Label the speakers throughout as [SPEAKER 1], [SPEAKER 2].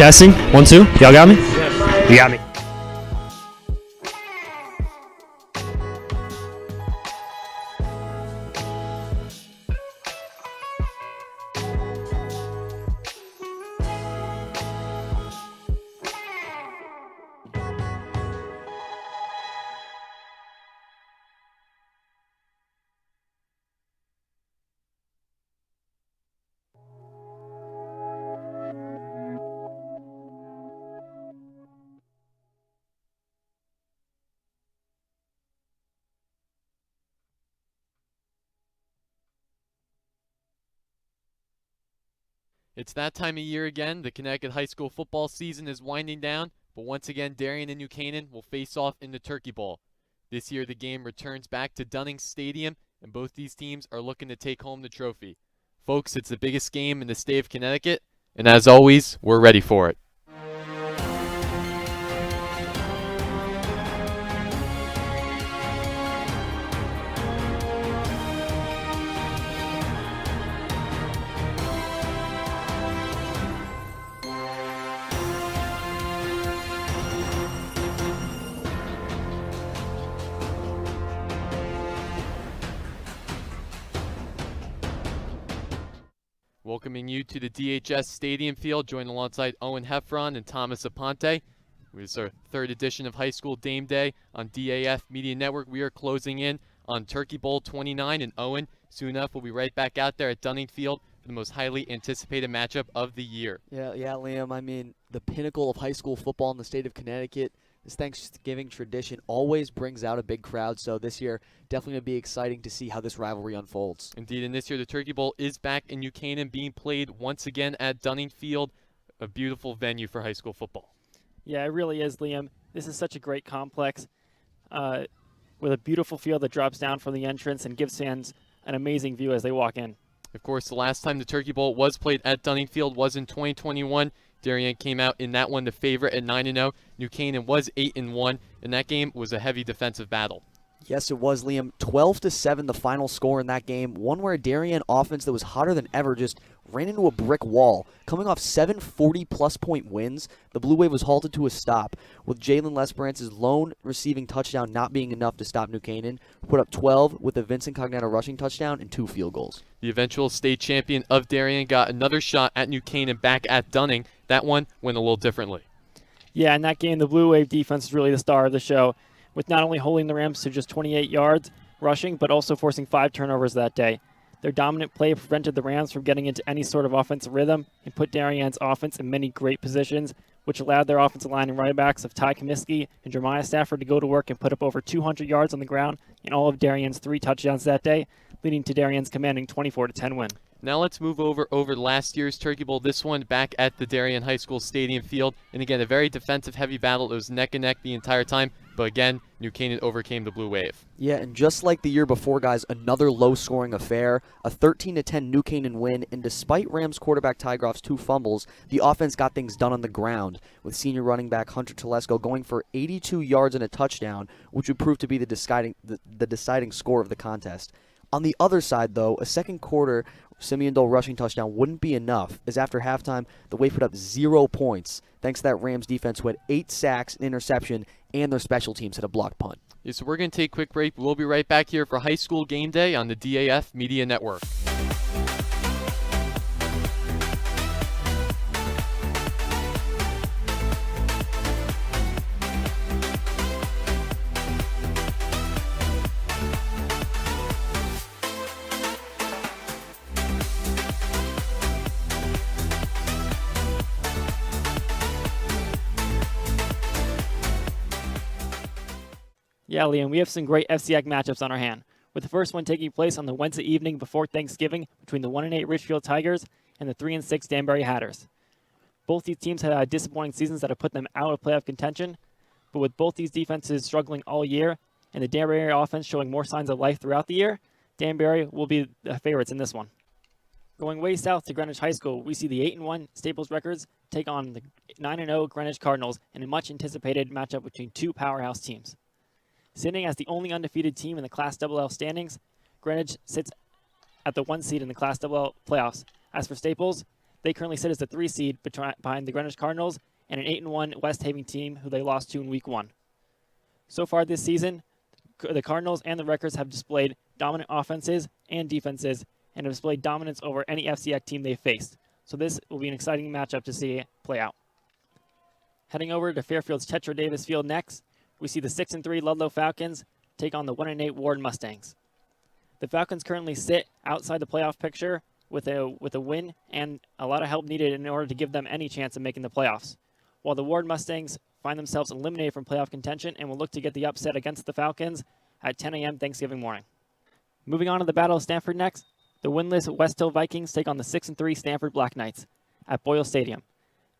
[SPEAKER 1] Testing. 1, 2. Y'all got me? Yeah. You got me.
[SPEAKER 2] It's that time of year again. The Connecticut high school football season is winding down, but once again, Darien and New Canaan will face off in the Turkey Bowl. This year, the game returns back to Dunning Stadium, and both these teams are looking to take home the trophy. Folks, it's the biggest game in the state of Connecticut, and as always, we're ready for it. Welcoming you to the DHS Stadium Field, joined alongside Owen Heffron and Thomas Aponte. It's our third edition of High School Dame Day on DAF Media Network. We are closing in on Turkey Bowl 29, and Owen, soon enough, we'll be right back out there at Dunning Field for the most highly anticipated matchup of the year.
[SPEAKER 3] Yeah, Liam. I mean, the pinnacle of high school football in the state of Connecticut. This Thanksgiving tradition always brings out a big crowd, so this year definitely going to be exciting to see how this rivalry unfolds.
[SPEAKER 2] Indeed, and this year the Turkey Bowl is back in New Canaan, being played once again at Dunning Field, a beautiful venue for high school football.
[SPEAKER 4] Yeah, it really is, Liam. This is such a great complex with a beautiful field that drops down from the entrance and gives fans an amazing view as they walk in.
[SPEAKER 2] Of course, the last time the Turkey Bowl was played at Dunning Field was in 2021. Darien came out in that one the favorite at 9-0. New Canaan was 8-1, and that game was a heavy defensive battle.
[SPEAKER 3] Yes, it was, Liam. 12-7 the final score in that game. One where a Darien offense that was hotter than ever just ran into a brick wall. Coming off 7 40-plus point wins, the Blue Wave was halted to a stop, with Jalen Lesperance's lone receiving touchdown not being enough to stop New Canaan. Put up 12 with a Vincent Cognano rushing touchdown and 2 field goals.
[SPEAKER 2] The eventual state champion of Darien got another shot at New Canaan back at Dunning. That one went a little differently.
[SPEAKER 4] Yeah, in that game, the Blue Wave defense is really the star of the show, with not only holding the Rams to just 28 yards rushing, but also forcing 5 turnovers that day. Their dominant play prevented the Rams from getting into any sort of offensive rhythm and put Darien's offense in many great positions, which allowed their offensive line and running backs of Ty Comiskey and Jeremiah Stafford to go to work and put up over 200 yards on the ground in all of Darien's 3 touchdowns that day, leading to Darien's commanding 24-10 win.
[SPEAKER 2] Now let's move over last year's Turkey Bowl. This one back at the Darien High School Stadium Field. And again, a very defensive-heavy battle. It was neck and neck the entire time. But again, New Canaan overcame the Blue Wave.
[SPEAKER 3] Yeah, and just like the year before, guys, another low-scoring affair, a 13-10 New Canaan win. And despite Rams quarterback Ty Groff's 2 fumbles, the offense got things done on the ground, with senior running back Hunter Telesco going for 82 yards and a touchdown, which would prove to be the deciding score of the contest. On the other side, though, a second quarter Simeon Dole rushing touchdown wouldn't be enough, as after halftime, the Wave put up 0 points, thanks to that Rams defense who had 8 sacks, an interception, and their special teams had a blocked punt.
[SPEAKER 2] Yeah, so we're going to take a quick break. We'll be right back here for High School Game Day on the DAF Media Network.
[SPEAKER 4] Yeah, Liam, we have some great FCIAC matchups on our hand, with the first one taking place on the Wednesday evening before Thanksgiving between the 1-8 Richfield Tigers and the 3-6 Danbury Hatters. Both these teams had disappointing seasons that have put them out of playoff contention, but with both these defenses struggling all year and the Danbury offense showing more signs of life throughout the year, Danbury will be the favorites in this one. Going way south to Greenwich High School, we see the 8-1 Staples Records take on the 9-0 Greenwich Cardinals in a much-anticipated matchup between 2 powerhouse teams. Sitting as the only undefeated team in the Class XL standings, Greenwich sits at the 1 seed in the Class XL playoffs. As for Staples, They currently sit as the 3 seed behind the Greenwich Cardinals and an 8-1 West Haven team who they lost to in Week 1. So far this season, the Cardinals and the Wreckers have displayed dominant offenses and defenses and have displayed dominance over any FCIAC team they've faced. So this will be an exciting matchup to see play out. Heading over to Fairfield's Tetra Davis Field next, we see the 6-3 Ludlow Falcons take on the 1-8 Ward Mustangs. The Falcons currently sit outside the playoff picture with a win and a lot of help needed in order to give them any chance of making the playoffs, while the Ward Mustangs find themselves eliminated from playoff contention and will look to get the upset against the Falcons at 10 a.m. Thanksgiving morning. Moving on to the Battle of Stanford next, the winless West Hill Vikings take on the 6-3 Stanford Black Knights at Boyle Stadium.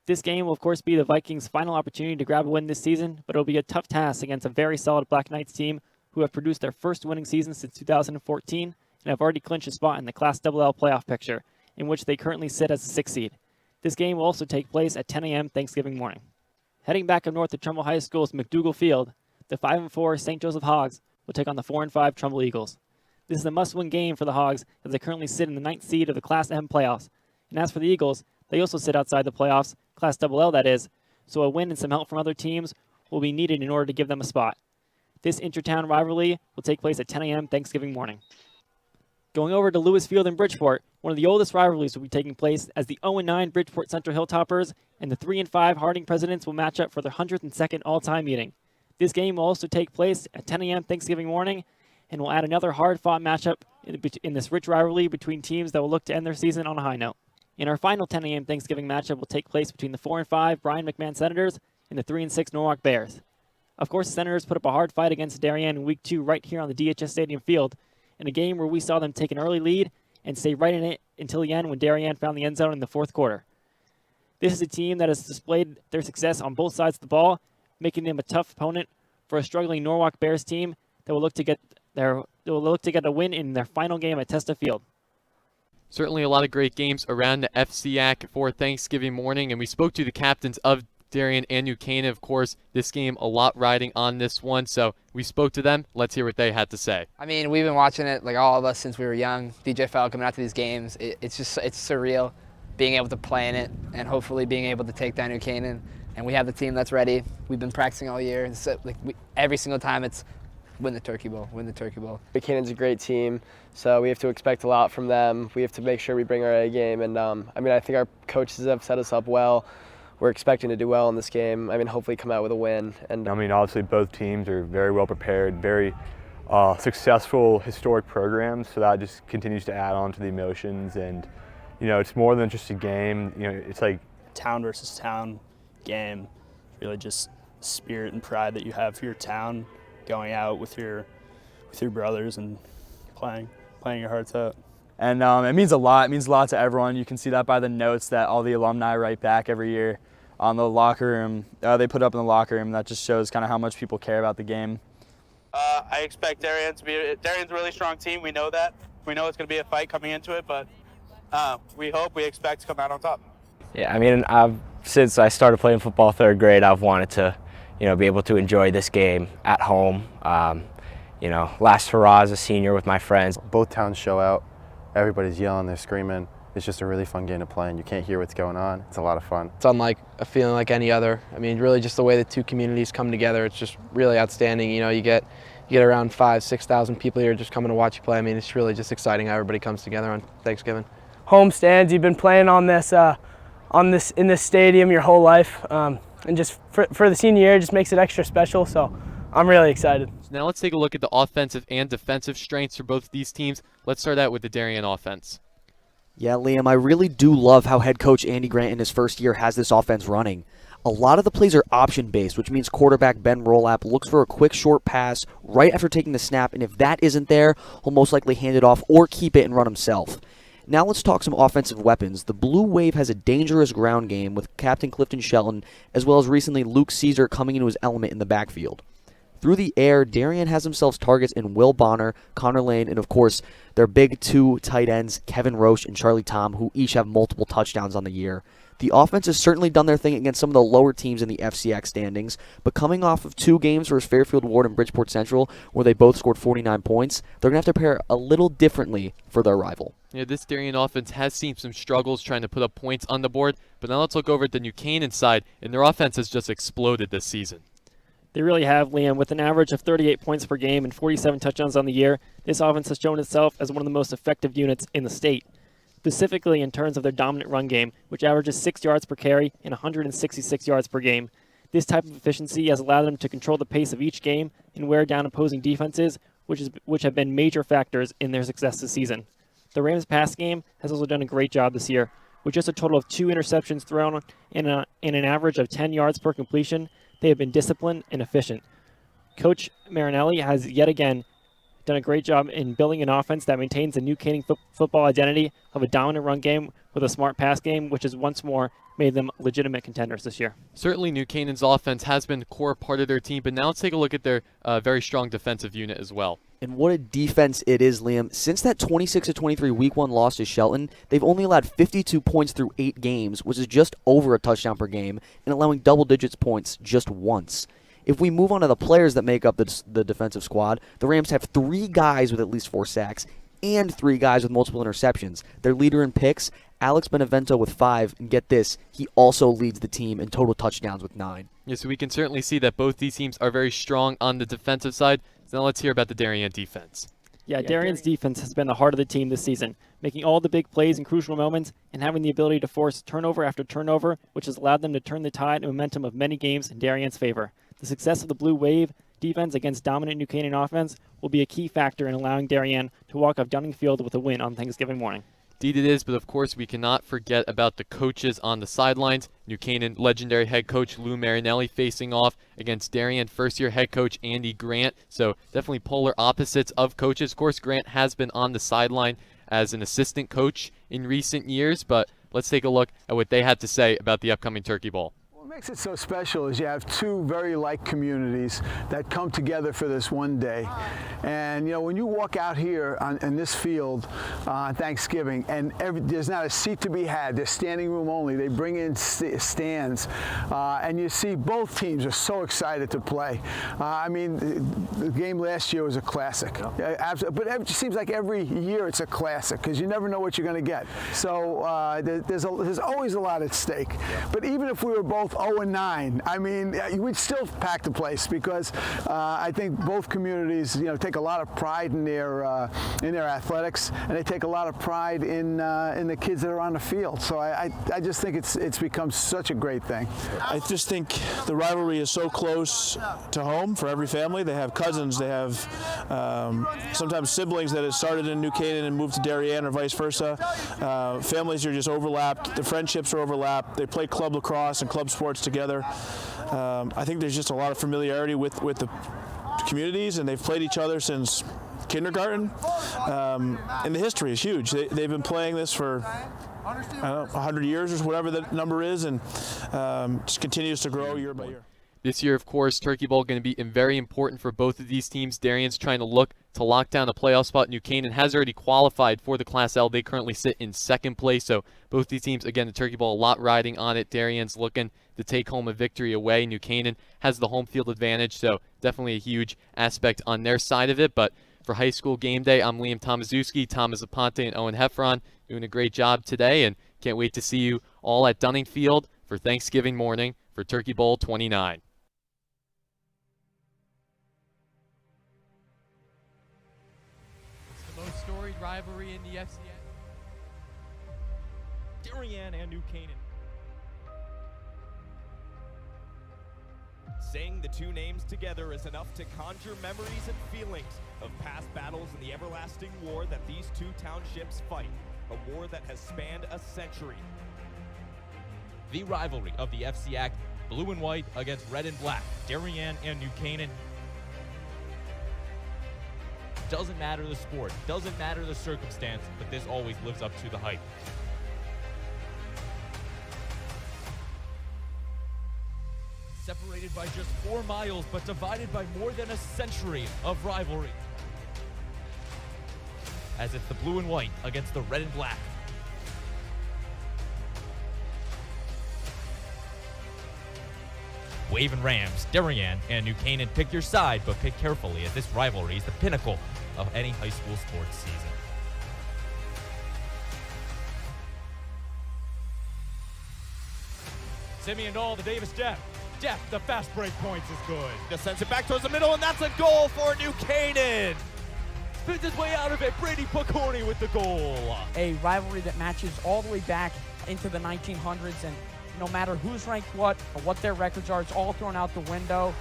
[SPEAKER 4] This game will, of course, be the Vikings' final opportunity to grab a win this season, but it will be a tough task against a very solid Black Knights team who have produced their first winning season since 2014 and have already clinched a spot in the Class LL playoff picture, in which they currently sit as the 6th seed. This game will also take place at 10 a.m. Thanksgiving morning. Heading back up north to Trumbull High School's McDougal Field, the 5-4 St. Joseph Hogs will take on the 4-5 Trumbull Eagles. This is a must-win game for the Hogs as they currently sit in the 9th seed of the Class M playoffs. And as for the Eagles, they also sit outside the playoffs, Class LL that is, so a win and some help from other teams will be needed in order to give them a spot. This intertown rivalry will take place at 10 a.m. Thanksgiving morning. Going over to Lewis Field in Bridgeport, one of the oldest rivalries will be taking place as the 0-9 Bridgeport Central Hilltoppers and the 3-5 Harding Presidents will match up for their 102nd all-time meeting. This game will also take place at 10 a.m. Thanksgiving morning and will add another hard-fought matchup in this rich rivalry between teams that will look to end their season on a high note. And our final 10 a.m. Thanksgiving matchup will take place between the 4-5 Brian McMahon Senators and the 3-6 Norwalk Bears. Of course, the Senators put up a hard fight against Darien in Week 2 right here on the DHS Stadium field, in a game where we saw them take an early lead and stay right in it until the end when Darien found the end zone in the 4th quarter. This is a team that has displayed their success on both sides of the ball, making them a tough opponent for a struggling Norwalk Bears team that will look to get a win in their final game at Testa Field.
[SPEAKER 2] Certainly a lot of great games around the FCIAC for Thanksgiving morning, and we spoke to the captains of Darien and New Canaan. Of course, this game, a lot riding on this one, so we spoke to them. Let's hear what they had to say.
[SPEAKER 5] I mean, we've been watching it, like all of us, since we were young. DJ Fell coming out to these games, it's surreal being able to play in it and hopefully being able to take down New Canaan. And we have the team that's ready. We've been practicing all year. Every single time it's win the Turkey Bowl, win the Turkey Bowl.
[SPEAKER 6] Canaan's a great team, so we have to expect a lot from them. We have to make sure we bring our A game, and I think our coaches have set us up well. We're expecting to do well in this game. Hopefully come out with a win. And
[SPEAKER 7] obviously both teams are very well prepared, very successful historic programs, so that just continues to add on to the emotions. And it's more than just a game. It's like
[SPEAKER 8] town versus town game. Really just spirit and pride that you have for your town, going out with your brothers and playing your hearts out.
[SPEAKER 9] And it means a lot. It means a lot to everyone. You can see that by the notes that all the alumni write back every year on the locker room. They put up in the locker room. That just shows kind of how much people care about the game.
[SPEAKER 10] I expect Darien's a really strong team. We know that. We know it's going to be a fight coming into it, but we expect to come out on top.
[SPEAKER 11] Yeah, since I started playing football 3rd grade, I've wanted to, be able to enjoy this game at home. Last hurrah as a senior with my friends.
[SPEAKER 12] Both towns show out. Everybody's yelling, they're screaming. It's just a really fun game to play, and you can't hear what's going on. It's a lot of fun.
[SPEAKER 13] It's unlike a feeling like any other. Really just the way the two communities come together, it's just really outstanding. You get around 5,000-6,000 people here just coming to watch you play. It's really just exciting how everybody comes together on Thanksgiving.
[SPEAKER 14] Home stands, you've been playing in this stadium your whole life, and just for the senior year, it just makes it extra special. So I'm really excited.
[SPEAKER 2] So now let's take a look at the offensive and defensive strengths for both these teams. Let's start out with the Darien offense.
[SPEAKER 3] Yeah, Liam, I really do love how head coach Andy Grant in his first year has this offense running. A lot of the plays are option-based, which means quarterback Ben Rolap looks for a quick short pass right after taking the snap, and if that isn't there, he'll most likely hand it off or keep it and run himself. Now let's talk some offensive weapons. The Blue Wave has a dangerous ground game with Captain Clifton Shelton, as well as recently Luke Caesar coming into his element in the backfield. Through the air, Darien has themselves targets in Will Bonner, Connor Lane, and of course, their big 2 tight ends, Kevin Roche and Charlie Tom, who each have multiple touchdowns on the year. The offense has certainly done their thing against some of the lower teams in the FCIAC standings, but coming off of 2 games versus Fairfield Ward and Bridgeport Central, where they both scored 49 points, they're going to have to prepare a little differently for their rival.
[SPEAKER 2] Yeah, this Darien offense has seen some struggles trying to put up points on the board, but now let's look over at the New Canaan side, and their offense has just exploded this season.
[SPEAKER 4] They really have, Liam. With an average of 38 points per game and 47 touchdowns on the year, this offense has shown itself as one of the most effective units in the state. Specifically in terms of their dominant run game, which averages 6 yards per carry and 166 yards per game. This type of efficiency has allowed them to control the pace of each game and wear down opposing defenses, which have been major factors in their success this season. The Rams' pass game has also done a great job this year. With just a total of 2 interceptions thrown and an average of 10 yards per completion, they have been disciplined and efficient. Coach Marinelli has yet again done a great job in building an offense that maintains the New Canaan football identity of a dominant run game with a smart pass game, which has once more made them legitimate contenders this year.
[SPEAKER 2] Certainly New Canaan's offense has been a core part of their team, but now let's take a look at their very strong defensive unit as well.
[SPEAKER 3] And what a defense it is, Liam. Since that 26-23 Week 1 loss to Shelton, they've only allowed 52 points through 8 games, which is just over a touchdown per game, and allowing double-digits points just once. If we move on to the players that make up the defensive squad, the Rams have 3 guys with at least 4 sacks and 3 guys with multiple interceptions. Their leader in picks, Alex Benevento, with 5, and get this, he also leads the team in total touchdowns with 9.
[SPEAKER 2] Yeah, so we can certainly see that both these teams are very strong on the defensive side. So now let's hear about the Darien defense.
[SPEAKER 4] Yeah, Darien's defense has been the heart of the team this season, making all the big plays in crucial moments and having the ability to force turnover after turnover, which has allowed them to turn the tide and momentum of many games in Darien's favor. The success of the Blue Wave defense against dominant New Canaan offense will be a key factor in allowing Darien to walk off Dunning Field with a win on Thanksgiving morning.
[SPEAKER 2] Indeed it is, but of course we cannot forget about the coaches on the sidelines. New Canaan legendary head coach Lou Marinelli facing off against Darien first-year head coach Andy Grant. So definitely polar opposites of coaches. Of course, Grant has been on the sideline as an assistant coach in recent years, but let's take a look at what they had to say about the upcoming Turkey Bowl.
[SPEAKER 15] What makes it so special is you have 2 very like communities that come together for this one day. And you know, when you walk out here in this field on Thanksgiving, and there's not a seat to be had, there's standing room only. They bring in stands, and you see both teams are so excited to play. I mean, the game last year was a classic. But it seems like every year it's a classic because you never know what you're going to get. So there's always a lot at stake. But even if we were both 0-9, I mean, we'd still pack the place because I think both communities, you know, take a lot of pride in their athletics, and they take a lot of pride in the kids that are on the field. So I just think it's become such a great thing.
[SPEAKER 16] I just think the rivalry is so close to home for every family. They have cousins, they have sometimes siblings that have started in New Canaan and moved to Darien or vice versa. Families are just overlapped. The friendships are overlapped. They play club lacrosse and club sports together. I think there's just a lot of familiarity with the communities, and they've played each other since kindergarten. And the history is huge. They've been playing this for 100 years or whatever the number is, and just continues to grow year by year.
[SPEAKER 2] This year, of course, Turkey Bowl going to be very important for both of these teams. Darien's trying to look to lock down a playoff spot. New Canaan has already qualified for the Class L. They currently sit in 2nd place. So both these teams, again, the Turkey Bowl, a lot riding on it. Darien's looking to take home a victory away. New Canaan has the home field advantage, so definitely a huge aspect on their side of it. But for high school game day, I'm Liam Tomaszewski, Thomas Aponte, and Owen Heffron doing a great job today, and can't wait to see you all at Dunning Field for Thanksgiving morning for Turkey Bowl 29.
[SPEAKER 17] Most storied rivalry in the FCIAC. Darien and New Canaan. Saying the 2 names together is enough to conjure memories and feelings of past battles in the everlasting war that these 2 townships fight, a war that has spanned a century. The rivalry of the FCIAC, blue and white against red and black, Darien and New Canaan. Doesn't matter the sport, doesn't matter the circumstance, but this always lives up to the hype. Separated by just 4 miles, but divided by more than a century of rivalry. As it's the blue and white against the red and black. Wave and Rams, Darien and New Canaan, pick your side, but pick carefully, as this rivalry is the pinnacle of any high school sports season. Simeon Dahl to Davis Jeff. Jeff, the fast break points is good. Just sends it back towards the middle, and that's a goal for New Canaan. Spins his way out of it. Brady Picorni with the goal.
[SPEAKER 18] A rivalry that matches all the way back into the 1900s, and no matter who's ranked what or what their records are, it's all thrown out the window.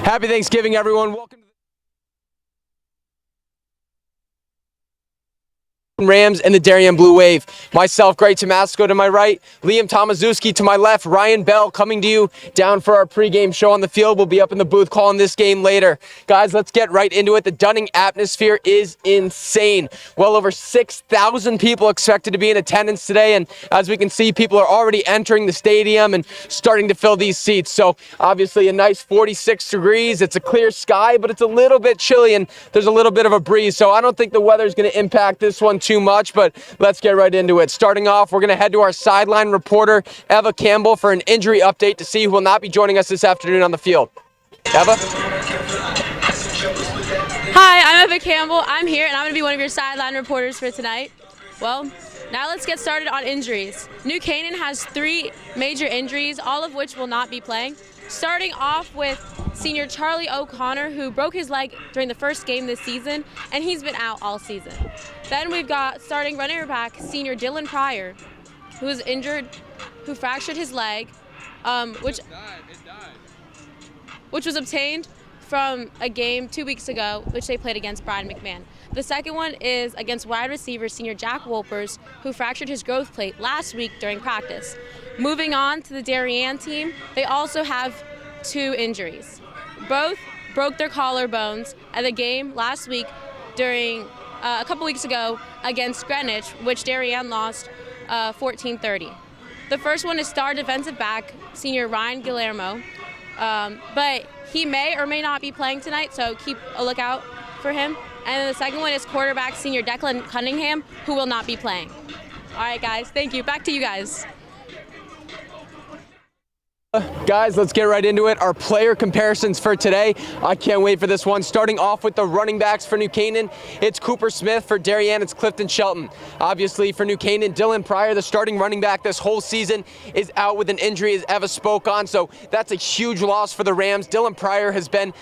[SPEAKER 13] Happy Thanksgiving, everyone. Welcome to the Rams and the Darien Blue Wave. Myself, Greg Tomasco to my right, Liam Tomaszewski to my left, Ryan Bell coming to you down for our pregame show on the field. We'll be up in the booth calling this game later. Guys, let's get right into it. The Dunning atmosphere is insane. Well over 6,000 people expected to be in attendance today, and as we can see, people are already entering the stadium and starting to fill these seats. So obviously a nice 46 degrees. It's a clear sky, but it's a little bit chilly and there's a little bit of a breeze. So I don't think the weather is going to impact this one too much, but let's get right into it. Starting off, we're going to head to our sideline reporter, Eva Campbell, for an injury update to see who will not be joining us this afternoon on the field. Eva?
[SPEAKER 19] Hi, I'm Eva Campbell. I'm here, and I'm going to be one of your sideline reporters for tonight. Well, now let's get started on injuries. New Canaan has 3 major injuries, all of which will not be playing. Starting off with senior Charlie O'Connor, who broke his leg during the first game this season, and he's been out all season. Then we've got starting running back senior Dylan Pryor, who was injured, who fractured his leg, which was obtained from a game 2 weeks ago, which they played against Brian McMahon. The second one is against wide receiver senior Jack Wolpers, who fractured his growth plate last week during practice. Moving on to the Darien team, they also have 2 injuries. Both broke their collarbones at the game last week during a couple weeks ago against Greenwich, which Darien lost 14-30. The first one is star defensive back senior Ryan Guillermo, but he may or may not be playing tonight, so keep a lookout for him. And then the second one is quarterback senior Declan Cunningham, who will not be playing. All right, guys, thank you. Back to you guys.
[SPEAKER 13] Guys, let's get right into it. Our player comparisons for today. I can't wait for this one. Starting off with the running backs for New Canaan, it's Cooper Smith. For Darien, it's Clifton Shelton. Obviously for New Canaan, Dylan Pryor, the starting running back this whole season, is out with an injury, as Eva spoke on, so that's a huge loss for the Rams. Dylan Pryor has been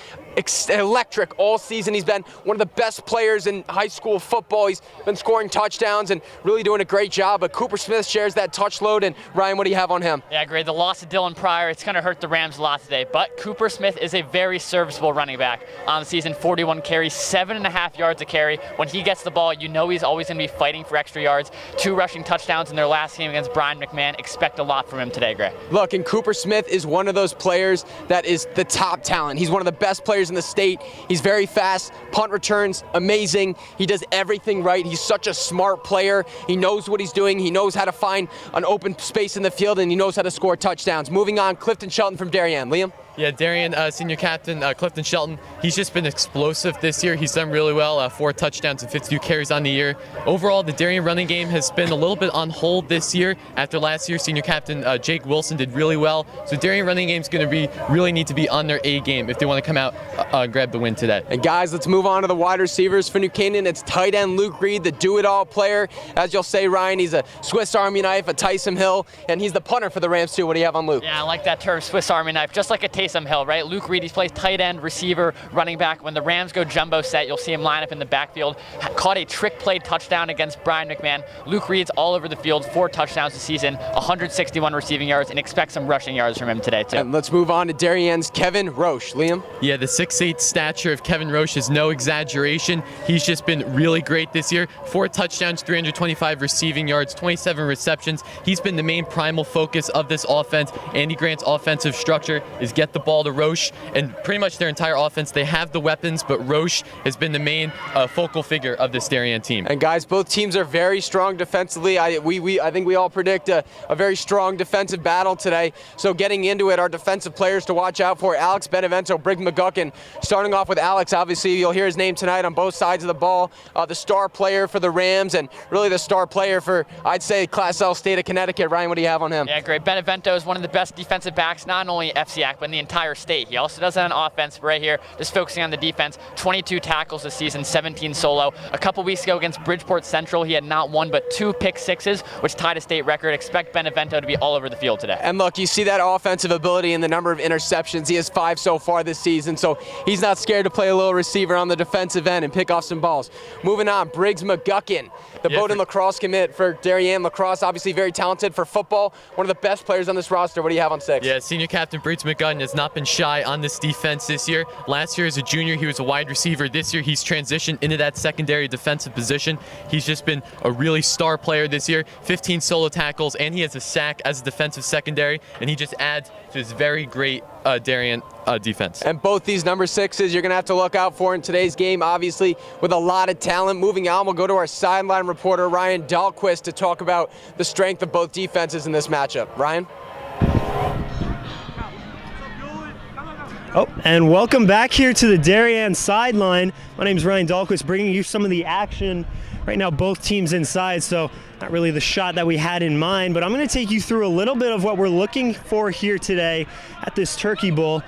[SPEAKER 13] electric all season. He's been one of the best players in high school football. He's been scoring touchdowns and really doing a great job, but Cooper Smith shares that touch load. And Ryan, what do you have on him?
[SPEAKER 20] Yeah, great. The loss of Dylan Pryor, it's going to hurt the Rams a lot today, but Cooper Smith is a very serviceable running back on the season. 41 carries, 7.5 yards a carry. When he gets the ball, you know he's always going to be fighting for extra yards. 2 rushing touchdowns in their last game against Brian McMahon. Expect a lot from him today, Gray.
[SPEAKER 13] Look, and Cooper Smith is one of those players that is the top talent. He's one of the best players in the state. He's very fast, punt returns, amazing. He does everything right. He's such a smart player. He knows what he's doing. He knows how to find an open space in the field, and he knows how to score touchdowns. Moving on, Clifton Shelton from Darien. Liam?
[SPEAKER 2] Yeah, Darien senior captain Clifton Shelton, he's just been explosive this year. He's done really well, 4 touchdowns and 52 carries on the year. Overall, the Darien running game has been a little bit on hold this year. After last year, senior captain Jake Wilson did really well. So Darien running game is going to really need to be on their A game if they want to come out and grab the win today.
[SPEAKER 13] And guys, let's move on to the wide receivers for New Canaan. It's tight end Luke Reed, the do-it-all player. As you'll say, Ryan, he's a Swiss Army knife, a Taysom Hill, and he's the punter for the Rams too. What do you have on Luke?
[SPEAKER 20] Yeah, I like that term, Swiss Army knife, just like a Taysom Hill, right? Luke Reed, he plays tight end, receiver, running back. When the Rams go jumbo set, you'll see him line up in the backfield. Caught a trick play touchdown against Brian McMahon. Luke Reed's all over the field, 4 touchdowns this season, 161 receiving yards, and expect some rushing yards from him today too.
[SPEAKER 13] And let's move on to Darien's Kevin Roche. Liam?
[SPEAKER 2] Yeah, the 6'8" stature of Kevin Roche is no exaggeration. He's just been really great this year. 4 touchdowns, 325 receiving yards, 27 receptions. He's been the main primal focus of this offense. Andy Grant's offensive structure is get the the ball to Roche, and pretty much their entire offense. They have the weapons, but Roche has been the main focal figure of this Darien team.
[SPEAKER 21] And guys, both teams are very strong defensively. I think we all predict a very strong defensive battle today. So getting into it, our defensive players to watch out for: Alex Benevento, Briggs McGuckin. Starting off with Alex, obviously you'll hear his name tonight on both sides of the ball. The star player for the Rams, and really the star player for, I'd say, Class L state of Connecticut. Ryan, what do you have on him?
[SPEAKER 20] Yeah, great. Benevento is one of the best defensive backs, not only FCIAC, but in the entire state. He also does it on offense, but right here, just focusing on the defense. 22 tackles this season, 17 solo. A couple weeks ago against Bridgeport Central, he had not one but 2 pick sixes, which tied a state record. Expect Benevento to be all over the field today.
[SPEAKER 21] And look, you see that offensive ability in the number of interceptions. He has 5 so far this season, so he's not scared to play a little receiver on the defensive end and pick off some balls. Moving on, Briggs McGuckin, the Bowdoin lacrosse commit for Darien lacrosse, obviously very talented for football, one of the best players on this roster. What do you have on 6?
[SPEAKER 2] Yeah, senior captain Briggs McGuckin has not been shy on this defense this year. Last year as a junior, he was a wide receiver. This year, he's transitioned into that secondary defensive position. He's just been a really star player this year. 15 solo tackles, and he has a sack as a defensive secondary, and he just adds to his very great Darien defense.
[SPEAKER 21] And both these number 6s you're going to have to look out for in today's game, obviously, with a lot of talent. Moving on, we'll go to our sideline reporter, Ryan Dahlquist, to talk about the strength of both defenses in this matchup. Ryan?
[SPEAKER 22] Oh, and welcome back here to the Darien sideline. My name is Ryan Dahlquist, bringing you some of the action. Right now, both teams inside, so not really the shot that we had in mind, but I'm going to take you through a little bit of what we're looking for here today at this Turkey Bowl.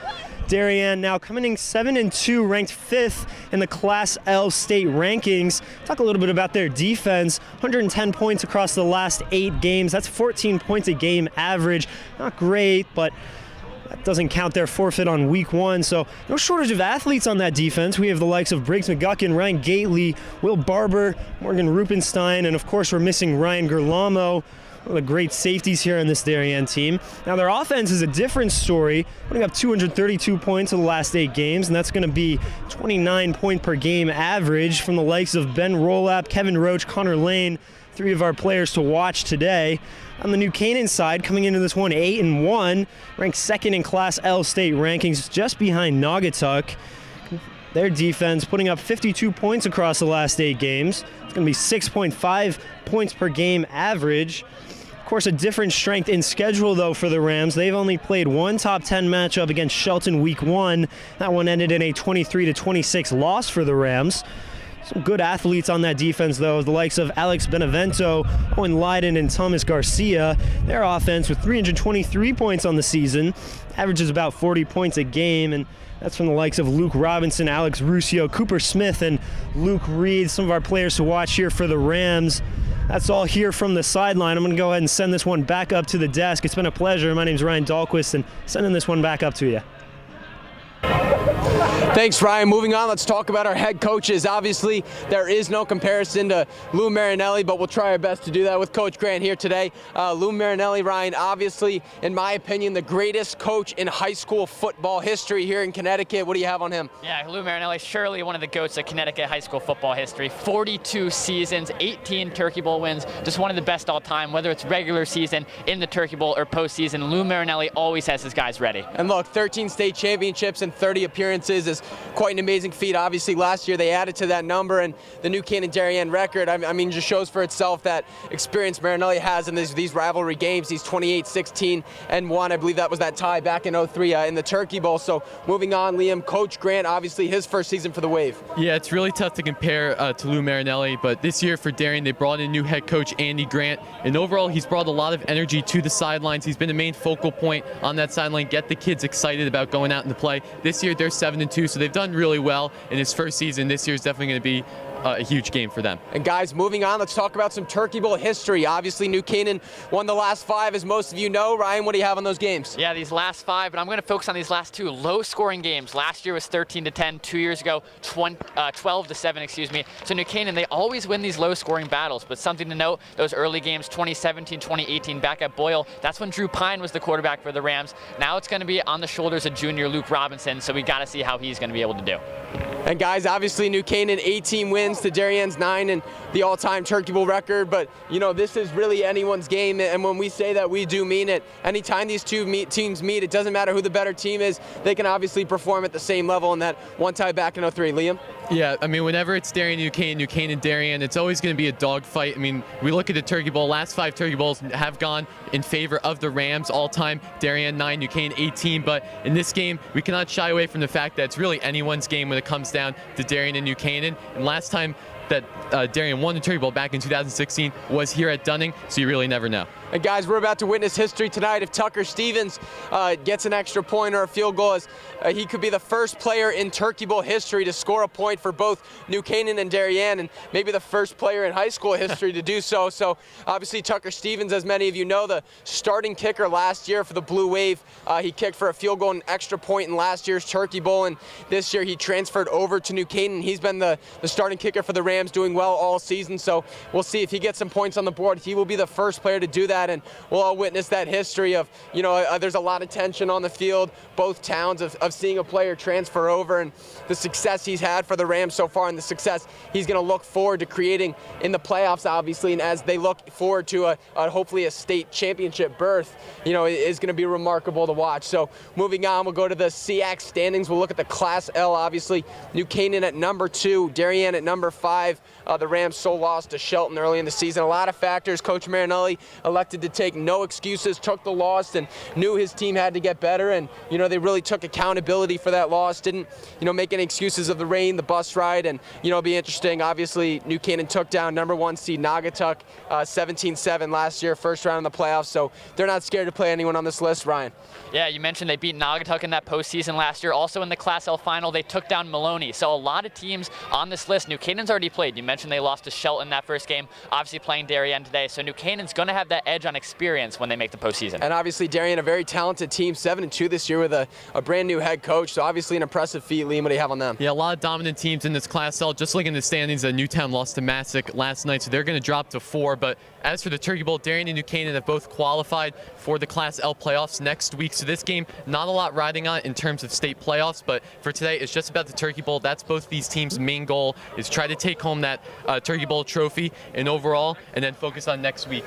[SPEAKER 22] Darien now coming in 7-2, ranked 5th in the Class L state rankings. Talk a little bit about their defense. 110 points across the last 8 games. That's 14 points a game average. Not great, but that doesn't count their forfeit on week 1, so no shortage of athletes on that defense. We have the likes of Briggs McGuckin, Ryan Gately, Will Barber, Morgan Rupenstein, and of course we're missing Ryan Gerlamo, one of the great safeties here on this Darien team. Now their offense is a different story, putting up 232 points in the last 8 games, and that's going to be 29 point per game average from the likes of Ben Rolap, Kevin Roach, Connor Lane, 3 of our players to watch today. On the New Canaan side, coming into this one 8-1, ranked 2nd in Class L state rankings, just behind Naugatuck. Their defense putting up 52 points across the last 8 games. It's going to be 6.5 points per game average. Of course, a different strength in schedule, though, for the Rams. They've only played 1 top 10 matchup against Shelton week 1. That one ended in a 23-26 loss for the Rams. Some good athletes on that defense, though, the likes of Alex Benevento, Owen Leiden, and Thomas Garcia. Their offense with 323 points on the season, averages about 40 points a game, and that's from the likes of Luke Robinson, Alex Ruscio, Cooper Smith, and Luke Reed, some of our players to watch here for the Rams. That's all here from the sideline. I'm going to go ahead and send this one back up to the desk. It's been a pleasure. My name's Ryan Dahlquist, and sending this one back up to you.
[SPEAKER 21] Thanks, Ryan. Moving on, let's talk about our head coaches. Obviously, there is no comparison to Lou Marinelli, but we'll try our best to do that with Coach Grant here today. Lou Marinelli, Ryan, obviously, in my opinion, the greatest coach in high school football history here in Connecticut. What do you have on him?
[SPEAKER 20] Yeah, Lou Marinelli, surely one of the GOATs of Connecticut high school football history. 42 seasons, 18 Turkey Bowl wins, just one of the best all time, whether it's regular season, in the Turkey Bowl, or postseason. Lou Marinelli always has his guys ready.
[SPEAKER 21] And look, 13 state championships and 30 appearances is quite an amazing feat. Obviously, last year they added to that number, and the New Canaan Darien record, I mean, just shows for itself that experience Marinelli has in these rivalry games. These 28-16-1. I believe that was that tie back in 03 in the Turkey Bowl. So moving on, Liam, Coach Grant, obviously his first season for the Wave.
[SPEAKER 2] Yeah, it's really tough to compare to Lou Marinelli, but this year for Darien, they brought in new head coach Andy Grant, and overall he's brought a lot of energy to the sidelines. He's been the main focal point on that sideline, get the kids excited about going out into play. This year they're 7-2, so they've done really well in his first season. This year is definitely going to be a huge game for them.
[SPEAKER 21] And guys, moving on, let's talk about some Turkey Bowl history. Obviously, New Canaan won the last 5, as most of you know. Ryan, what do you have on those games?
[SPEAKER 20] Yeah, these last 5, but I'm going to focus on these last 2 low-scoring games. Last year was 13-10. 2 years ago, 12-7, excuse me. So New Canaan, they always win these low-scoring battles, but something to note, those early games, 2017, 2018, back at Boyle, that's when Drew Pine was the quarterback for the Rams. Now it's going to be on the shoulders of junior Luke Robinson, so we got to see how he's going to be able to do.
[SPEAKER 21] And guys, obviously New Canaan 18 wins to Darien's 9 and the all-time Turkey Bowl record, but this is really anyone's game, and when we say that, we do mean it. Anytime these two teams meet, it doesn't matter who the better team is, they can obviously perform at the same level, and that one tie back in 03. Liam?
[SPEAKER 2] Yeah, I mean, whenever it's Darien, New Canaan, Darien, it's always going to be a dogfight. I mean, we look at the Turkey Bowl, last 5 Turkey Bowls have gone in favor of the Rams all-time, Darien 9, New Canaan 18, but in this game, we cannot shy away from the fact that it's really anyone's game when it comes down to Darien and New Canaan, and last time that Darien won the Turkey Bowl back in 2016 was here at Dunning, so you really never know.
[SPEAKER 21] And guys, we're about to witness history tonight. If Tucker Stevens gets an extra point or a field goal, he could be the first player in Turkey Bowl history to score a point for both New Canaan and Darien, and maybe the first player in high school history to do so. So obviously Tucker Stevens, as many of you know, the starting kicker last year for the Blue Wave. He kicked for a field goal and extra point in last year's Turkey Bowl, and this year he transferred over to New Canaan. He's been the starting kicker for the Rams, doing well all season, so we'll see if he gets some points on the board. He will be the first player to do that, and we'll all witness that history of, there's a lot of tension on the field, both towns, of seeing a player transfer over, and the success he's had for the Rams so far, and the success he's going to look forward to creating in the playoffs, obviously, and as they look forward to hopefully a state championship berth, is going to be remarkable to watch. So moving on, we'll go to the FCIAC standings. We'll look at the Class L, obviously. New Canaan at number 2, Darien at number 5. The Rams so lost to Shelton early in the season. A lot of factors. Coach Marinelli elected to take no excuses, took the loss, and knew his team had to get better. And, they really took accountability for that loss. Didn't, make any excuses of the rain, the bus ride. And, it'll be interesting. Obviously, New Canaan took down number 1 seed Naugatuck 17-7 last year, first round in the playoffs. So they're not scared to play anyone on this list. Ryan?
[SPEAKER 20] Yeah, you mentioned they beat Naugatuck in that postseason last year. Also in the Class L final, they took down Maloney. So a lot of teams on this list. New Canaan's already played. You mentioned they lost to Shelton that first game, obviously playing Darien today. So New Canaan's going to have that edge on experience when they make the postseason.
[SPEAKER 21] And obviously Darien, a very talented team, 7-2 this year with a brand new head coach. So obviously an impressive feat. Liam, what do you have on them?
[SPEAKER 2] Yeah, a lot of dominant teams in this Class L. Just looking at the standings, Newtown lost to Massac last night, so they're going to drop to 4. But as for the Turkey Bowl, Darien and New Canaan have both qualified for the Class L playoffs next week. So this game, not a lot riding on in terms of state playoffs, but for today, it's just about the Turkey Bowl. That's both these teams' main goal, is try to take home that Turkey Bowl trophy and overall, and then focus on next week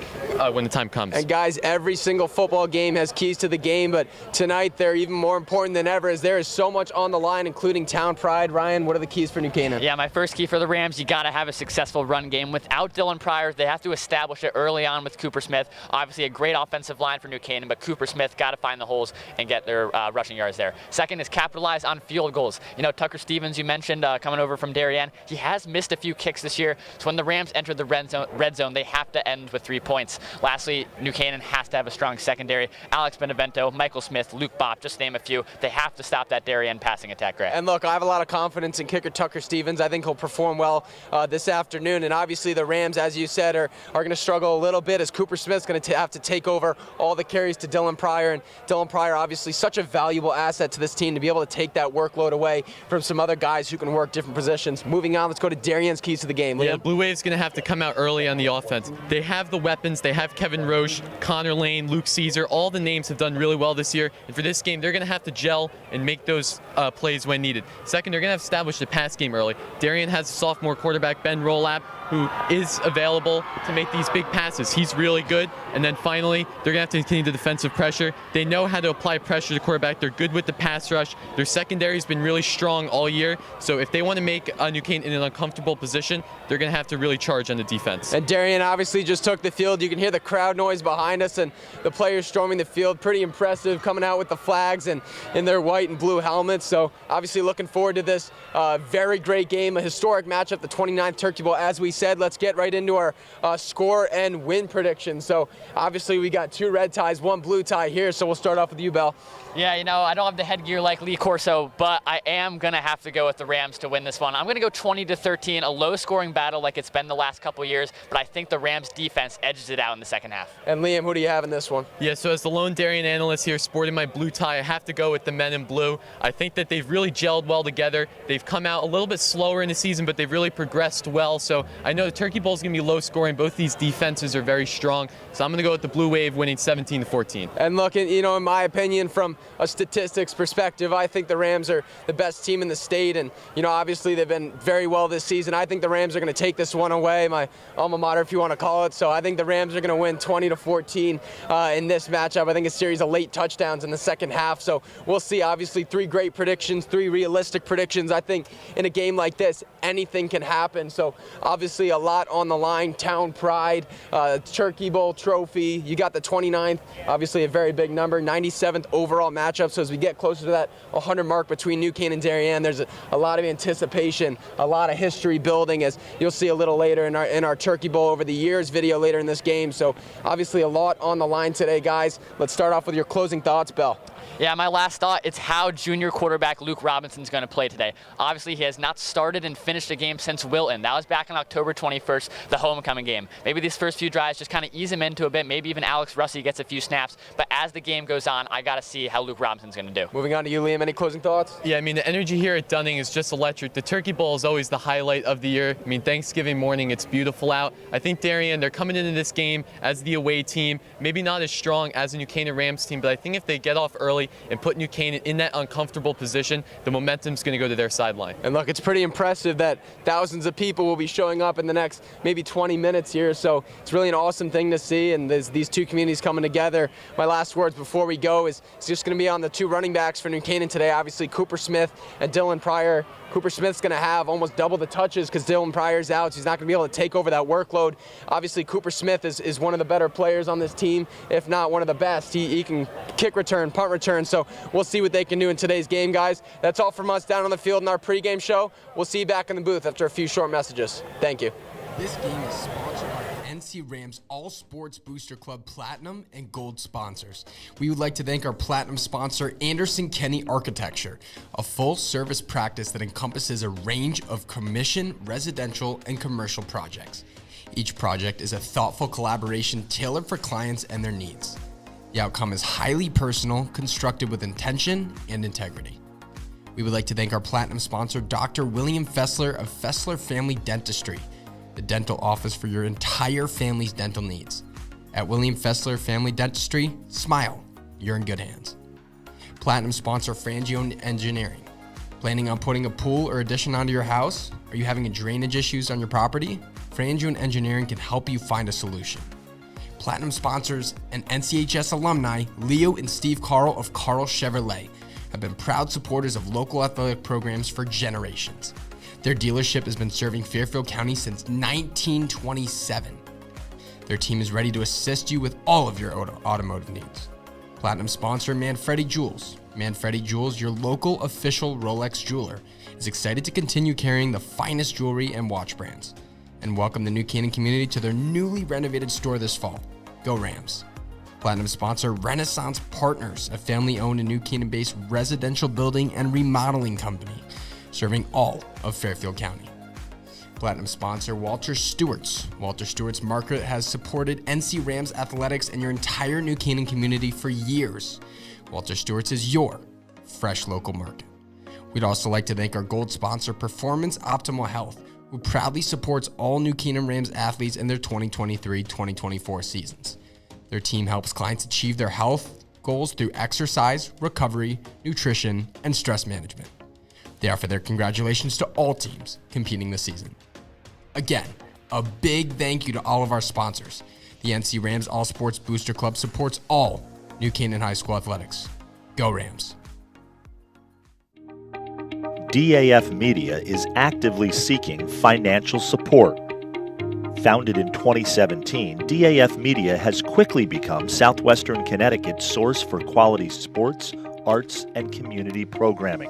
[SPEAKER 2] when the time comes.
[SPEAKER 21] And guys, every single football game has keys to the game, but tonight they're even more important than ever, as there is so much on the line, including town pride. Ryan, what are the keys for New Canaan?
[SPEAKER 20] Yeah, my first key for the Rams, you got to have a successful run game. Without Dylan Pryor, they have to establish it early on with Cooper Smith. Obviously a great offensive line for New Canaan, but Cooper Smith got to find the holes and get their rushing yards there. Second is capitalize on field goals. Tucker Stevens, you mentioned, coming over from Darien, he has missed a few kicks this year, so when the Rams enter the red zone, they have to end with 3 points. Lastly, New Canaan has to have a strong secondary. Alex Benevento, Michael Smith, Luke Bopp, just name a few. They have to stop that Darien passing attack, Grant.
[SPEAKER 21] And look, I have a lot of confidence in kicker Tucker Stevens. I think he'll perform well this afternoon. And obviously the Rams, as you said, are going to struggle a little bit, as Cooper Smith's going to have to take over all the carries to Dylan Pryor. And Dylan Pryor, obviously such a valuable asset to this team to be able to take that workload away from some other guys who can work different positions. Moving on, let's go to Darien's keys to the game. Liam?
[SPEAKER 2] Yeah, Blue Wave's going to have to come out early on the offense. They have the weapons. They have Kevin Roche, Connor Lane, Luke Caesar. All the names have done really well this year. And for this game, they're going to have to gel and make those plays when needed. Second, they're going to have to establish the pass game early. Darien has a sophomore quarterback, Ben Rolap, who is available to make these big passes. He's really good. And then finally, they're going to have to continue the defensive pressure. They know how to apply pressure to the quarterback. They're good with the pass rush. Their secondary has been really strong all year. So if they want to make New Canaan in an uncomfortable position, they're going to have to really charge on the defense.
[SPEAKER 21] And Darien obviously just took the field. You can hear the crowd noise behind us and the players storming the field. Pretty impressive, coming out with the flags and in their white and blue helmets. So obviously looking forward to this very great game, a historic matchup, the 29th Turkey Bowl. As we said, let's get right into our score and win predictions. So obviously we got 2 red ties, 1 blue tie here. So we'll start off with you, Bell.
[SPEAKER 20] Yeah, I don't have the headgear like Lee Corso, but I am going to have to go with the Rams to win this one. I'm going to go 20-13, a low-scoring battle like it's been the last couple years, but I think the Rams defense edges it out in the second half.
[SPEAKER 21] And Liam, who do you have in this one?
[SPEAKER 2] Yeah, so as the lone Darien analyst here sporting my blue tie, I have to go with the men in blue. I think that they've really gelled well together. They've come out a little bit slower in the season, but they've really progressed well. So I know the Turkey Bowl is going to be low scoring. Both these defenses are very strong. So I'm going to go with the Blue Wave winning 17-14.
[SPEAKER 21] And look, in my opinion, from a statistics perspective, I think the Rams are the best team in the state. And, obviously they've been very well this season. I think the Rams are going to take this one away, my alma mater, if you want to call it. So I think the Rams are going to win 20-14 in this matchup. I think a series of late touchdowns in the second half. So we'll see. Obviously, 3 great predictions, 3 realistic predictions. I think in a game like this, anything can happen. So obviously a lot on the line, town pride, Turkey Bowl trophy. You got the 29th, obviously a very big number, 97th overall matchup. So as we get closer to that 100 mark between New Canaan and Darien, there's a lot of anticipation, a lot of history building, as you'll see a little later in our Turkey Bowl over the years video later in this game. So obviously a lot on the line today, guys. Let's start off with your closing thoughts, Bell.
[SPEAKER 20] Yeah, my last thought, it's how junior quarterback Luke Robinson's going to play today. Obviously, he has not started and finished a game since Wilton. That was back on October 21st, the homecoming game. Maybe these first few drives just kind of ease him into a bit. Maybe even Alex Russi gets a few snaps. But as the game goes on, I got to see how Luke Robinson's going to do.
[SPEAKER 21] Moving on to you, Liam. Any closing thoughts?
[SPEAKER 2] Yeah, the energy here at Dunning is just electric. The Turkey Bowl is always the highlight of the year. Thanksgiving morning, it's beautiful out. I think Darien, they're coming into this game as the away team. Maybe not as strong as the New Canaan Rams team, but I think if they get off early and put New Canaan in that uncomfortable position, the momentum's going to go to their sideline.
[SPEAKER 21] And look, it's pretty impressive that thousands of people will be showing up in the next maybe 20 minutes here. So it's really an awesome thing to see, and there's these two communities coming together. My last words before we go is it's just going to be on the 2 running backs for New Canaan today. Obviously, Cooper Smith and Dylan Pryor. Cooper Smith's going to have almost double the touches because Dylan Pryor's out, so he's not going to be able to take over that workload. Obviously, Cooper Smith is one of the better players on this team, if not one of the best. He can kick return, punt return, so we'll see what they can do in today's game, guys. That's all from us down on the field in our pregame show. We'll see you back in the booth after a few short messages. Thank you.
[SPEAKER 1] This game is sponsored by NC Rams All Sports Booster Club Platinum and Gold sponsors. We would like to thank our Platinum sponsor, Anderson Kenny Architecture, a full-service practice that encompasses a range of commission, residential, and commercial projects. Each project is a thoughtful collaboration tailored for clients and their needs. The outcome is highly personal, constructed with intention and integrity. We would like to thank our Platinum sponsor, Dr. William Fessler of Fessler Family Dentistry, the dental office for your entire family's dental needs. At William Fessler Family Dentistry, smile, you're in good hands. Platinum sponsor Frangio Engineering. Planning on putting a pool or addition onto your house? Are you having drainage issues on your property? Frangio Engineering can help you find a solution. Platinum sponsors and NCHS alumni Leo and Steve Carl of Carl Chevrolet have been proud supporters of local athletic programs for generations. Their dealership has been serving Fairfield County since 1927. Their team is ready to assist you with all of your automotive needs. Platinum sponsor Manfredi Jewels. Manfredi Jewels, your local official Rolex jeweler, is excited to continue carrying the finest jewelry and watch brands, and welcome the New Canaan community to their newly renovated store this fall. Go Rams. Platinum sponsor Renaissance Partners, a family-owned and New Canaan-based residential building and remodeling company, serving all of Fairfield County. Platinum sponsor Walter Stewart's. Walter Stewart's Market has supported NC Rams athletics and your entire New Canaan community for years. Walter Stewart's is your fresh local market. We'd also like to thank our gold sponsor Performance Optimal Health, who proudly supports all New Canaan Rams athletes in their 2023-2024 seasons. Their team helps clients achieve their health goals through exercise, recovery, nutrition, and stress management. They offer their congratulations to all teams competing this season. Again, a big thank you to all of our sponsors. The NC Rams All Sports Booster Club supports all New Canaan High School athletics. Go Rams.
[SPEAKER 5] DAF Media is actively seeking financial support. Founded in 2017, DAF Media has quickly become Southwestern Connecticut's source for quality sports, arts, and community programming.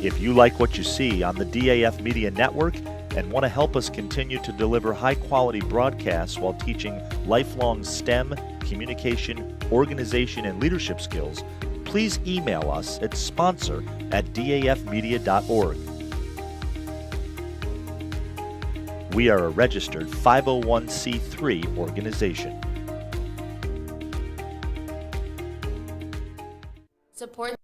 [SPEAKER 5] If you like what you see on the DAF Media Network and want to help us continue to deliver high-quality broadcasts while teaching lifelong STEM, communication, organization, and leadership skills, please email us at sponsor@dafmedia.org. We are a registered 501c3 organization.
[SPEAKER 19] Support.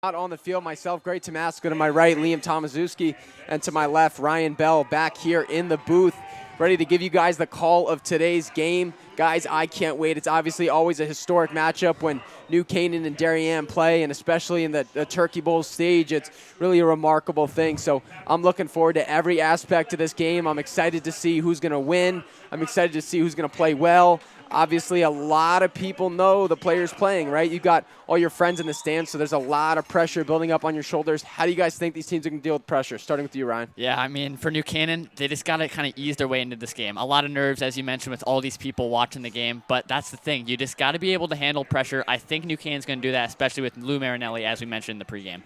[SPEAKER 21] Out on the field myself, Greg Tomasco to my right, Liam Tomaszewski, and to my left, Ryan Bell back here in the booth, ready to give you guys the call of today's game. Guys, I can't wait. It's obviously always a historic matchup when New Canaan and Darien play, and especially in the Turkey Bowl stage, it's really a remarkable thing. So I'm looking forward to every aspect of this game. I'm excited to see who's going to win. I'm excited to see who's going to play well. Obviously, a lot of people know the players playing, right? You've got all your friends in the stands, so there's a lot of pressure building up on your shoulders. How do you guys think these teams are going to deal with pressure? Starting with you, Ryan.
[SPEAKER 20] Yeah, I mean, for New Canaan, they just got to kind of ease their way into this game. A lot of nerves, as you mentioned, with all these people watching the game, but that's the thing. You just got to be able to handle pressure. I think New Canaan's going to do that, especially with Lou Marinelli, as we mentioned in the pregame.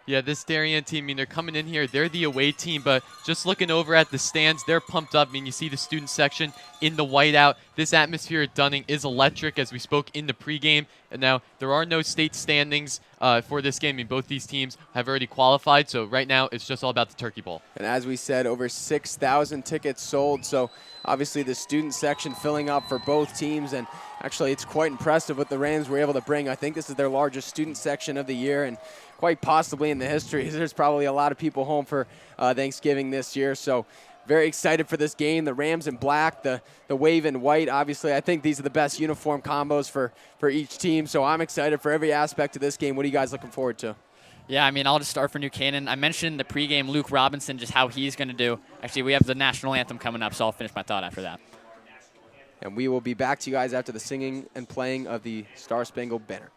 [SPEAKER 2] Yeah, this Darien team, I mean, they're coming in here. They're the away team, but just looking over at the stands, they're pumped up. I mean, you see the student section in the whiteout. This atmosphere at Dunning is electric, as we spoke in the pregame. And now there are no state standings for this game. I mean, both these teams have already qualified, so right now it's just all about the Turkey Bowl.
[SPEAKER 21] And as we said, over 6,000 tickets sold, so obviously the student section filling up for both teams, and actually it's quite impressive what the Rams were able to bring. I think this is their largest student section of the year, and quite possibly in the history. There's probably a lot of people home for Thanksgiving this year, so very excited for this game. The Rams in black, the wave in white. Obviously, I think these are the best uniform combos for each team, so I'm excited for every aspect of this game. What are you guys looking forward to?
[SPEAKER 20] Yeah, I mean, I'll just start for New Canaan. I mentioned in the pregame Luke Robinson, just how he's going to do. Actually, we have the national anthem coming up, so I'll finish my thought after that.
[SPEAKER 21] And we will be back to you guys after the singing and playing of the Star Spangled Banner.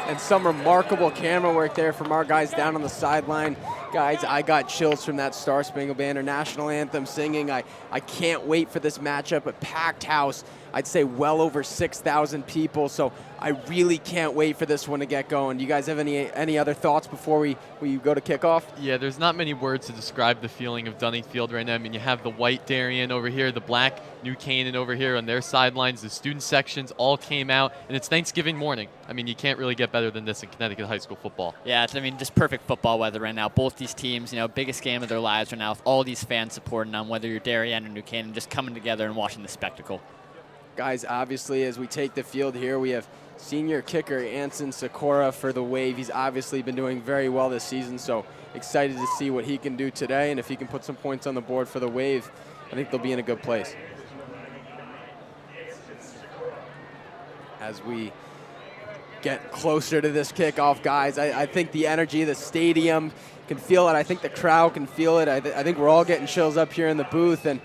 [SPEAKER 21] And some remarkable camera work there from our guys down on the sideline. Guys, I got chills from that Star Spangled Banner national anthem singing. I can't wait for this matchup. A packed house, I'd say well over 6,000 people. So I really can't wait for this one to get going. Do you guys have any other thoughts before we go to kickoff?
[SPEAKER 2] Yeah, there's not many words to describe the feeling of Dunning Field right now. I mean, you have the white Darien over here, the black New Canaan over here on their sidelines. The student sections all came out, and it's Thanksgiving morning. I mean, you can't really get better than this in Connecticut high school football.
[SPEAKER 20] Yeah, it's, I mean, just perfect football weather right now. Both these teams, biggest game of their lives right now with all these fans supporting them, whether you're Darien or New Canaan, just coming together and watching the spectacle.
[SPEAKER 21] Guys, obviously, as we take the field here, we have senior kicker Anson Sikora for the Wave. He's obviously been doing very well this season, so excited to see what he can do today. And if he can put some points on the board for the Wave, I think they'll be in a good place. As we get closer to this kickoff, guys, I think the energy of the stadium can feel it. I think the crowd can feel it. I think we're all getting chills up here in the booth. And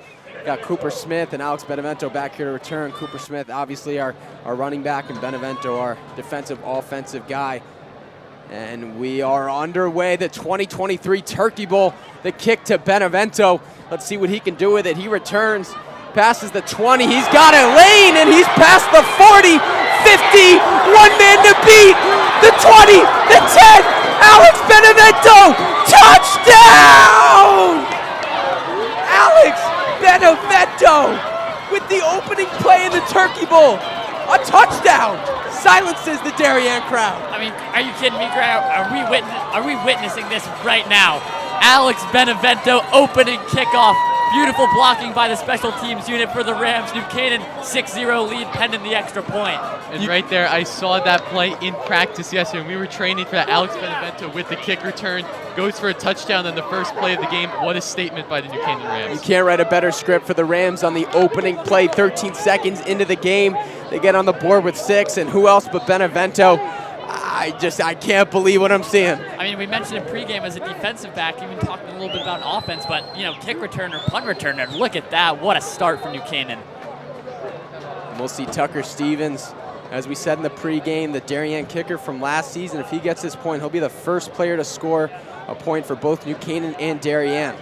[SPEAKER 21] got Cooper Smith and Alex Benevento back here to return. Cooper Smith, obviously our running back, and Benevento, our defensive offensive guy. And we are underway, the 2023 Turkey Bowl. The kick to Benevento. Let's see what he can do with it. He returns, passes the 20. He's got a lane, and he's past the 40, 50. One man to beat. The 20, the 10. Alex Benevento, touchdown! Alex Benevento with the opening play in the Turkey Bowl. A touchdown! Silences the Darien crowd.
[SPEAKER 20] I mean, are you kidding me, Greg? Are we witnessing this right now? Alex Benevento opening kickoff. Beautiful blocking by the special teams unit for the Rams. New Canaan 6-0 lead pending the extra point.
[SPEAKER 2] And right there, I saw that play in practice yesterday. When we were training for that, Alex Benevento with the kick return goes for a touchdown on the first play of the game. What a statement by the New Canaan Rams.
[SPEAKER 21] You can't write a better script for the Rams on the opening play. 13 seconds into the game, they get on the board with 6, and who else but Benevento? I can't believe what I'm seeing.
[SPEAKER 20] I mean, we mentioned in pregame as a defensive back, even talking a little bit about offense, but, you know, kick returner, punt returner, look at that. What a start for New Canaan.
[SPEAKER 21] And we'll see Tucker Stevens, as we said in the pregame, the Darien kicker from last season. If he gets this point, he'll be the first player to score a point for both New Canaan and Darien.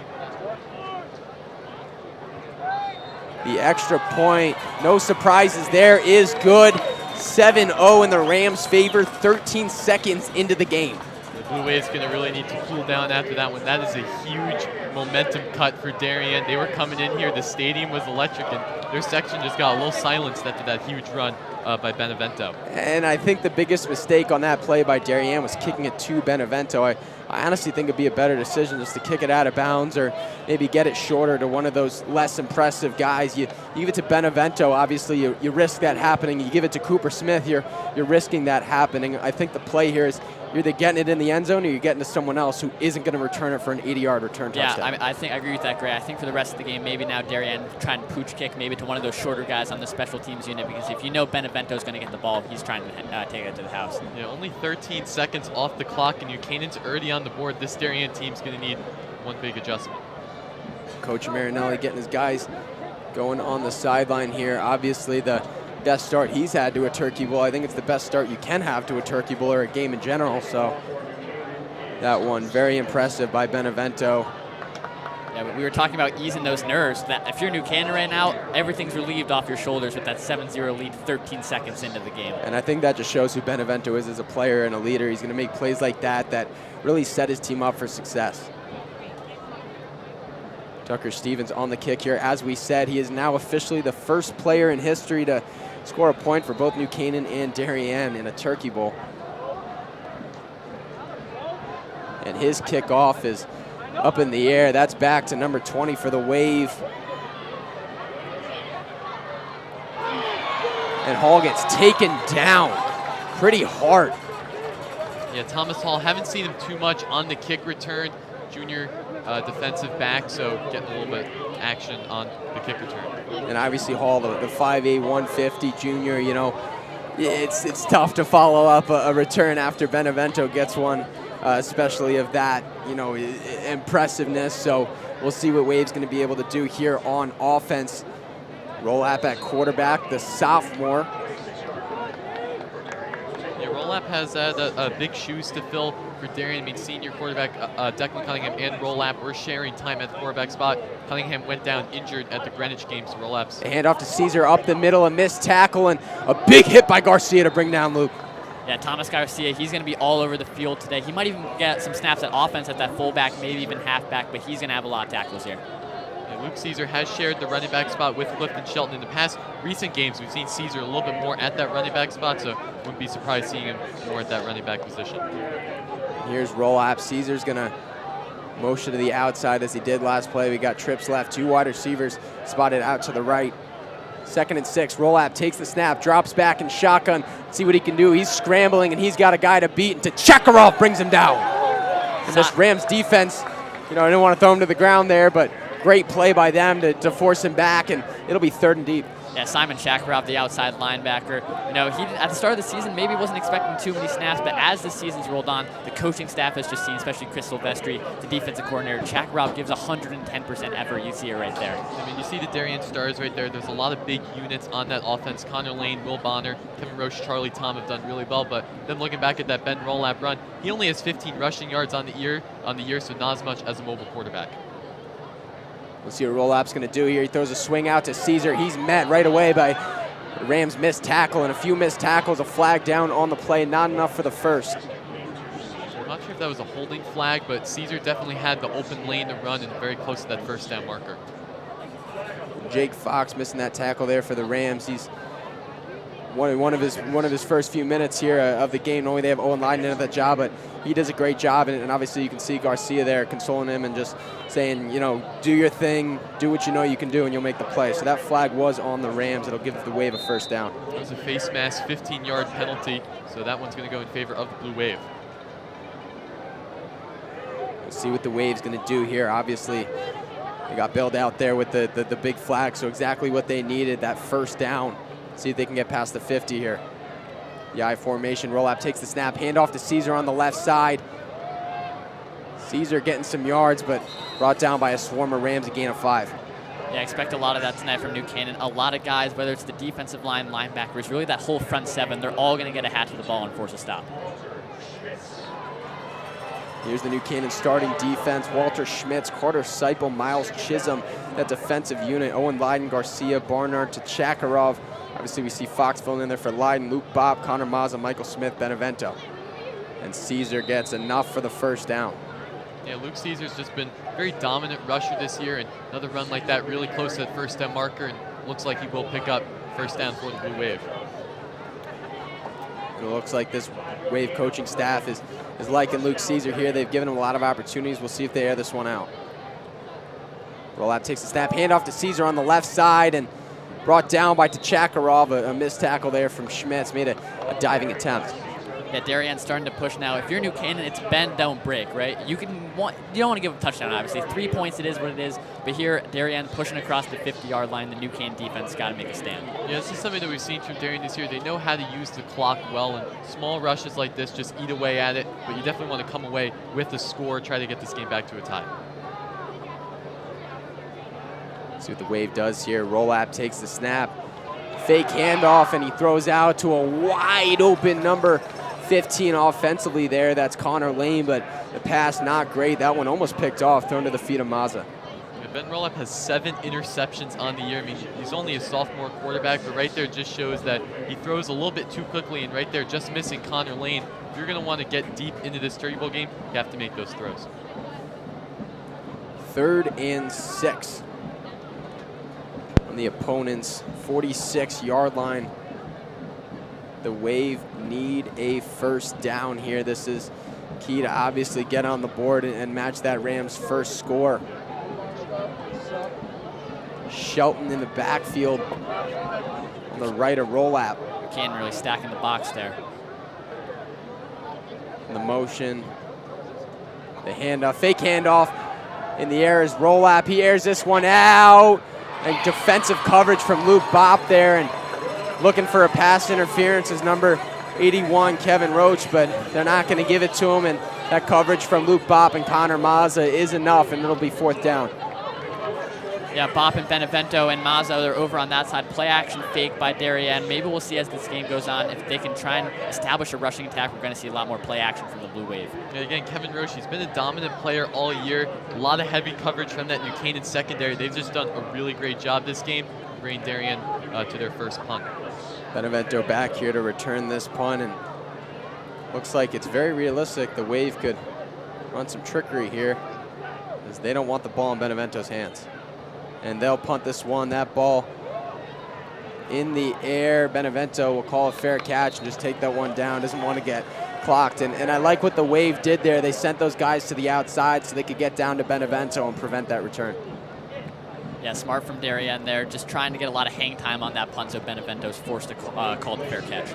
[SPEAKER 21] The extra point, no surprises there, is good. 7-0 in the Rams' favor, 13 seconds into the game.
[SPEAKER 2] The Blue Waves going to really need to cool down after that one. That is a huge momentum cut for Darien. They were coming in here. The stadium was electric, and their section just got a little silenced after that huge run by Benevento.
[SPEAKER 21] And I think the biggest mistake on that play by Darien was kicking it to Benevento. I honestly think it'd be a better decision just to kick it out of bounds, or maybe get it shorter to one of those less impressive guys. You give it to Benevento, obviously you risk that happening. You give it to Cooper Smith, you're risking that happening. I think the play here is you're either getting it in the end zone or you're getting to someone else who isn't going to return it for an 80-yard return touchdown.
[SPEAKER 20] Yeah, I agree with that, Gray. I think for the rest of the game, maybe now Darien try and pooch kick maybe to one of those shorter guys on the special teams unit, because if you know Benevento's going to get the ball, he's trying to take it to the house.
[SPEAKER 2] Yeah, only 13 seconds off the clock, and New Canaan's already on the board. This Darien team's going to need one big adjustment.
[SPEAKER 21] Coach Marinelli getting his guys going on the sideline here. Obviously, the best start he's had to a Turkey Bowl. I think it's the best start you can have to a Turkey Bowl or a game in general. So that one very impressive by Benevento.
[SPEAKER 20] Yeah, but we were talking about easing those nerves. That if you're New Canaan right now, everything's relieved off your shoulders with that 7-0 lead 13 seconds into the game.
[SPEAKER 21] And I think that just shows who Benevento is as a player and a leader. He's going to make plays like that really set his team up for success. Tucker Stevens on the kick here. As we said, he is now officially the first player in history to score a point for both New Canaan and Darien in a Turkey Bowl. And his kickoff is up in the air. That's back to number 20 for the Wave. And Hall gets taken down pretty hard.
[SPEAKER 2] Yeah, Thomas Hall, haven't seen him too much on the kick return. Junior defensive back, so getting a little bit action on the kick return.
[SPEAKER 21] And obviously Hall, the 5'8", 150 junior, you know, it's tough to follow up a return after Benevento gets one, especially of that, you know, impressiveness. So we'll see what Wave's going to be able to do here on offense. Rolap at quarterback, the sophomore.
[SPEAKER 2] Yeah, Rolap has big shoes to fill for Darien. I mean, senior quarterback Declan Cunningham and Rolap were sharing time at the quarterback spot. Cunningham went down injured at the Greenwich game, so Rolap's.
[SPEAKER 21] A handoff to Caesar up the middle, a missed tackle, and a big hit by Garcia to bring down Luke.
[SPEAKER 20] Yeah, Thomas Garcia, he's going to be all over the field today. He might even get some snaps at offense at that fullback, maybe even halfback, but he's going to have a lot of tackles here.
[SPEAKER 2] Yeah, Luke Caesar has shared the running back spot with Clifton Shelton in the past recent games. We've seen Caesar a little bit more at that running back spot, so wouldn't be surprised seeing him more at that running back position.
[SPEAKER 21] Here's Rolap. Caesar's going to motion to the outside as he did last play. We got trips left. Two wide receivers spotted out to the right. 2nd and 6. Rolap takes the snap, drops back in shotgun. See what he can do. He's scrambling, and he's got a guy to beat. And Chekharov brings him down. And this Rams defense, I didn't want to throw him to the ground there, but great play by them to force him back, and it'll be 3rd and deep.
[SPEAKER 20] Yeah, Simon Chekharov, the outside linebacker. He at the start of the season maybe wasn't expecting too many snaps, but as the season's rolled on, the coaching staff has just seen, especially Chris Silvestri, the defensive coordinator. Chekharov gives 110% effort. You see it right there.
[SPEAKER 2] I mean, you see the Darien stars right there. There's a lot of big units on that offense. Connor Lane, Will Bonner, Kevin Roche, Charlie Tom have done really well. But then looking back at that Ben Rolap run, he only has 15 rushing yards on the year, so not as much as a mobile quarterback.
[SPEAKER 21] We'll see what Rolap's going to do here. He throws a swing out to Caesar. He's met right away by the Rams' missed tackle, and a few missed tackles, a flag down on the play, not enough for the first.
[SPEAKER 2] I'm not sure if that was a holding flag, but Caesar definitely had the open lane to run and very close to that first down marker.
[SPEAKER 21] Jake Fox missing that tackle there for the Rams. He's one of his first few minutes here of the game. Normally they have Owen Leiden in that job, but he does a great job, and obviously you can see Garcia there consoling him and just saying, do your thing, do what you know you can do, and you'll make the play. So that flag was on the Rams. It'll give the Wave a first down.
[SPEAKER 2] It was a face mask, 15-yard penalty, so that one's going to go in favor of the Blue Wave.
[SPEAKER 21] We'll see what the Wave's going to do here. Obviously, they got bailed out there with the big flag, so exactly what they needed, that first down. See if they can get past the 50 here. The I formation. Rolap takes the snap. Handoff to Caesar on the left side. Caesar getting some yards, but brought down by a swarm of Rams, a gain of 5.
[SPEAKER 20] Yeah, expect a lot of that tonight from New Canaan. A lot of guys, whether it's the defensive line, linebackers, really that whole front 7, they're all going to get a hat to the ball and force a stop.
[SPEAKER 21] Here's the New Canaan starting defense. Walter Schmitz, Carter Seipel, Miles Chisholm, that defensive unit. Owen Leiden, Garcia, Barnard to Chekharov. Obviously, we see Fox filling in there for Leiden, Luke Bob, Connor Mazza, Michael Smith, Benevento. And Caesar gets enough for the first down.
[SPEAKER 2] Yeah, Luke Caesar's just been a very dominant rusher this year, and another run like that really close to that first down marker, and looks like he will pick up first down for the Blue Wave.
[SPEAKER 21] It looks like this Wave coaching staff is liking Luke Caesar here. They've given him a lot of opportunities. We'll see if they air this one out. Rolap takes the snap, handoff to Caesar on the left side, and brought down by Chekharov, a missed tackle there from Schmitz, made a diving attempt.
[SPEAKER 20] Yeah, Darien's starting to push now. If you're New Canaan, it's bend, don't break, right? You don't want to give up a touchdown, obviously. 3 points, it is what it is. But here, Darien pushing across the 50-yard line. The New Canaan defense got to make a stand.
[SPEAKER 2] Yeah, this is something that we've seen from Darien this year. They know how to use the clock well, and small rushes like this just eat away at it. But you definitely want to come away with a score, try to get this game back to a tie.
[SPEAKER 21] See what the Wave does here. Rolap takes the snap. Fake handoff, and he throws out to a wide open number 15 offensively there. That's Connor Lane, but the pass not great. That one almost picked off, thrown to the feet of Mazza.
[SPEAKER 2] Yeah, Ben Rolap has 7 interceptions on the year. I mean, he's only a sophomore quarterback, but right there just shows that he throws a little bit too quickly, and right there just missing Connor Lane. If you're going to want to get deep into this Dirty Bowl game, you have to make those throws.
[SPEAKER 21] 3rd and 6. On the opponent's 46-yard line. The Wave need a first down here. This is key to obviously get on the board and match that Rams' first score. Shelton in the backfield on the right of Rolap.
[SPEAKER 20] Can't really stack in the box there.
[SPEAKER 21] In the motion, the handoff, fake handoff in the air is Rolap. He airs this one out. And defensive coverage from Luke Bopp there, and looking for a pass interference is number 81, Kevin Roach, but they're not going to give it to him, and that coverage from Luke Bopp and Connor Mazza is enough, and it'll be 4th down.
[SPEAKER 20] Yeah, Bopp and Benevento and Mazza, they're over on that side. Play action fake by Darien. Maybe we'll see as this game goes on, if they can try and establish a rushing attack, we're going to see a lot more play action from the Blue Wave.
[SPEAKER 2] Yeah, again, Kevin Roche, he's been a dominant player all year. A lot of heavy coverage from that New Canaan secondary. They've just done a really great job this game, bringing Darien to their first punt.
[SPEAKER 21] Benevento back here to return this punt, and looks like it's very realistic. The Wave could run some trickery here, as they don't want the ball in Benevento's hands. And they'll punt this one. That ball in the air. Benevento will call a fair catch and just take that one down. Doesn't want to get clocked. And I like what the Wave did there. They sent those guys to the outside so they could get down to Benevento and prevent that return.
[SPEAKER 6] Yeah, smart from Darien there, just trying to get a lot of hang time on that punt, so Benevento's forced to call the fair catch.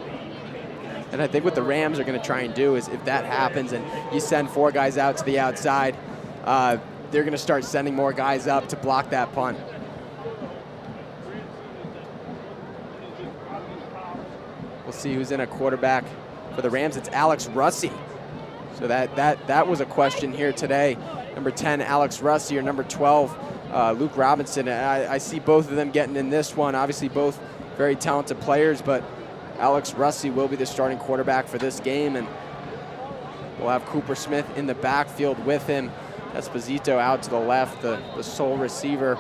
[SPEAKER 21] And I think what the Rams are going to try and do is if that happens and you send 4 guys out to the outside, they're going to start sending more guys up to block that punt. We'll see who's in a quarterback for the Rams. It's Alex Russi. So that was a question here today. Number 10, Alex Russi, or number 12, Luke Robinson. I see both of them getting in this one. Obviously both very talented players, but Alex Russi will be the starting quarterback for this game, and we'll have Cooper Smith in the backfield with him. Esposito out to the left, the sole receiver,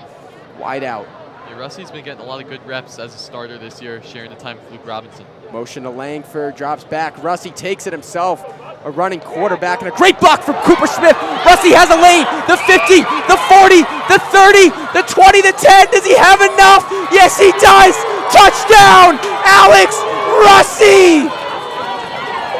[SPEAKER 21] wide out.
[SPEAKER 2] Yeah, Russi's been getting a lot of good reps as a starter this year, sharing the time with Luke Robinson.
[SPEAKER 21] Motion to Langford, drops back. Russi takes it himself. A running quarterback and a great block from Cooper Smith. Russi has a lane. The 50, the 40, the 30, the 20, the 10. Does he have enough? Yes, he does. Touchdown, Alex Russi.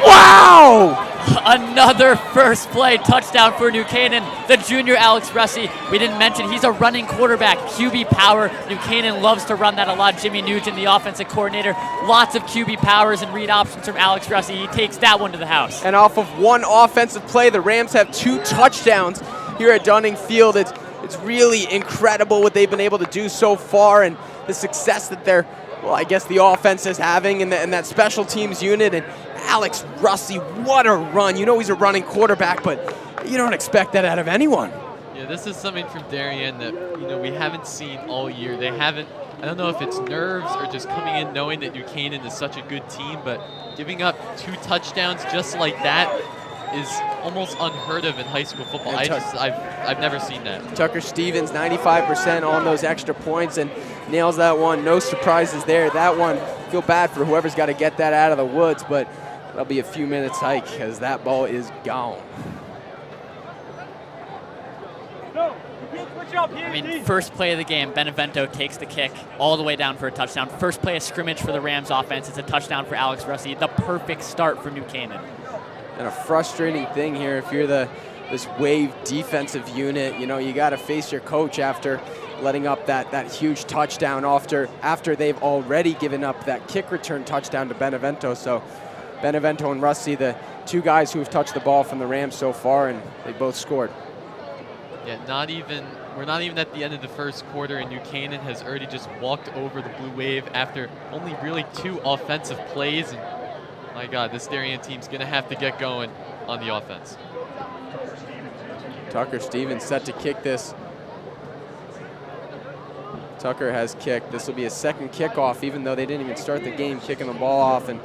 [SPEAKER 21] Wow.
[SPEAKER 6] Another first play touchdown for New Canaan. The junior Alex Russi, we didn't mention, he's a running quarterback, QB power. New Canaan loves to run that a lot. Jimmy Nugent, the offensive coordinator, lots of QB powers and read options from Alex Russi. He takes that one to the house.
[SPEAKER 21] And off of one offensive play, the Rams have 2 touchdowns here at Dunning Field. It's really incredible what they've been able to do so far, and the success that they're, well, I guess the offense is having, and that special teams unit. And Alex Russi, what a run. You know he's a running quarterback, but you don't expect that out of anyone.
[SPEAKER 2] Yeah, this is something from Darien that we haven't seen all year. They haven't, I don't know if it's nerves or just coming in knowing that New Canaan is such a good team, but giving up 2 touchdowns just like that is almost unheard of in high school football. I've never seen that.
[SPEAKER 21] Tucker Stevens, 95% on those extra points, and nails that one. No surprises there. That one, feel bad for whoever's got to get that out of the woods, but that'll be a few minutes hike because that ball is gone.
[SPEAKER 6] I mean, first play of the game, Benevento takes the kick all the way down for a touchdown. First play of scrimmage for the Rams offense, it's a touchdown for Alex Russi. The perfect start for New Canaan.
[SPEAKER 21] And a frustrating thing here, if you're this wave defensive unit, you got to face your coach after letting up that huge touchdown after they've already given up that kick return touchdown to Benevento. So Benevento and Russi, the 2 guys who have touched the ball from the Rams so far, and they both scored.
[SPEAKER 2] Yeah, we're not even at the end of the first quarter, and New Canaan has already just walked over the Blue Wave after only really 2 offensive plays. And my God, this Darien team's going to have to get going on the offense.
[SPEAKER 21] Tucker Stevens set to kick this. Tucker has kicked. This will be a second kickoff, even though they didn't even start the game kicking the ball off. And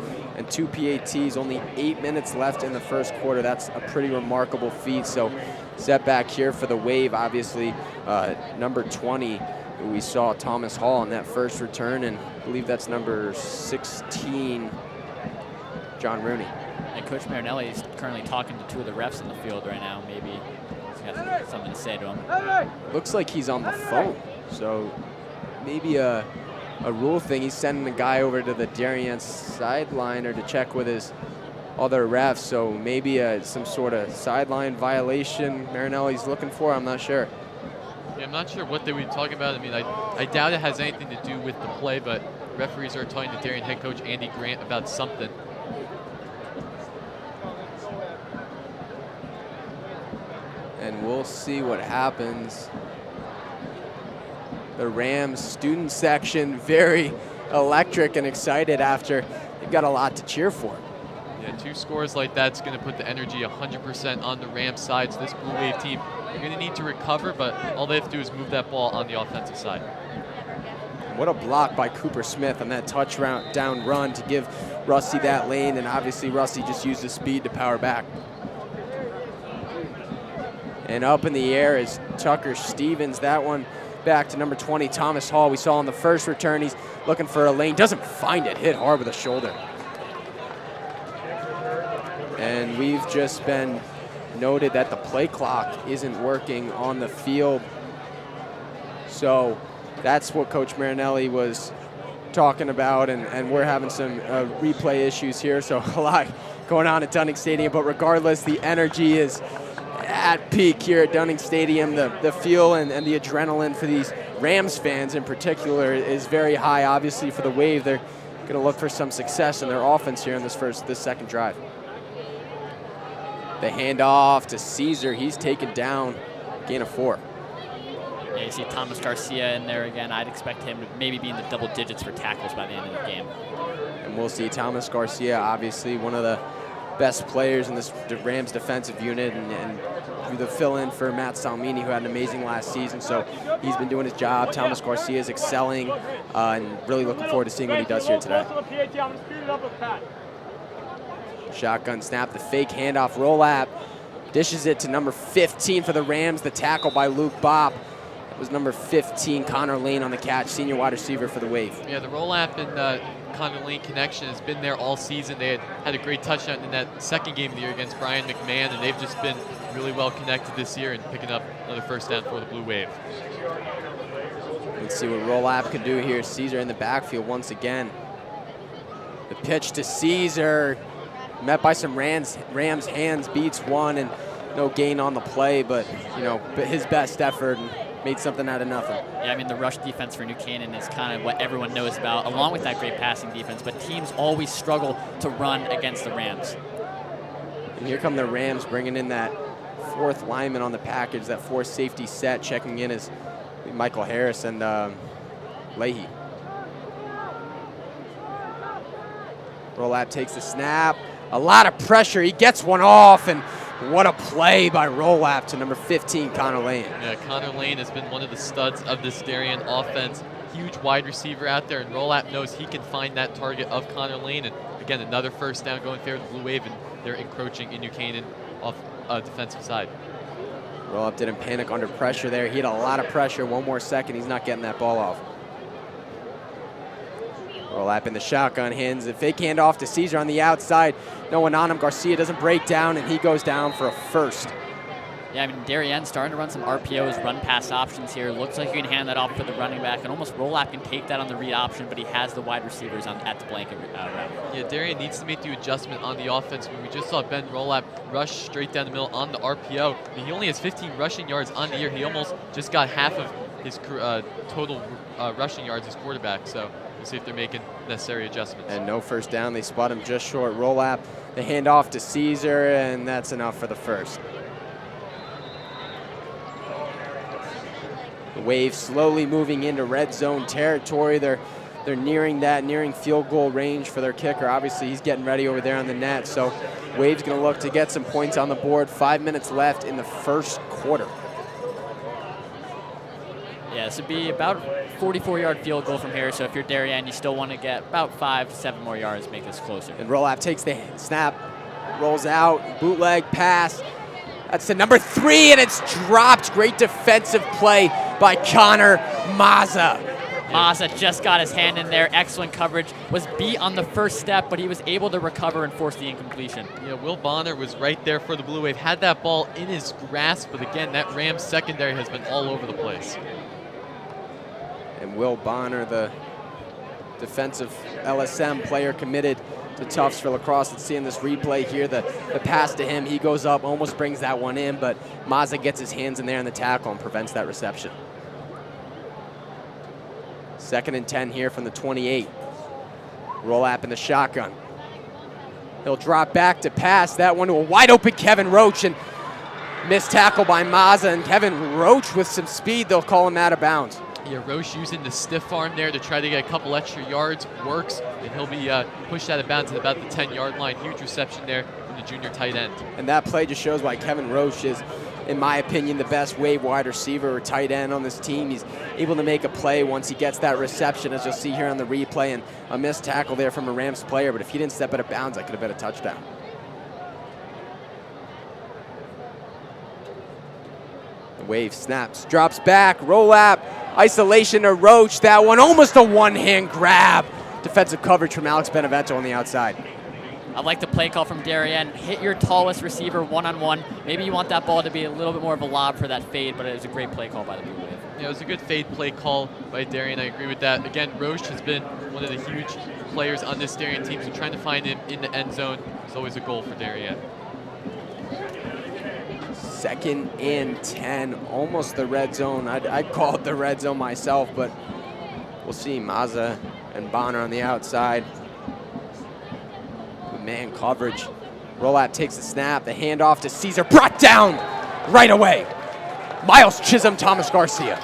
[SPEAKER 21] 2 PATs, only 8 minutes left in the first quarter. That's a pretty remarkable feat. So setback here for the Wave, obviously. Number 20, we saw Thomas Hall on that first return, and I believe that's number 16, John Rooney.
[SPEAKER 6] And Coach Marinelli is currently talking to 2 of the refs in the field right now. Maybe he's got something to say to him.
[SPEAKER 21] Looks like he's on the phone, so maybe a rule thing. He's sending a guy over to the Darien sideline or to check with his other refs, so maybe some sort of sideline violation Marinelli's looking for. I'm not sure.
[SPEAKER 2] Yeah, I'm not sure what they were talking about. I mean, I doubt it has anything to do with the play, but referees are talking to Darien head coach Andy Grant about something.
[SPEAKER 21] And we'll see what happens. The Rams student section very electric and excited after they've got a lot to cheer for.
[SPEAKER 2] Yeah, 2 scores like that's going to put the energy 100% on the Rams side. So this Blue Wave team, they're going to need to recover, but all they have to do is move that ball on the offensive side.
[SPEAKER 21] What a block by Cooper Smith on that touchdown run to give Russi that lane, and obviously Russi just used his speed to power back. And up in the air is Tucker Stevens. That one back to number 20, Thomas Hall. We saw on the first return, he's looking for a lane, doesn't find it, hit hard with a shoulder. And we've just been noted that the play clock isn't working on the field. So that's what Coach Marinelli was talking about, and we're having some replay issues here, so a lot going on at Dunning Stadium. But regardless, the energy is at peak here at Dunning Stadium. The feel and the adrenaline for these Rams fans in particular is very high. Obviously for the Wave, they're going to look for some success in their offense here in this second drive. The handoff to Caesar. He's taken down, gain of 4.
[SPEAKER 6] Yeah, you see Thomas Garcia in there again. I'd expect him to maybe be in the double digits for tackles by the end of the game.
[SPEAKER 21] And we'll see Thomas Garcia, obviously one of the best players in this Rams defensive unit, and the fill-in for Matt Salmini, who had an amazing last season. So he's been doing his job. Thomas Garcia is excelling, and really looking forward to seeing what he does here today. Shotgun snap, the fake handoff, roll-up, dishes it to number 15 for the Rams. The tackle by Luke Bopp. It was number 15, Connor Lane, on the catch, senior wide receiver for the Wave.
[SPEAKER 2] Yeah, the roll-up and Connor Lane connection has been there all season. They had a great touchdown in that second game of the year against Brian McMahon, and they've just been really well connected this year and picking up another first down for the Blue Wave.
[SPEAKER 21] Let's see what roll-up can do here. Caesar in the backfield once again. The pitch to Caesar, met by some Rams hands, beats one, and no gain on the play, but his best effort and made something out of nothing.
[SPEAKER 6] Yeah, I mean, the rush defense for New Canaan is kind of what everyone knows about, along with that great passing defense, but teams always struggle to run against the Rams.
[SPEAKER 21] And here come the Rams bringing in that 4th lineman on the package, that 4th safety set. Checking in is Michael Harris and Leahy. Rolap takes the snap. A lot of pressure. He gets one off, and what a play by Rolap to number 15, Connor Lane.
[SPEAKER 2] Yeah, Connor Lane has been one of the studs of this Darien offense. Huge wide receiver out there, and Rolap knows he can find that target of Connor Lane. And again, another first down going fair to the Blue Wave, and they're encroaching in New Canaan off defensive side.
[SPEAKER 21] Rolap didn't panic under pressure there. He had a lot of pressure. One more second, he's not getting that ball off. Rolap in the shotgun, hands the fake handoff to Caesar on the outside. No one on him. Garcia doesn't break down, and he goes down for a first.
[SPEAKER 6] Yeah, I mean, Darien starting to run some RPOs, run-pass options here. Looks like you can hand that off for the running back, and almost Rolap can take that on the read option, but he has the wide receivers at the blanket route.
[SPEAKER 2] Yeah, Darien needs to make the adjustment on the offense. When we just saw Ben Rolap rush straight down the middle on the RPO, I mean, he only has 15 rushing yards on the year. He almost just got half of his total rushing yards as quarterback, so we'll see if they're making necessary adjustments.
[SPEAKER 21] And no first down. They spot him just short. Rolap, the handoff to Caesar, and that's enough for the first. The Wave slowly moving into red zone territory. They're nearing field goal range for their kicker. Obviously, he's getting ready over there on the net. So Wave's going to look to get some points on the board. 5 minutes left in the first quarter.
[SPEAKER 6] Yeah, this would be about a 44-yard field goal from here. So if you're Darien, you still want to get about 5 to 7 more yards to make this closer.
[SPEAKER 21] And Rolap takes the snap, rolls out, bootleg pass. That's the number 3, and it's dropped. Great defensive play by Connor Mazza.
[SPEAKER 6] Mazza just got his hand in there. Excellent coverage. Was beat on the first step, but he was able to recover and force the incompletion.
[SPEAKER 2] Yeah, Will Bonner was right there for the Blue Wave. Had that ball in his grasp, but again, that Rams secondary has been all over the place.
[SPEAKER 21] And Will Bonner, the defensive LSM player committed to Tufts for lacrosse. Let's see in this replay here, the pass to him. He goes up, almost brings that one in, but Mazza gets his hands in there on the tackle and prevents that reception. 2nd and 10 here from the 28. Rolap in the shotgun. He'll drop back to pass that one to a wide open Kevin Roach, and missed tackle by Mazza, and Kevin Roach with some speed. They'll call him out of bounds.
[SPEAKER 2] Yeah, Roche using the stiff arm there to try to get a couple extra yards. Works, and he'll be pushed out of bounds at about the 10-yard line. Huge reception there from the junior tight end.
[SPEAKER 21] And that play just shows why Kevin Roche is, in my opinion, the best Wave wide receiver or tight end on this team. He's able to make a play once he gets that reception, as you'll see here on the replay, and a missed tackle there from a Rams player, but if he didn't step out of bounds, that could have been a touchdown. The Wave snaps, drops back, Rolap, isolation to Roach. That one almost a one-hand grab. Defensive coverage from Alex Benevento on the outside.
[SPEAKER 6] I like the play call from Darien. Hit your tallest receiver one-on-one. Maybe you want that ball to be a little bit more of a lob for that fade, but it was a great play call by the Blue Wave.
[SPEAKER 2] Yeah, it was a good fade play call by Darien. I agree with that. Again, Roche has been one of the huge players on this Darien team, so trying to find him in the end zone is always a goal for Darien.
[SPEAKER 21] 2nd and 10, almost the red zone. I'd call it the red zone myself, but we'll see. Mazza and Bonner on the outside. Good man coverage. Rolap takes the snap, the handoff to Caesar, brought down right away. Miles Chisholm, Thomas Garcia.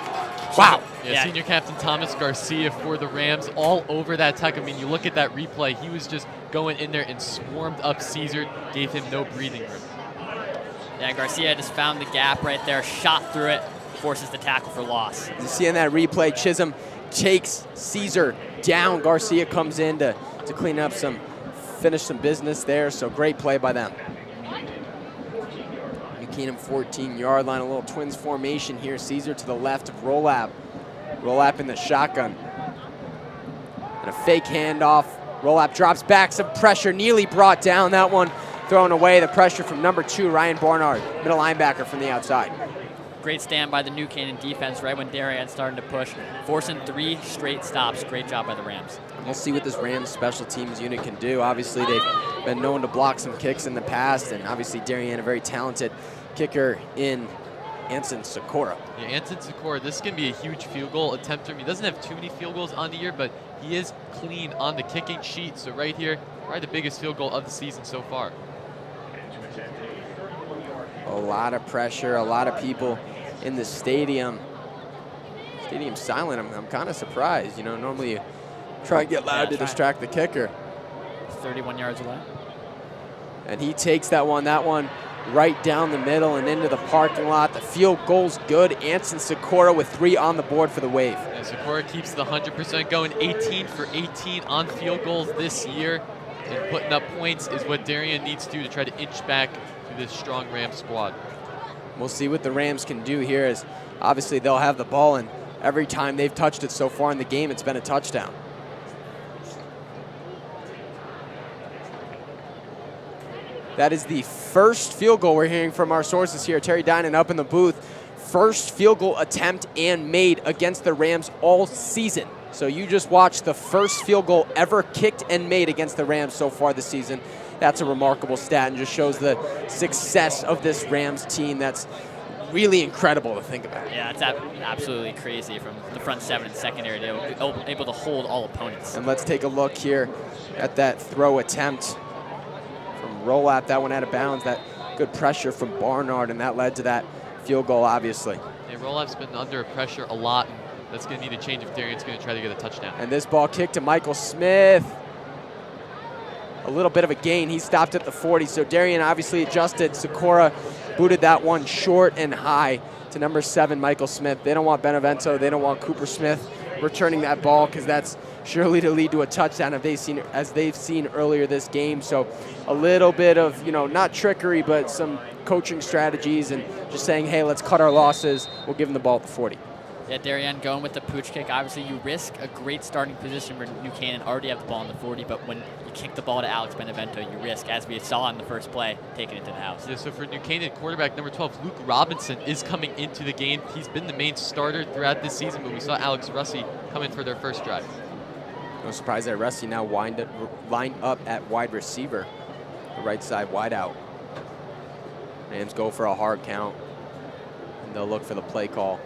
[SPEAKER 21] Wow.
[SPEAKER 2] Yeah, senior captain Thomas Garcia for the Rams all over that tackle. I mean, you look at that replay, he was just going in there and swarmed up Caesar, gave him no breathing room.
[SPEAKER 6] Yeah, Garcia just found the gap right there, shot through it, forces the tackle for loss.
[SPEAKER 21] You see in that replay, Chisholm takes Caesar down. Garcia comes in to clean up finish some business there, so great play by them. Buchanan 14-yard line, a little twins formation here. Caesar to the left of Rolap. Rolap in the shotgun. And a fake handoff. Rolap drops back, some pressure, nearly brought down. That one thrown away. The pressure from number 2, Ryan Barnard, middle linebacker from the outside.
[SPEAKER 6] Great stand by the New Canaan defense right when Darien started to push, forcing 3 straight stops. Great job by the Rams.
[SPEAKER 21] We'll see what this Rams special teams unit can do. Obviously, they've been known to block some kicks in the past, and obviously Darien, a very talented kicker in Anson Sikora.
[SPEAKER 2] Yeah, Anson Sikora, this can be a huge field goal attempt for him. He doesn't have too many field goals on the year, but he is clean on the kicking sheet. So right here, probably the biggest field goal of the season so far.
[SPEAKER 21] A lot of pressure, a lot of people in the stadium. Stadium silent. I'm kind of surprised. You know, normally you try and get loud to distract the kicker.
[SPEAKER 6] 31 yards away.
[SPEAKER 21] And he takes that one right down the middle and into the parking lot. The field goal's good. Anson Sikora with 3 on the board for the Wave.
[SPEAKER 2] And Sikora keeps the 100% going. 18 for 18 on field goals this year. And putting up points is what Darien needs to do to try to inch back to this strong Rams squad.
[SPEAKER 21] We'll see what the Rams can do here, as obviously they'll have the ball, and every time they've touched it so far in the game, it's been a touchdown. That is the first field goal we're hearing from our sources here. Terry Dinan up in the booth. First field goal attempt and made against the Rams all season. So you just watched the first field goal ever kicked and made against the Rams so far this season. That's a remarkable stat and just shows the success of this Rams team. That's really incredible to think about.
[SPEAKER 6] Yeah, it's absolutely crazy from the front 7 and secondary. They were able to hold all opponents.
[SPEAKER 21] And let's take a look here at that throw attempt from Rolap. That one out of bounds. That good pressure from Barnard, and that led to that field goal, obviously.
[SPEAKER 2] Yeah, Rolap's been under pressure a lot. That's going to need a change if Darien's going to try to get a touchdown.
[SPEAKER 21] And this ball kicked to Michael Smith. A little bit of a gain. He stopped at the 40, so Darien obviously adjusted. Sikora booted that one short and high to number 7, Michael Smith. They don't want Benevento. They don't want Cooper Smith returning that ball, because that's surely to lead to a touchdown as they've seen earlier this game. So a little bit of, not trickery, but some coaching strategies and just saying, hey, let's cut our losses. We'll give them the ball at the 40.
[SPEAKER 6] Yeah, Darien going with the pooch kick. Obviously, you risk a great starting position where New Canaan already have the ball in the 40, but when you kick the ball to Alex Benevento, you risk, as we saw in the first play, taking it to the house.
[SPEAKER 2] Yeah, so for New Canaan, quarterback number 12, Luke Robinson, is coming into the game. He's been the main starter throughout this season, but we saw Alex Russi come in for their first drive.
[SPEAKER 21] No surprise that Russi now lined up at wide receiver, the right side wide out. Rams go for a hard count, and they'll look for the play call.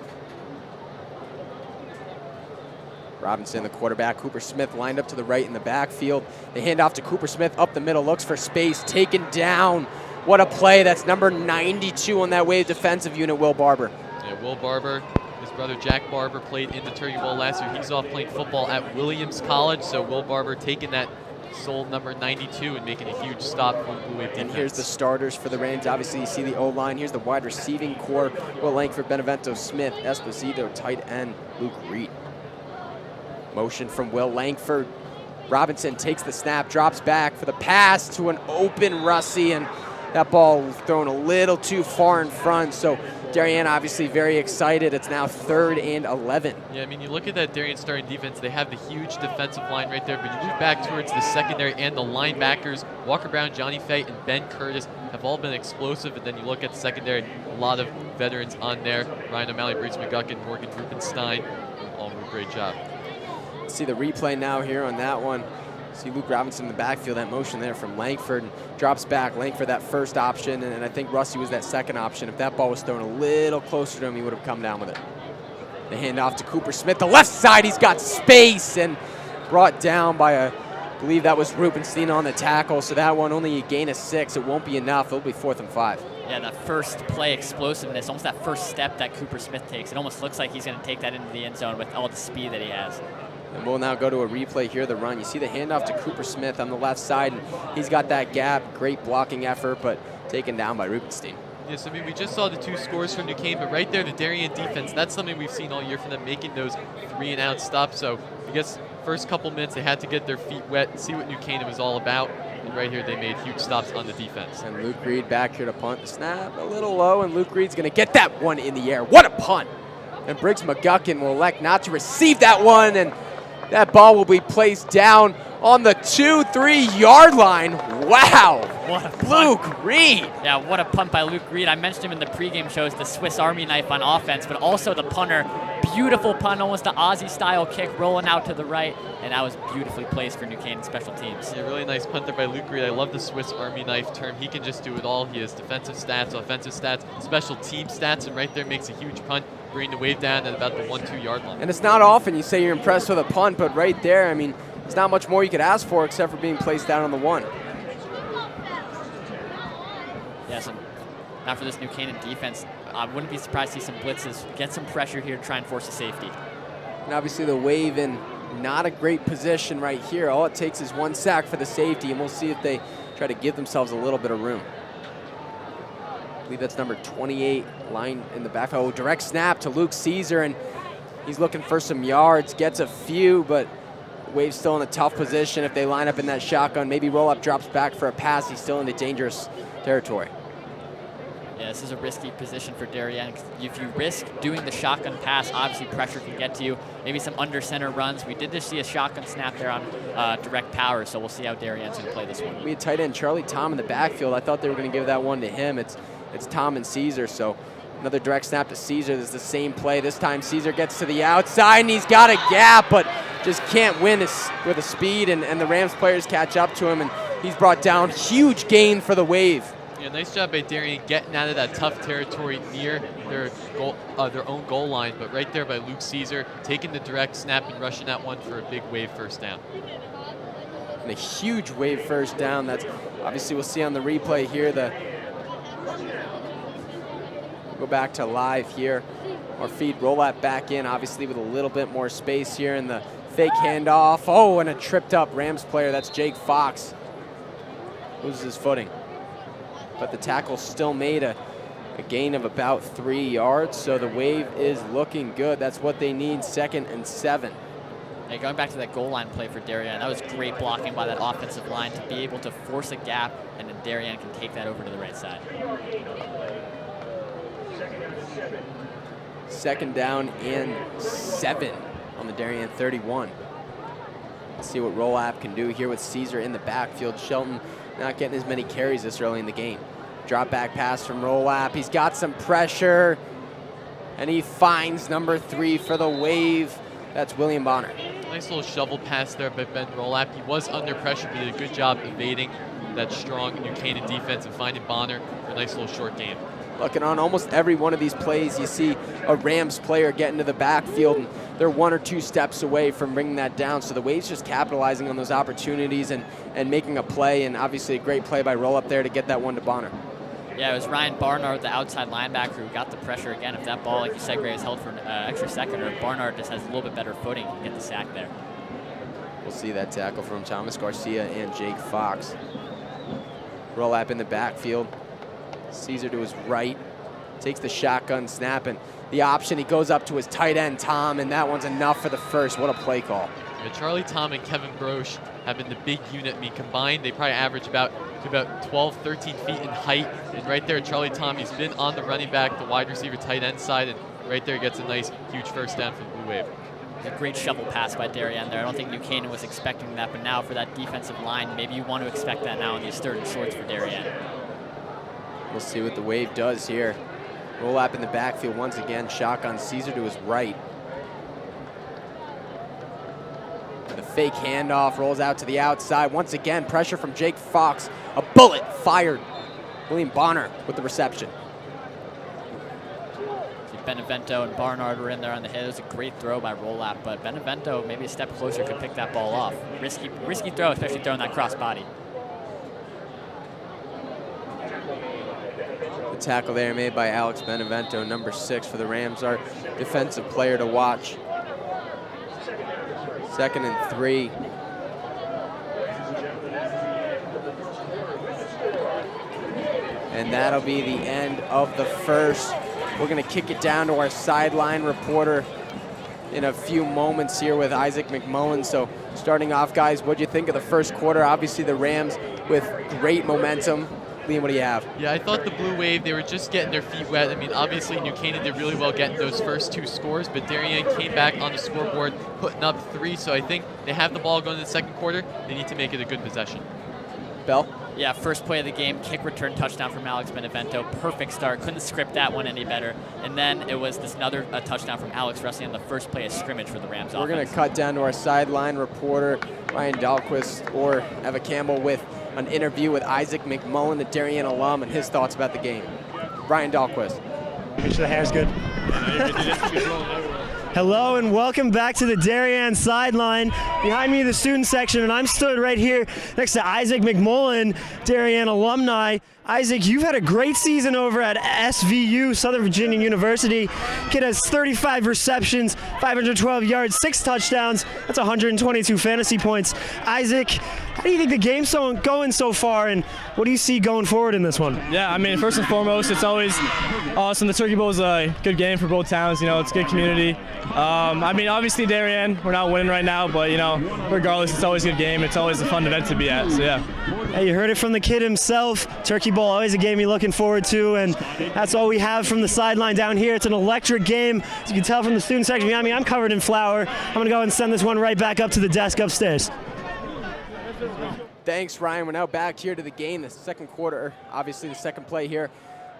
[SPEAKER 21] Robinson, the quarterback. Cooper Smith lined up to the right in the backfield. They hand off to Cooper Smith up the middle, looks for space, taken down. What a play. That's number 92 on that Wave defensive unit, Will Barber.
[SPEAKER 2] Yeah, Will Barber, his brother Jack Barber played in the Turkey Bowl last year. He's off playing football at Williams College, so Will Barber taking that sole number 92 and making a huge stop for Blue Wave defense.
[SPEAKER 21] And here's the starters for the Rams. Obviously, you see the O-line. Here's the wide receiving core. Will Langford, Benevento, Smith, Esposito, tight end, Luke Reed. Motion from Will Langford. Robinson takes the snap, drops back for the pass to an open Russi, and that ball thrown a little too far in front. So Darien obviously very excited. It's now 3rd and 11.
[SPEAKER 2] Yeah, I mean, you look at that Darien starting defense, they have the huge defensive line right there, but you move back towards the secondary and the linebackers. Walker Brown, Johnny Fay, and Ben Curtis have all been explosive, and then you look at the secondary, a lot of veterans on there. Ryan O'Malley, Bruce McGuckin, Morgan Rubenstein, all do a great job.
[SPEAKER 21] See the replay now here on that one.
[SPEAKER 7] See Luke Robinson in the backfield, that motion there from Langford, and drops back. Langford that first option, and I think Rusty was that second option. If that ball was thrown a little closer to him, he would have come down with it. The handoff to Cooper Smith, the left side, he's got space, and brought down by I believe that was Rubenstein on the tackle, so that one only a gain of 6. It won't be enough. It'll be 4th and 5.
[SPEAKER 6] Yeah, that first play explosiveness, almost that first step that Cooper Smith takes, it almost looks like he's going to take that into the end zone with all the speed that he has.
[SPEAKER 7] And we'll now go to a replay here, the run. You see the handoff to Cooper Smith on the left side, and he's got that gap. Great blocking effort, but taken down by Rubenstein.
[SPEAKER 2] Yes, I mean, we just saw the 2 scores from New Canaan, but right there, the Darien defense, that's something we've seen all year from them, making those 3-and-out stops. So I guess first couple minutes, they had to get their feet wet, see what New Canaan was all about. And right here, they made huge stops on the defense.
[SPEAKER 7] And Luke Reed back here to punt. The snap a little low, and Luke Reed's going to get that one in the air. What a punt! And Briggs McGuckin will elect not to receive that one, and that ball will be placed down on the 2-3 yard line. Wow!
[SPEAKER 6] What a punt.
[SPEAKER 7] Luke Reed!
[SPEAKER 6] Yeah, what a punt by Luke Reed. I mentioned him in the pregame shows, the Swiss Army knife on offense, but also the punter. Beautiful punt, almost an Aussie-style kick rolling out to the right, and that was beautifully placed for New Canaan special teams.
[SPEAKER 2] Yeah, really nice punt there by Luke Reed. I love the Swiss Army knife term. He can just do it all. He has defensive stats, offensive stats, special team stats, and right there makes a huge punt, bringing the wave down at about the 1-2 yard line.
[SPEAKER 7] And it's not often you say you're impressed with a punt, but right there, I mean, there's not much more you could ask for except for being placed down on the 1.
[SPEAKER 6] Yes, and now for this New Canaan defense, I wouldn't be surprised to see some blitzes, get some pressure here to try and force a safety.
[SPEAKER 7] And obviously the wave in not a great position right here. All it takes is 1 sack for the safety, and we'll see if they try to give themselves a little bit of room. I believe that's number 28 line in the back. Oh, direct snap to Luke Caesar, and he's looking for some yards, gets a few, but Wave's still in a tough position. If they line up in that shotgun, maybe roll up, drops back for a pass. He's still into dangerous territory.
[SPEAKER 6] Yeah, this is a risky position for Darien. If you risk doing the shotgun pass, obviously pressure can get to you. Maybe some under center runs. We did just see a shotgun snap there on direct power, so we'll see how Darien's going to play this one.
[SPEAKER 7] We had tight end Charlie Tom in the backfield. I thought they were going to give that one to him. It's Tom and Caesar, so another direct snap to Caesar. This is the same play. This time Caesar gets to the outside, and he's got a gap, but just can't win with the speed, and the Rams players catch up to him, and he's brought down. Huge gain for the Wave.
[SPEAKER 2] Yeah, nice job by Darien getting out of that tough territory near their own goal line, but right there by Luke Caesar, taking the direct snap and rushing that one for a big Wave first down.
[SPEAKER 7] And a huge Wave first down. That's obviously we'll see on the replay here. Go back to live here. Our feed roll that back in, obviously with a little bit more space here, and the fake handoff. Oh, and a tripped up Rams player. That's Jake Fox. Loses his footing. But the tackle still made a gain of about 3 yards, so the Wave is looking good. That's what they need, 2nd and 7.
[SPEAKER 6] Hey, going back to that goal line play for Darien, that was great blocking by that offensive line to be able to force a gap, and then Darien can take that over to the right side.
[SPEAKER 7] 2nd down and 7 on the Darien 31. Let's see what Roll-App can do here with Caesar in the backfield. Shelton not getting as many carries this early in the game. Drop back pass from Roll-App. He's got some pressure, and he finds number 3 for the Wave. That's William Bonner.
[SPEAKER 2] Nice little shovel pass there by Ben Roll-App. He was under pressure, but did a good job evading that strong New Canaan defense and finding Bonner for a nice little short game.
[SPEAKER 7] Looking on almost every one of these plays, you see a Rams player get into the backfield, and they're 1 or 2 steps away from bringing that down. So the Wave's just capitalizing on those opportunities and making a play, and obviously a great play by Roll Up there to get that one to Bonner.
[SPEAKER 6] Yeah, it was Ryan Barnard, the outside linebacker, who got the pressure again. If that ball, like you said, Gray, is held for an extra second, or if Barnard just has a little bit better footing, he can get the sack there.
[SPEAKER 7] We'll see that tackle from Thomas Garcia and Jake Fox. Roll Up in the backfield. Caesar to his right, takes the shotgun snap, and the option, he goes up to his tight end, Tom, and that one's enough for the first. What a play call.
[SPEAKER 2] Yeah, Charlie Tom and Kevin Broche have been the big unit. I mean, combined, they probably average about 12, 13 feet in height. And right there, Charlie Tom, he's been on the running back, the wide receiver, tight end side, and right there gets a nice, huge first down for the Blue Wave.
[SPEAKER 6] A great shovel pass by Darien there. I don't think New Canaan was expecting that, but now for that defensive line, maybe you want to expect that now in these 3rd and shorts for Darien.
[SPEAKER 7] We'll see what the Wave does here. Roll up in the backfield once again. Shotgun Caesar to his right. The fake handoff rolls out to the outside. Once again, pressure from Jake Fox. A bullet fired. William Bonner with the reception.
[SPEAKER 6] Benevento and Barnard were in there on the hit. It was a great throw by Rolap, but Benevento maybe a step closer could pick that ball off. Risky throw, especially throwing that cross body.
[SPEAKER 7] The tackle there made by Alex Benevento, number 6 for the Rams, our defensive player to watch. 2nd and 3. And that'll be the end of the first. We're going to kick it down to our sideline reporter in a few moments here with Isaac McMullen. So starting off, guys, what do you think of the first quarter? Obviously the Rams with great momentum. Liam, what do you have?
[SPEAKER 2] Yeah, I thought the Blue Wave, they were just getting their feet wet. I mean, obviously New Canaan did really well getting those first 2 scores, but Darien came back on the scoreboard, putting up 3. So I think they have the ball going in the second quarter. They need to make it a good possession.
[SPEAKER 7] Bell?
[SPEAKER 6] Yeah, first play of the game, kick return touchdown from Alex Benevento. Perfect start. Couldn't script that one any better. And then it was this another touchdown from Alex Rusty on the first play of scrimmage for the Rams offense.
[SPEAKER 7] We're going to cut down to our sideline reporter, Ryan Dahlquist, or Eva Campbell, with an interview with Isaac McMullen, the Darien alum, and his thoughts about the game. Ryan Dahlquist.
[SPEAKER 22] Make sure the hair's good. Hello and welcome back to the Darien sideline. Behind me, the student section, and I'm stood right here next to Isaac McMullen, Darien alumni. Isaac, you've had a great season over at SVU, Southern Virginia University. Kid has 35 receptions, 512 yards, 6 touchdowns. That's 122 fantasy points. Isaac, how do you think the game's going so far, and what do you see going forward in this one?
[SPEAKER 14] Yeah, I mean, first and foremost, it's always awesome. The Turkey Bowl is a good game for both towns. You know, it's a good community. I mean, obviously, Darien, we're not winning right now, but, you know, regardless, it's always a good game. It's always a fun event to be at, so yeah.
[SPEAKER 22] Hey, you heard it from the kid himself. Turkey Bowl, always a game you're looking forward to, and that's all we have from the sideline down here. It's an electric game. As you can tell from the student section behind me, I'm covered in flour. I'm going to go and send this one right back up to the desk upstairs.
[SPEAKER 7] Thanks, Ryan. We're now back here to the game, the second quarter, obviously the second play here.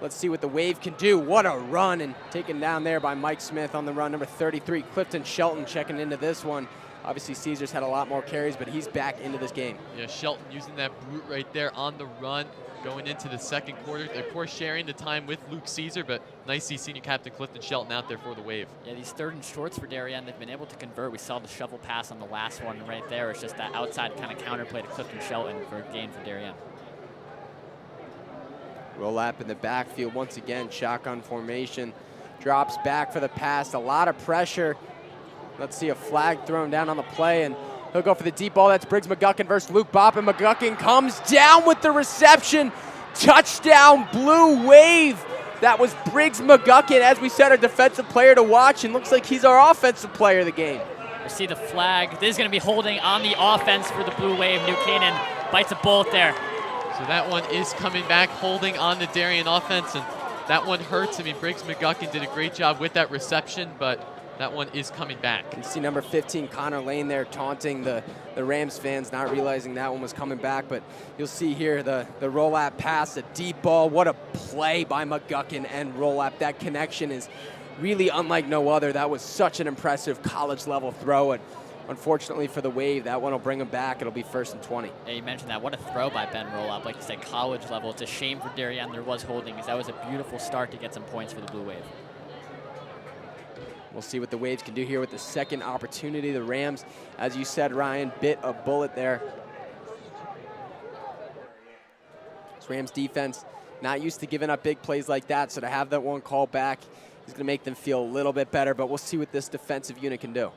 [SPEAKER 7] Let's see what the Wave can do. What a run, and taken down there by Mike Smith on the run, number 33. Clifton Shelton checking into this one. Obviously, Caesars had a lot more carries, but he's back into this game.
[SPEAKER 2] Yeah, Shelton using that brute right there on the run, going into the second quarter. Of course, sharing the time with Luke Caesar, but nice to see senior captain Clifton Shelton out there for the Wave.
[SPEAKER 6] Yeah, these 3rd and shorts for Darien, they've been able to convert. We saw the shovel pass on the last one right there. It's just that outside kind of counterplay to Clifton Shelton for a gain for Darien.
[SPEAKER 7] Rolap in the backfield once again, shotgun formation. Drops back for the pass, a lot of pressure. Let's see a flag thrown down on the play, and he'll go for the deep ball. That's Briggs McGuckin versus Luke Bopp, and McGuckin comes down with the reception. Touchdown, Blue Wave. That was Briggs McGuckin, as we said, our defensive player to watch, and looks like he's our offensive player of the game.
[SPEAKER 6] We see the flag. This is going to be holding on the offense for the Blue Wave. New Canaan bites a bullet there.
[SPEAKER 2] So that one is coming back, holding on the Darien offense, and that one hurts. I mean, Briggs McGuckin did a great job with that reception, but that one is coming back.
[SPEAKER 7] You see number 15, Connor Lane there taunting the Rams fans, not realizing that one was coming back. But you'll see here the roll-up pass, a deep ball. What a play by McGuckin and roll-up. That connection is really unlike no other. That was such an impressive college-level throw. And unfortunately for the Wave, that one will bring them back. It'll be 1st and 20.
[SPEAKER 6] Yeah, you mentioned that. What a throw by Ben Roll-Up. Like you said, college level. It's a shame for Darien there was holding, because that was a beautiful start to get some points for the Blue Wave.
[SPEAKER 7] We'll see what the Waves can do here with the second opportunity. The Rams, as you said, Ryan, bit a bullet there. This Rams defense not used to giving up big plays like that, so to have that one call back is going to make them feel a little bit better, but we'll see what this defensive unit can do.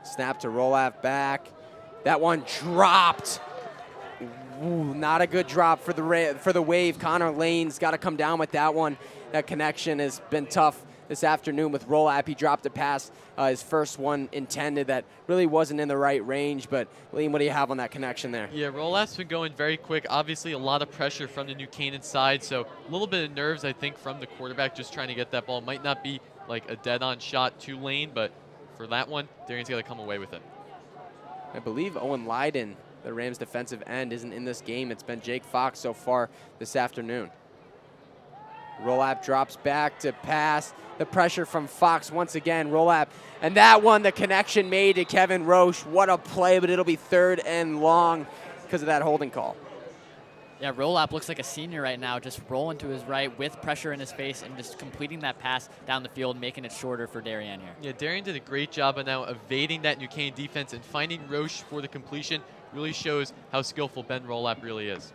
[SPEAKER 7] Snap to Rolaf back. That one dropped. Ooh, not a good drop for the Wave. Connor Lane's got to come down with that one. That connection has been tough this afternoon with Rolap. He dropped a pass, his first one intended, that really wasn't in the right range. But, Liam, what do you have on that connection there?
[SPEAKER 2] Yeah, Rolap's been going very quick. Obviously, a lot of pressure from the New Canaan side, so a little bit of nerves, I think, from the quarterback just trying to get that ball. Might not be like a dead-on shot to Lane, but for that one, Darien's got to come away with it.
[SPEAKER 7] I believe Owen Lyden, the Rams defensive end, isn't in this game. It's been Jake Fox so far this afternoon. Rolap drops back to pass. The pressure from Fox once again. Rolap. And that one, the connection made to Kevin Roche. What a play, but it'll be 3rd and long because of that holding call.
[SPEAKER 6] Yeah, Rolap looks like a senior right now, just rolling to his right with pressure in his face and just completing that pass down the field, making it shorter for Darien here.
[SPEAKER 2] Yeah, Darien did a great job of now evading that New Canaan defense, and finding Roche for the completion really shows how skillful Ben Rolap really is.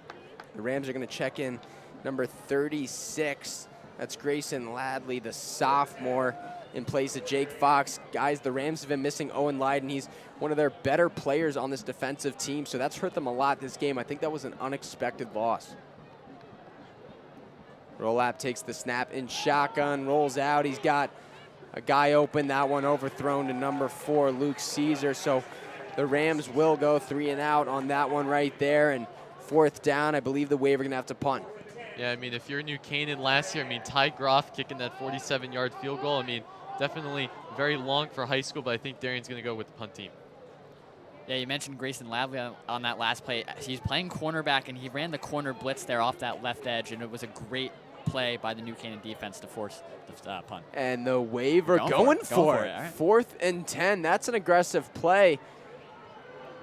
[SPEAKER 7] The Rams are going to check in number 36. That's Grayson Ladley, the sophomore, in place of Jake Fox. Guys, the Rams have been missing Owen Lyden. He's one of their better players on this defensive team, so that's hurt them a lot this game. I think that was an unexpected loss. Rolap takes the snap in shotgun, rolls out. He's got a guy open. That one overthrown to number 4, Luke Caesar. So the Rams will go 3 and out on that one right there. And 4th down, I believe the Wave are going to have to punt.
[SPEAKER 2] Yeah, I mean, if you're New Canaan last year, I mean, Ty Groff kicking that 47-yard field goal, I mean, definitely very long for high school, but I think Darien's going to go with the punt team.
[SPEAKER 6] Yeah, you mentioned Grayson Ladley on that last play. He's playing cornerback, and he ran the corner blitz there off that left edge, and it was a great play by the New Canaan defense to force the punt.
[SPEAKER 7] And the Wave are going for it.
[SPEAKER 6] Right.
[SPEAKER 7] 4th and 10. That's an aggressive play.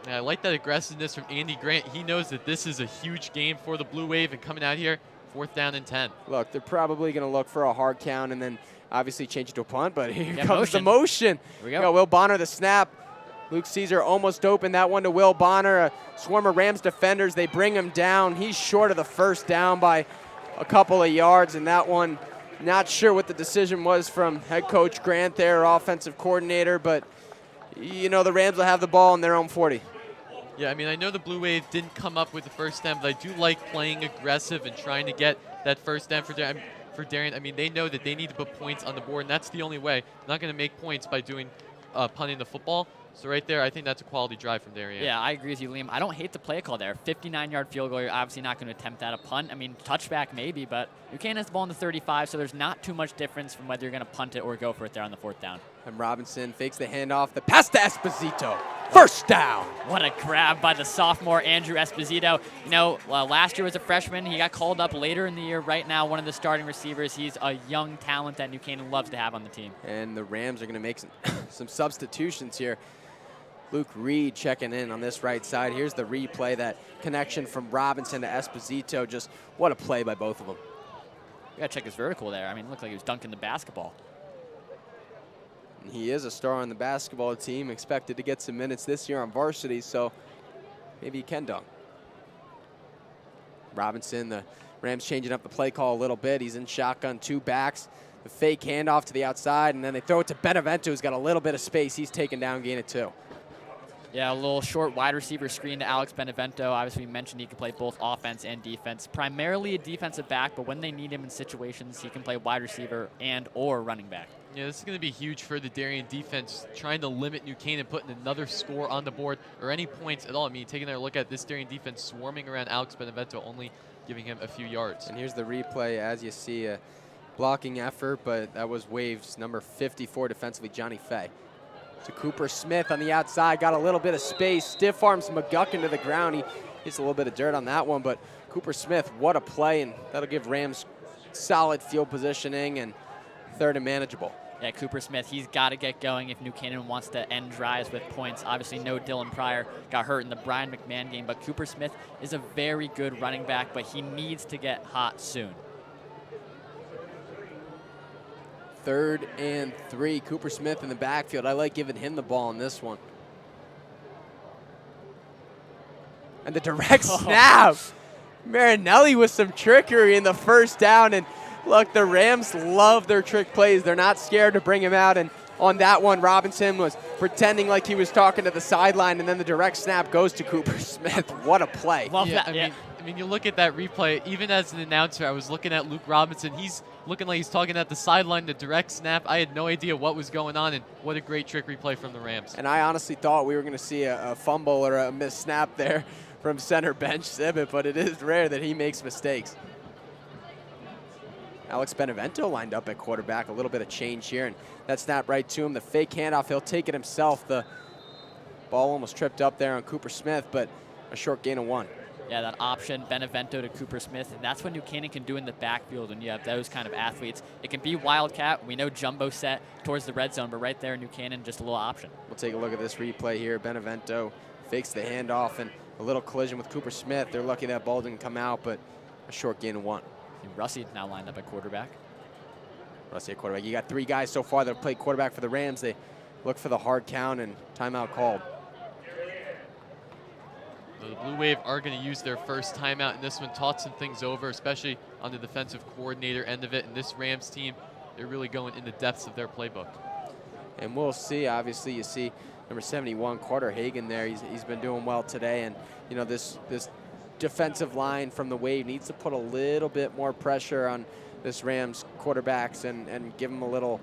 [SPEAKER 2] Yeah, I like that aggressiveness from Andy Grant. He knows that this is a huge game for the Blue Wave, and coming out here, 4th down and 10.
[SPEAKER 7] Look, they're probably going to look for a hard count and then obviously change it to a punt, but here comes the motion.
[SPEAKER 6] Here we go.
[SPEAKER 7] Will Bonner the snap. Luke Caesar almost opened that one to Will Bonner. A swarm of Rams defenders, they bring him down. He's short of the 1st down by a couple of yards, and that one, not sure what the decision was from head coach Grant there, offensive coordinator, but you know the Rams will have the ball in their own 40.
[SPEAKER 2] Yeah, I mean, I know the Blue Wave didn't come up with the 1st down, but I do like playing aggressive and trying to get that 1st down for Darien. I mean, they know that they need to put points on the board, and that's the only way. They're not going to make points by doing punting the football. So right there, I think that's a quality drive from Darien.
[SPEAKER 6] Yeah, I agree with you, Liam. I don't hate the play call there. 59-yard field goal, you're obviously not going to attempt that. A punt, I mean, touchback maybe, but you can't have the ball in the 35, so there's not too much difference from whether you're going to punt it or go for it there on the 4th down.
[SPEAKER 7] And Robinson fakes the handoff. The pass to Esposito. 1st down.
[SPEAKER 6] What a grab by the sophomore Andrew Esposito. You know, last year was a freshman. He got called up later in the year. Right now, one of the starting receivers. He's a young talent that New Canaan loves to have on the team.
[SPEAKER 7] And the Rams are going to make some substitutions here. Luke Reed checking in on this right side. Here's the replay, that connection from Robinson to Esposito. Just what a play by both of them.
[SPEAKER 6] You got to check his vertical there. I mean, it looked like he was dunking the basketball.
[SPEAKER 7] He is a star on the basketball team, expected to get some minutes this year on varsity, so maybe he can dunk. Robinson, the Rams changing up the play call a little bit. He's in shotgun, 2 backs. The fake handoff to the outside, and then they throw it to Benevento, who's got a little bit of space. He's taken down, gain of 2.
[SPEAKER 6] Yeah, a little short wide receiver screen to Alex Benevento. Obviously, we mentioned he can play both offense and defense. Primarily a defensive back, but when they need him in situations, he can play wide receiver and or running back.
[SPEAKER 2] Yeah, this is going to be huge for the Darien defense, trying to limit New Canaan, putting another score on the board or any points at all. I mean, taking a look at this Darien defense swarming around Alex Benevento, only giving him a few yards.
[SPEAKER 7] And here's the replay. As you see, a blocking effort, but that was Waves number 54 defensively, Johnny Fay. To Cooper Smith on the outside, got a little bit of space, stiff arms McGuckin to the ground. He hits a little bit of dirt on that one, but Cooper Smith, what a play, and that'll give Rams solid field positioning and 3rd and manageable.
[SPEAKER 6] Yeah, Cooper Smith, he's got to get going if New Canaan wants to end drives with points. Obviously, no Dylan Pryor, got hurt in the Brian McMahon game, but Cooper Smith is a very good running back, but he needs to get hot soon.
[SPEAKER 7] 3rd and 3. Cooper Smith in the backfield. I like giving him the ball in this one. And the direct snap. Marinelli with some trickery in the 1st down. And look, the Rams love their trick plays. They're not scared to bring him out. And on that one, Robinson was pretending like he was talking to the sideline, and then the direct snap goes to Cooper Smith. What a play.
[SPEAKER 6] Love that.
[SPEAKER 2] I mean, you look at that replay, even as an announcer, I was looking at Luke Robinson. He's looking like he's talking at the sideline, the direct snap. I had no idea what was going on, and what a great trick replay from the Rams.
[SPEAKER 7] And I honestly thought we were going to see a fumble or a missed snap there from center bench Sibbett, but it is rare that he makes mistakes. Alex Benevento lined up at quarterback, a little bit of change here, and that snap right to him. The fake handoff, he'll take it himself. The ball almost tripped up there on Cooper Smith, but a short gain of 1.
[SPEAKER 6] Yeah, that option, Benevento to Cooper Smith, and that's what New Canaan can do in the backfield when you have those kind of athletes. It can be wildcat. We know jumbo set towards the red zone, but right there, New Canaan, just a little option.
[SPEAKER 7] We'll take a look at this replay here. Benevento fakes the handoff and a little collision with Cooper Smith. They're lucky that ball didn't come out, but a short gain of 1.
[SPEAKER 6] Russi now lined up at quarterback.
[SPEAKER 7] Russi at quarterback. You got 3 guys so far that have played quarterback for the Rams. They look for the hard count and timeout called.
[SPEAKER 2] The Blue Wave are going to use their first timeout in this one, talk some things over, especially on the defensive coordinator end of it. And this Rams team, they're really going in the depths of their playbook.
[SPEAKER 7] And we'll see. Obviously, you see number 71, Carter Hagan there. He's been doing well today. And, you know, this defensive line from the Wave needs to put a little bit more pressure on this Rams quarterbacks and give them a little,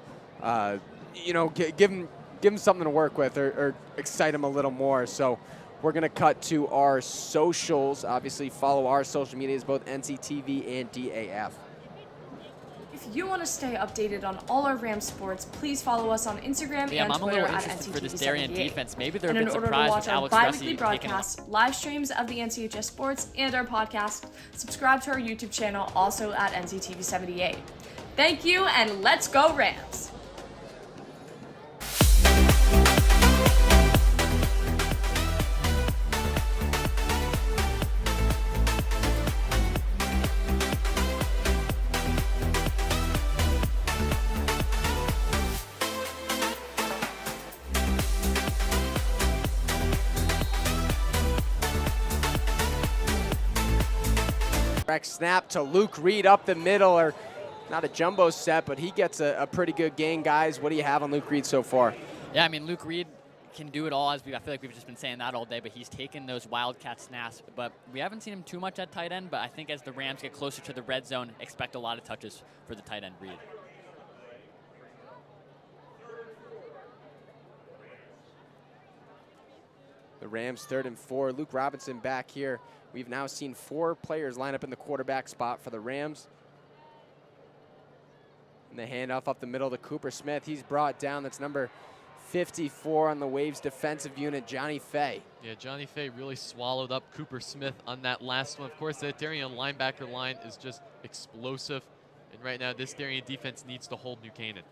[SPEAKER 7] you know, give them something to work with or excite them a little more. So we're going to cut to our socials. Obviously, follow our social medias, both NCTV and DAF.
[SPEAKER 8] If you want to stay updated on all our Rams sports, please follow us on Instagram and
[SPEAKER 6] I'm
[SPEAKER 8] Twitter
[SPEAKER 6] a little
[SPEAKER 8] at
[SPEAKER 6] interested for this
[SPEAKER 8] NCTV78.
[SPEAKER 6] Darien defense. Maybe they're a
[SPEAKER 8] And
[SPEAKER 6] bit
[SPEAKER 8] in order to
[SPEAKER 6] surprised
[SPEAKER 8] watch
[SPEAKER 6] with
[SPEAKER 8] our
[SPEAKER 6] Alex
[SPEAKER 8] bi-weekly
[SPEAKER 6] Russi
[SPEAKER 8] broadcasts, live streams of the NCHS sports, and our podcast, subscribe to our YouTube channel, also at NCTV78. Thank you, and let's go Rams!
[SPEAKER 7] Direct snap to Luke Reed up the middle, or not a jumbo set, but he gets a pretty good gain, guys. What do you have on Luke Reed so far?
[SPEAKER 6] Yeah, I mean, Luke Reed can do it all. I feel like we've just been saying that all day, but he's taken those wildcat snaps. But we haven't seen him too much at tight end, but I think as the Rams get closer to the red zone, expect a lot of touches for the tight end Reed.
[SPEAKER 7] The Rams 3rd and 4. Luke Robinson back here. We've now seen 4 players line up in the quarterback spot for the Rams. And the handoff up the middle to Cooper Smith. He's brought down. That's number 54 on the Waves defensive unit, Johnny Fay.
[SPEAKER 2] Yeah, Johnny Fay really swallowed up Cooper Smith on that last one. Of course, that Darien linebacker line is just explosive. And right now, this Darien defense needs to hold New Canaan.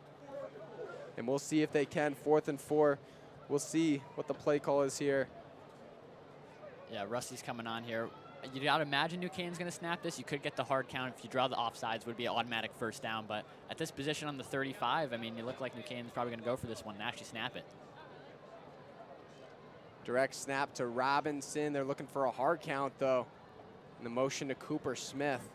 [SPEAKER 7] And we'll see if they can. 4th and 4. We'll see what the play call is here.
[SPEAKER 6] Yeah, Rusty's coming on here. You got to imagine New Canaan's going to snap this. You could get the hard count. If you draw the offsides, would be an automatic first down. But at this position on the 35, I mean, you look like New Canaan's probably going to go for this one and actually snap it.
[SPEAKER 7] Direct snap to Robinson. They're looking for a hard count, though. And the motion to Cooper Smith.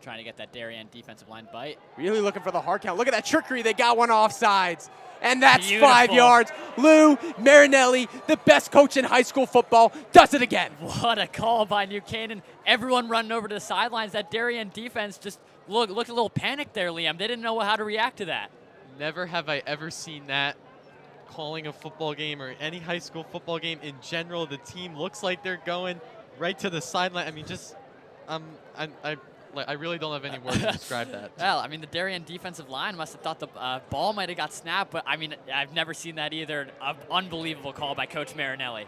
[SPEAKER 6] Trying to get that Darien defensive line bite.
[SPEAKER 7] Really looking for the hard count. Look at that trickery. They got one offsides. And that's
[SPEAKER 6] Beautiful.
[SPEAKER 7] 5 yards. Lou Marinelli, the best coach in high school football, does it again.
[SPEAKER 6] What a call by New Canaan. Everyone running over to the sidelines. That Darien defense just looked a little panicked there, Liam. They didn't know how to react to that.
[SPEAKER 2] Never have I ever seen that calling a football game or any high school football game in general. The team looks like they're going right to the sideline. I mean, just I really don't have any words to describe that.
[SPEAKER 6] Well, I mean, the Darien defensive line must have thought the ball might have got snapped, but I mean, I've never seen that either. An unbelievable call by Coach Marinelli.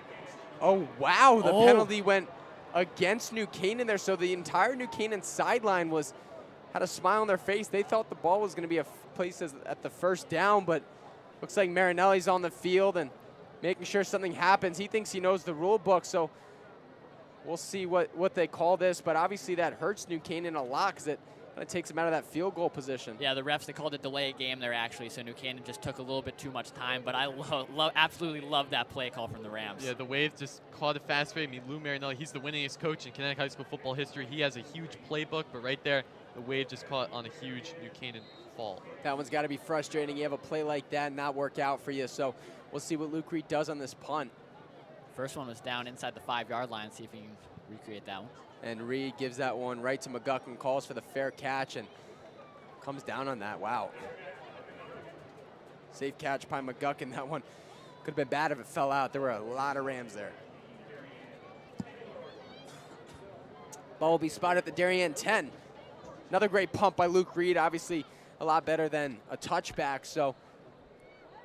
[SPEAKER 7] Oh, wow. The penalty went against New Canaan there. So the entire New Canaan sideline had a smile on their face. They thought the ball was going to be placed at the first down, but looks like Marinelli's on the field and making sure something happens. He thinks he knows the rule book, so we'll see what they call this, but obviously that hurts New Canaan a lot because it kind of takes them out of that field goal position.
[SPEAKER 6] Yeah, the refs, they called it delay a game there actually, so New Canaan just took a little bit too much time, but I absolutely love that play call from the Rams.
[SPEAKER 2] Yeah, the Wave just caught it fast break. I mean, Lou Marinelli, he's the winningest coach in Connecticut high school football history. He has a huge playbook, but right there, the Wave just caught on a huge New Canaan fall.
[SPEAKER 7] That one's got to be frustrating. You have a play like that and not work out for you, so we'll see what Luke Reed does on this punt.
[SPEAKER 6] First one was down inside the 5-yard line. See if he can recreate that one.
[SPEAKER 7] And Reed gives that one right to McGuckin, calls for the fair catch, and comes down on that. Wow. Safe catch by McGuckin. That one could have been bad if it fell out. There were a lot of Rams there. Ball will be spotted at the Darien 10. Another great pump by Luke Reed. Obviously a lot better than a touchback, so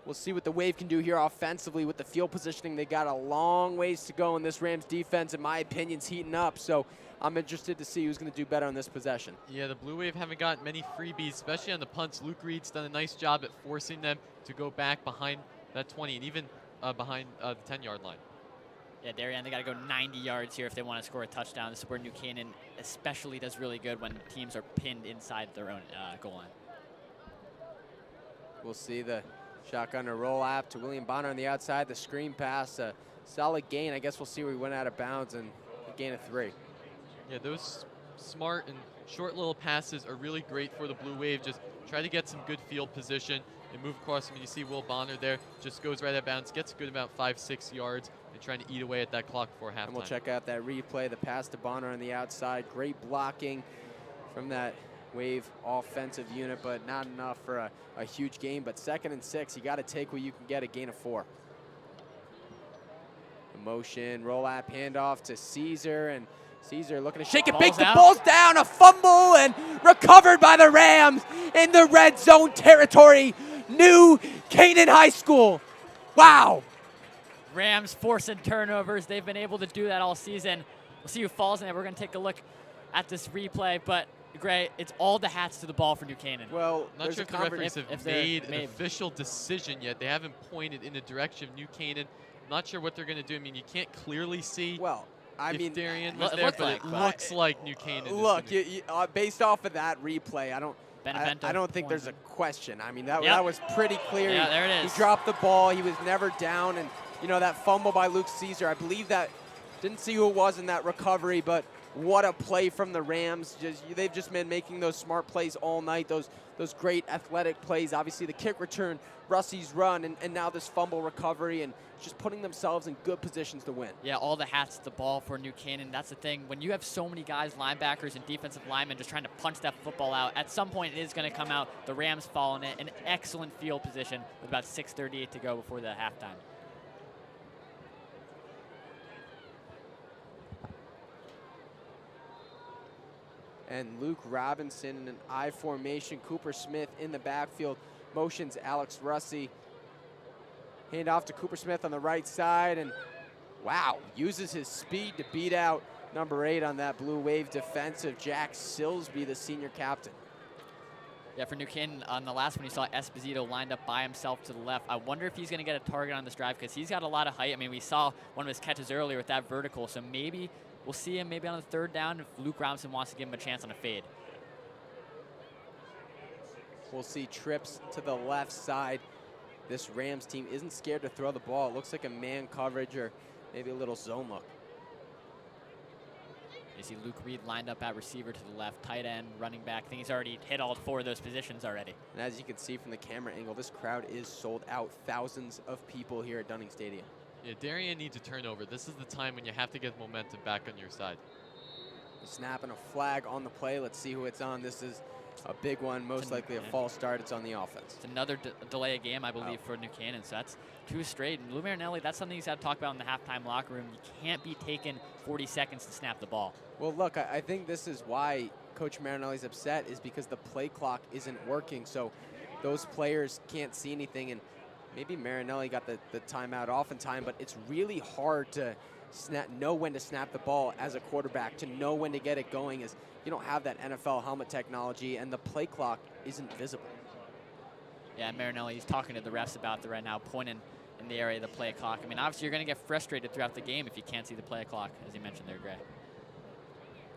[SPEAKER 7] We'll see what the Wave can do here offensively with the field positioning. They got a long ways to go in this Rams defense. In my opinion, is heating up. So I'm interested to see who's going to do better on this possession.
[SPEAKER 2] Yeah, the Blue Wave haven't gotten many freebies, especially on the punts. Luke Reed's done a nice job at forcing them to go back behind that 20 and even behind the 10-yard line.
[SPEAKER 6] Yeah, Darien, they got to go 90 yards here if they want to score a touchdown. This is where New Canaan especially does really good when teams are pinned inside their own goal line.
[SPEAKER 7] We'll see the shotgun to roll app to William Bonner on the outside. The screen pass, a solid gain. I guess we'll see where he went out of bounds and a gain of 3.
[SPEAKER 2] Yeah, those smart and short little passes are really great for the Blue Wave. Just try to get some good field position and move across. I mean, you see Will Bonner there, just goes right out of bounds, gets a good about 5-6 yards, and trying to eat away at that clock before halftime.
[SPEAKER 7] And we'll check out that replay, the pass to Bonner on the outside. Great blocking from that Wave offensive unit, but not enough for a huge gain. But 2nd and 6, you got to take what you can get, a gain of 4. The motion, roll app, handoff to Caesar, and Caesar looking to shake it big. The ball's down, a fumble, and recovered by the Rams in the red zone territory. New Canaan High School. Wow.
[SPEAKER 6] Rams forcing turnovers. They've been able to do that all season. We'll see who falls in it. We're going to take a look at this replay, but Gray, it's all the hats to the ball for New Canaan.
[SPEAKER 7] Well,
[SPEAKER 2] not sure if the referees have made an official decision yet. They haven't pointed in the direction of New Canaan. Not sure what they're going to do. I mean, you can't clearly see.
[SPEAKER 7] Well, I mean,
[SPEAKER 2] Darien was there, but it looks like New Canaan.
[SPEAKER 7] Look, based off of that replay, I don't think there's a question. I mean, that was pretty clear.
[SPEAKER 6] Yeah, there it is.
[SPEAKER 7] He dropped the ball. He was never down, and that fumble by Luke Caesar. I believe that didn't see who it was in that recovery, but what a play from the Rams. They've just been making those smart plays all night, those great athletic plays. Obviously, the kick return, Russie's run, and now this fumble recovery, and just putting themselves in good positions to win.
[SPEAKER 6] Yeah, all the hats to the ball for New Canaan. That's the thing. When you have so many guys, linebackers and defensive linemen, just trying to punch that football out, at some point it is going to come out. The Rams fall in it. An excellent field position with about 6:38 to go before the halftime.
[SPEAKER 7] And Luke Robinson in an I formation. Cooper Smith in the backfield. Motions Alex Russi. Hand off to Cooper Smith on the right side. And wow, uses his speed to beat out number 8 on that Blue Wave defensive, Jack Silsby, the senior captain.
[SPEAKER 6] Yeah, for New Canaan, on the last one, you saw Esposito lined up by himself to the left. I wonder if he's going to get a target on this drive because he's got a lot of height. I mean, we saw one of his catches earlier with that vertical, so maybe we'll see him maybe on the 3rd down if Luke Robinson wants to give him a chance on a fade.
[SPEAKER 7] We'll see trips to the left side. This Rams team isn't scared to throw the ball. It looks like a man coverage or maybe a little zone look.
[SPEAKER 6] You see Luke Reed lined up at receiver to the left, tight end, running back. I think he's already hit all 4 of those positions already.
[SPEAKER 7] And as you can see from the camera angle, this crowd is sold out. Thousands of people here at Dunning Stadium.
[SPEAKER 2] Yeah, Darien needs a turnover. This is the time when you have to get momentum back on your side.
[SPEAKER 7] A snap and a flag on the play. Let's see who it's on. This is a big one, most likely a false start. It's on the offense.
[SPEAKER 6] It's another delay of game, I believe, for New Canaan. So that's 2 straight. And Lou Marinelli, that's something he's got to talk about in the halftime locker room. You can't be taking 40 seconds to snap the ball.
[SPEAKER 7] Well, look, I think this is why Coach Marinelli's upset, is because the play clock isn't working. So those players can't see anything. And maybe Marinelli got the timeout off in time, but it's really hard to know when to snap the ball as a quarterback, to know when to get it going, as you don't have that NFL helmet technology, and the play clock isn't visible.
[SPEAKER 6] Yeah, Marinelli, he's talking to the refs about that right now, pointing in the area of the play clock. I mean, obviously you're going to get frustrated throughout the game if you can't see the play clock, as you mentioned there, Gray.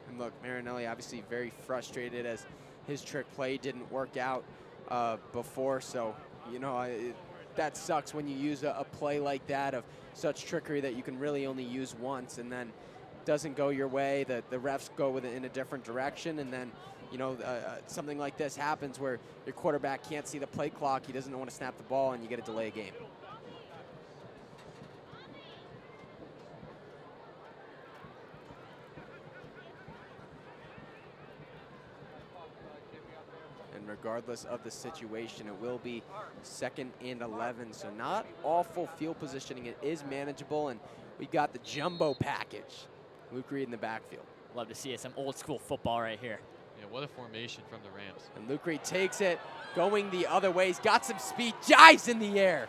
[SPEAKER 7] And look, Marinelli obviously very frustrated as his trick play didn't work out before, so, that sucks when you use a play like that of such trickery that you can really only use once, and then doesn't go your way. The refs go with it in a different direction, and then something like this happens where your quarterback can't see the play clock, he doesn't want to snap the ball, and you get a delay game. And regardless of the situation, it will be 2nd and 11, so not awful field positioning. It is manageable, and we got the jumbo package. Luke Reed in the backfield.
[SPEAKER 6] Love to see it. Some old school football right here.
[SPEAKER 2] Yeah, what a formation from the Rams.
[SPEAKER 7] And Luke Reed takes it, going the other way. He's got some speed, dives in the air.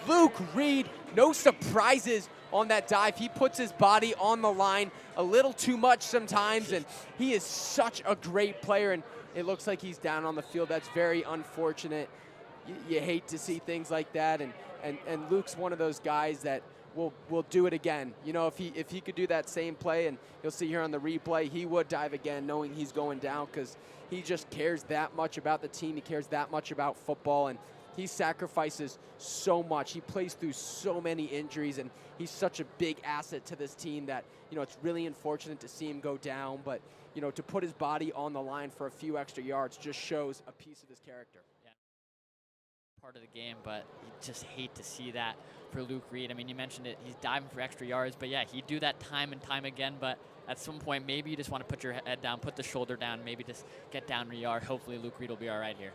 [SPEAKER 7] Luke Reed, no surprises on that dive. He puts his body on the line a little too much sometimes, and he is such a great player, and it looks like he's down on the field. That's very unfortunate. You hate to see things like that, and Luke's one of those guys that will do it again. You know, if he could do that same play, and you'll see here on the replay, he would dive again knowing he's going down, because he just cares that much about the team. He cares that much about football, and he sacrifices so much. He plays through so many injuries, and he's such a big asset to this team that, you know, it's really unfortunate to see him go down, but, you know, to put his body on the line for a few extra yards just shows a piece of his character.
[SPEAKER 6] Part of the game, but you just hate to see that for Luke Reed. I mean, you mentioned it, he's diving for extra yards, but yeah, he'd do that time and time again, but at some point, maybe you just want to put your head down, put the shoulder down, maybe just get down a yard. Hopefully Luke Reed will be all right here.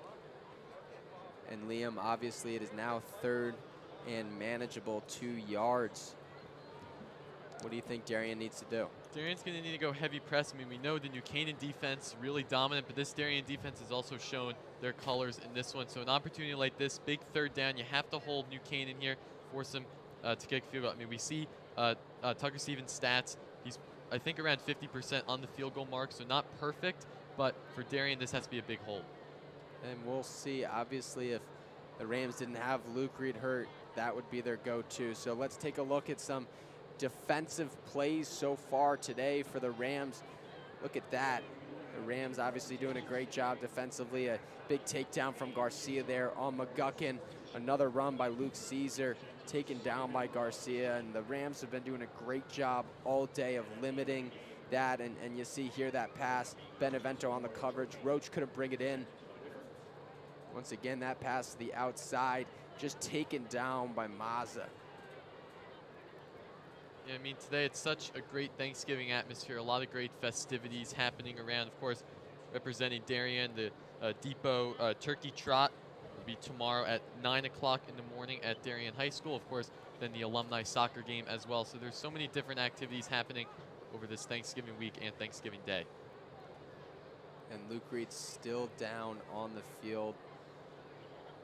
[SPEAKER 7] And Liam, obviously it is now 3rd and manageable, 2 yards. What do you think Darien needs to do?
[SPEAKER 2] Darien's going to need to go heavy press. I mean, we know the New Canaan defense really dominant, but this Darien defense has also shown their colors in this one. So an opportunity like this, big 3rd down, you have to hold New Canaan here, force them to kick field goal. I mean, we see Tucker Stevens' stats. He's, I think, around 50% on the field goal mark, so not perfect, but for Darien, this has to be a big hold.
[SPEAKER 7] And we'll see, obviously, if the Rams didn't have Luke Reed hurt, that would be their go-to. So let's take a look at some defensive plays so far today for the Rams. Look at that. The Rams obviously doing a great job defensively. A big takedown from Garcia there on McGuckin. Another run by Luke Caesar, taken down by Garcia. And the Rams have been doing a great job all day of limiting that. And you see here that pass, Benevento on the coverage. Roach couldn't bring it in. Once again, that pass to the outside, just taken down by Mazza.
[SPEAKER 2] Yeah, I mean, today it's such a great Thanksgiving atmosphere, a lot of great festivities happening around. Of course, representing Darien, the Depot Turkey Trot will be tomorrow at 9 o'clock in the morning at Darien High School. Of course, then the alumni soccer game as well. So there's so many different activities happening over this Thanksgiving week and Thanksgiving Day.
[SPEAKER 7] And Luke Reed's still down on the field.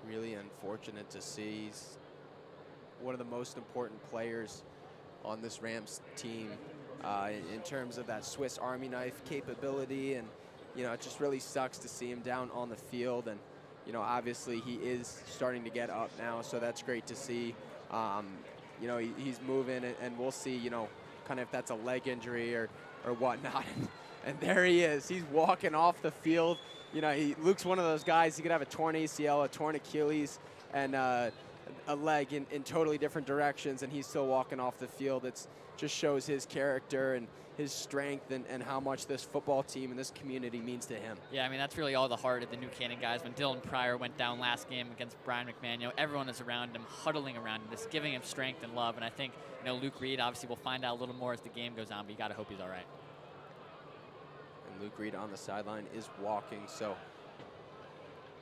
[SPEAKER 7] Really unfortunate to see. He's one of the most important players on this Rams team in terms of that Swiss Army knife capability, and you know, it just really sucks to see him down on the field. And you know, obviously he is starting to get up now, so that's great to see. You know, he's moving, and we'll see, you know, kind of if that's a leg injury or whatnot. And there he is. He's walking off the field. You know, Luke's one of those guys, he could have a torn ACL, a torn Achilles, and a leg in totally different directions, and he's still walking off the field. It just shows his character and his strength and how much this football team and this community means to him.
[SPEAKER 6] Yeah, I mean, that's really all the heart of the New Canaan guys. When Dylan Pryor went down last game against Brian McMahon, you know, everyone is around him, huddling around him, just giving him strength and love. And I think, you know, Luke Reed, obviously, we'll find out a little more as the game goes on, but you got to hope he's all right.
[SPEAKER 7] And Luke Reed on the sideline is walking, so